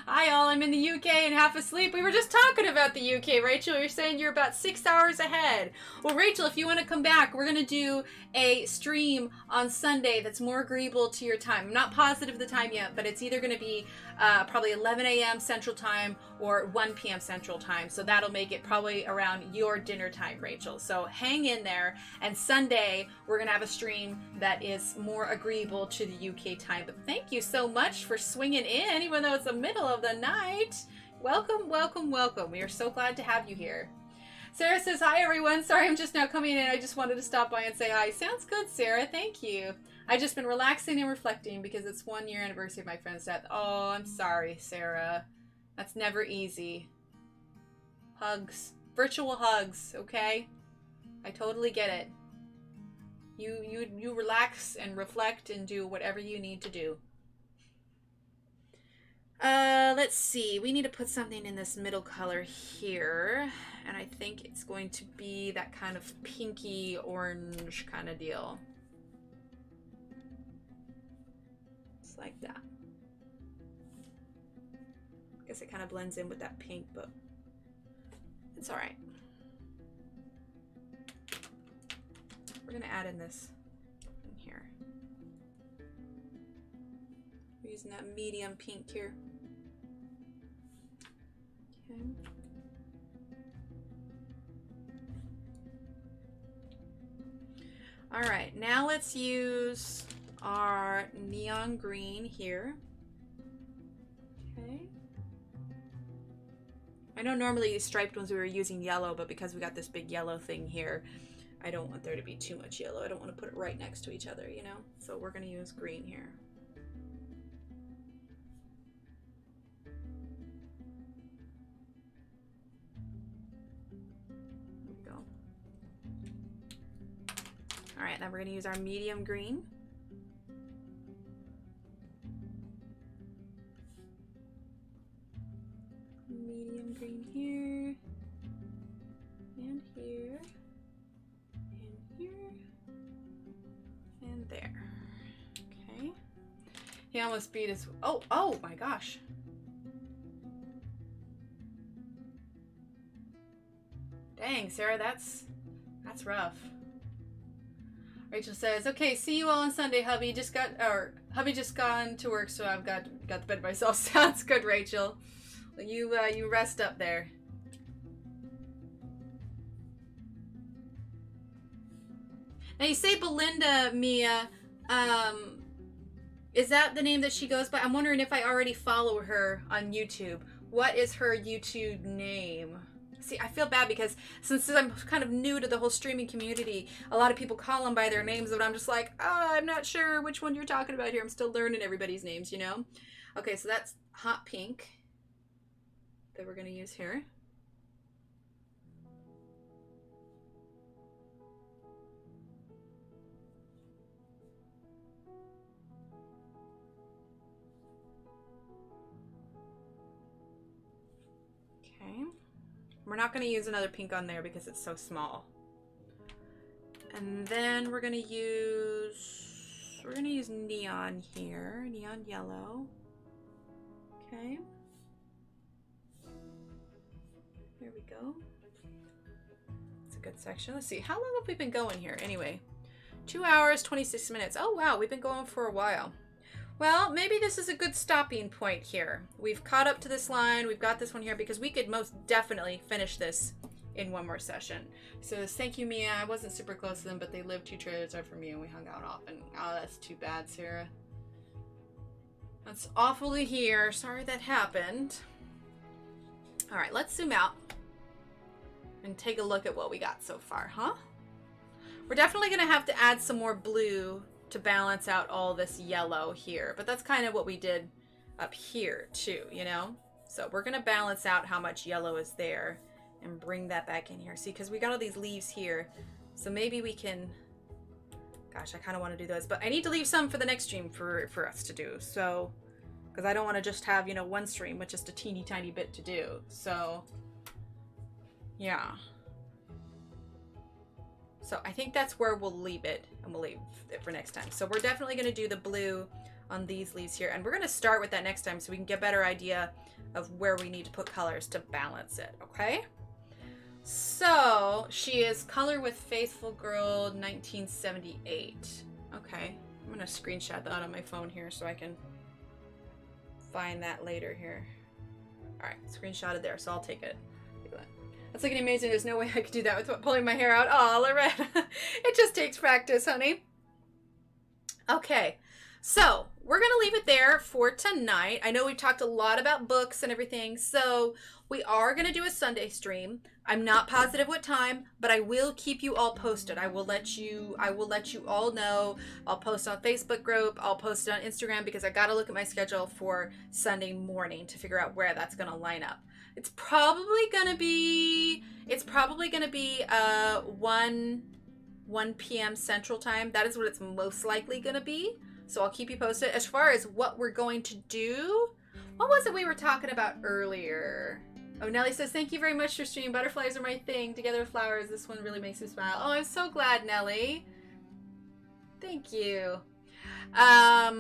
hi all, I'm in the UK and half asleep. We were just talking about the UK, Rachel. You're saying you're about 6 hours ahead. Well, Rachel, if you want to come back, we're going to do a stream on Sunday that's more agreeable to your time. I'm not positive the time yet, but it's either going to be probably 11 a.m. Central Time or 1 p.m. Central Time. So that'll make it probably around your dinner time, Rachel. So hang in there. And Sunday, we're going to have a stream that is more agreeable to the UK time. But thank you so much for swinging in, even though it's the middle of the night. Welcome, welcome, welcome. We are so glad to have you here. Sarah says, hi everyone. Sorry, I'm just now coming in. I just wanted to stop by and say hi. Sounds good, Sarah. Thank you. I've just been relaxing and reflecting because it's 1 year anniversary of my friend's death. Oh, I'm sorry, Sarah. That's never easy. Hugs. Virtual hugs, okay? I totally get it. You relax and reflect and do whatever you need to do. Let's let's see. We need to put something in this middle color here. And I think it's going to be that kind of pinky orange kind of deal. Just like that. I guess it kind of blends in with that pink, but it's all right. We're gonna add in this in here. We're using that medium pink here. Okay. All right, now let's use our neon green here. Okay. I know normally these striped ones we were using yellow, but because we got this big yellow thing here, I don't want there to be too much yellow. I don't want to put it right next to each other, you know? So we're going to use green here. There we go. All right, now we're going to use our medium green. Medium green here, and here, and here, and there. Okay. He almost beat his, oh my gosh. Dang, Sarah, that's rough. Rachel says, okay, see you all on Sunday, hubby. Hubby just gone to work, so I've got the bed myself. Sounds good, Rachel. You rest up there. Now you say Belinda, Mia. Is that the name that she goes by? I'm wondering if I already follow her on YouTube. What is her YouTube name? See, I feel bad because since I'm kind of new to the whole streaming community, a lot of people call them by their names, but I'm just like, I'm not sure which one you're talking about here. I'm still learning everybody's names, you know? Okay, so that's hot pink that we're going to use here. Okay. We're not going to use another pink on there because it's so small. And then we're going to use neon here, neon yellow. Okay. There we go. It's a good section. Let's see. How long have we been going here anyway? 2 hours, 26 minutes. Oh, wow. We've been going for a while. Well, maybe this is a good stopping point here. We've caught up to this line. We've got this one here because we could most definitely finish this in one more session. So thank you, Mia. I wasn't super close to them, but they live 2 trailers up from me and we hung out often. Oh, that's too bad, Sarah. That's awfully here. Sorry that happened. All right, let's zoom out and take a look at what we got so far, huh? We're definitely going to have to add some more blue to balance out all this yellow here, but that's kind of what we did up here too, you know? So we're going to balance out how much yellow is there and bring that back in here. See, because we got all these leaves here, so maybe we can, gosh, I kind of want to do those, but I need to leave some for the next stream for us to do. So, because I don't want to just have, you know, one stream with just a teeny tiny bit to do. So, yeah. So I think that's where we'll leave it, and we'll leave it for next time. So we're definitely going to do the blue on these leaves here, and we're going to start with that next time so we can get a better idea of where we need to put colors to balance it, okay? So she is Color with Faithful Girl 1978. Okay, I'm going to screenshot that on my phone here so I can find that later here. All right, screenshotted there, so I'll take it. That's looking amazing. There's no way I could do that without pulling my hair out. Oh, Loretta. It just takes practice, honey. Okay, so we're going to leave it there for tonight. I know we've talked a lot about books and everything, so we are going to do a Sunday stream. I'm not positive what time, but I will keep you all posted. I will let you all know. I'll post on Facebook group. I'll post it on Instagram because I got to look at my schedule for Sunday morning to figure out where that's going to line up. It's probably gonna be 1 p.m. Central Time. That is what it's most likely gonna be. So I'll keep you posted. As far as what we're going to do, What was it we were talking about earlier? Oh, Nellie says, thank you very much for streaming. Butterflies are my thing. Together with flowers, this one really makes me smile. Oh, I'm so glad, Nellie. Thank you. Yeah,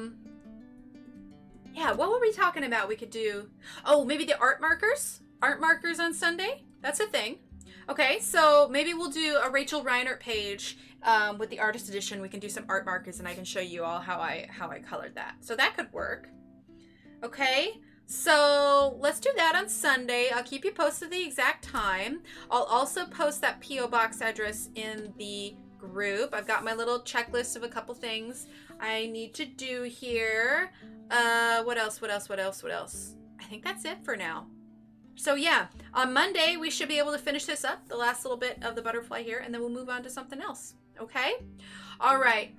what were we talking about? We could do, oh, maybe the art markers? Art markers on Sunday? That's a thing. Okay, so maybe we'll do a Rachel Reinert page with the artist edition. We can do some art markers and I can show you all how I colored that. So that could work. Okay, so let's do that on Sunday. I'll keep you posted the exact time. I'll also post that P.O. box address in the group. I've got my little checklist of a couple things I need to do here. What else? I think that's it for now. So yeah, on Monday, we should be able to finish this up, the last little bit of the butterfly here, and then we'll move on to something else. Okay? All right.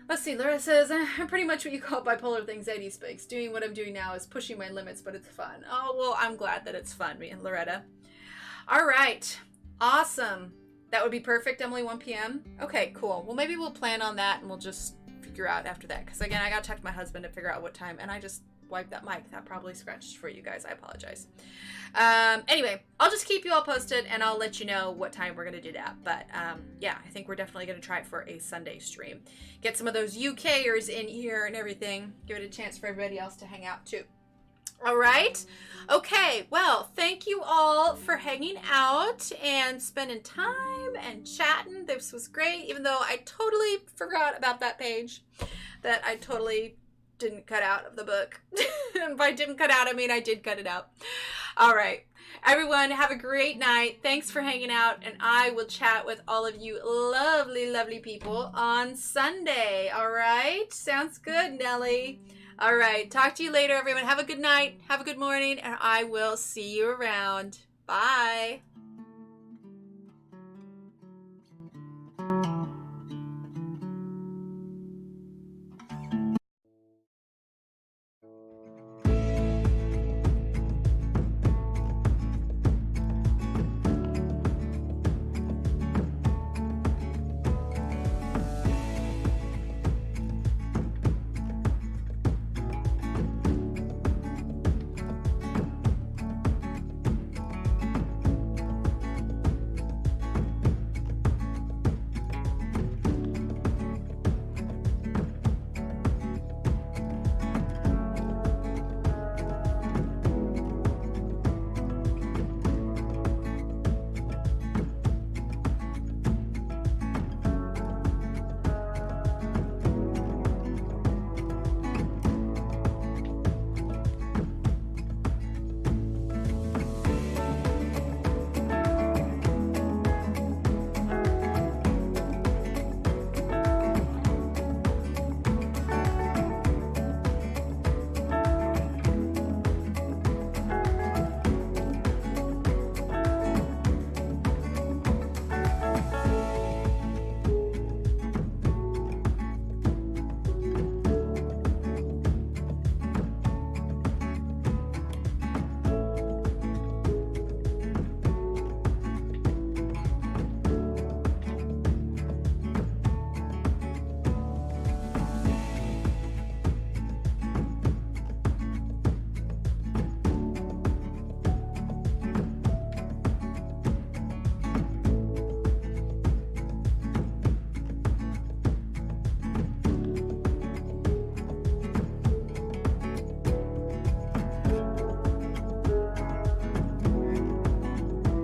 Let's see. Laura says, I'm pretty much what you call bipolar anxiety spikes. Doing what I'm doing now is pushing my limits, but it's fun. Oh, well, I'm glad that it's fun, me and Loretta. All right. Awesome. That would be perfect, Emily, 1 p.m. Okay, cool. Well, maybe we'll plan on that and we'll just figure out after that. Because again, I got to talk to my husband to figure out what time, and I just wiped that mic. That probably scratched for you guys. I apologize. Anyway, I'll just keep you all posted and I'll let you know what time we're going to do that. But yeah, I think we're definitely going to try it for a Sunday stream. Get some of those UKers in here and everything. Give it a chance for everybody else to hang out too. All right. Okay. Well, thank you all for hanging out and spending time and chatting. This was great, even though I totally forgot about that page that I totally didn't cut out of the book. And by didn't cut out, I mean I did cut it out. All right. Everyone, have a great night. Thanks for hanging out, and I will chat with all of you lovely, lovely people on Sunday. All right? Sounds good, Nellie. All right. Talk to you later, everyone. Have a good night. Have a good morning, and I will see you around. Bye.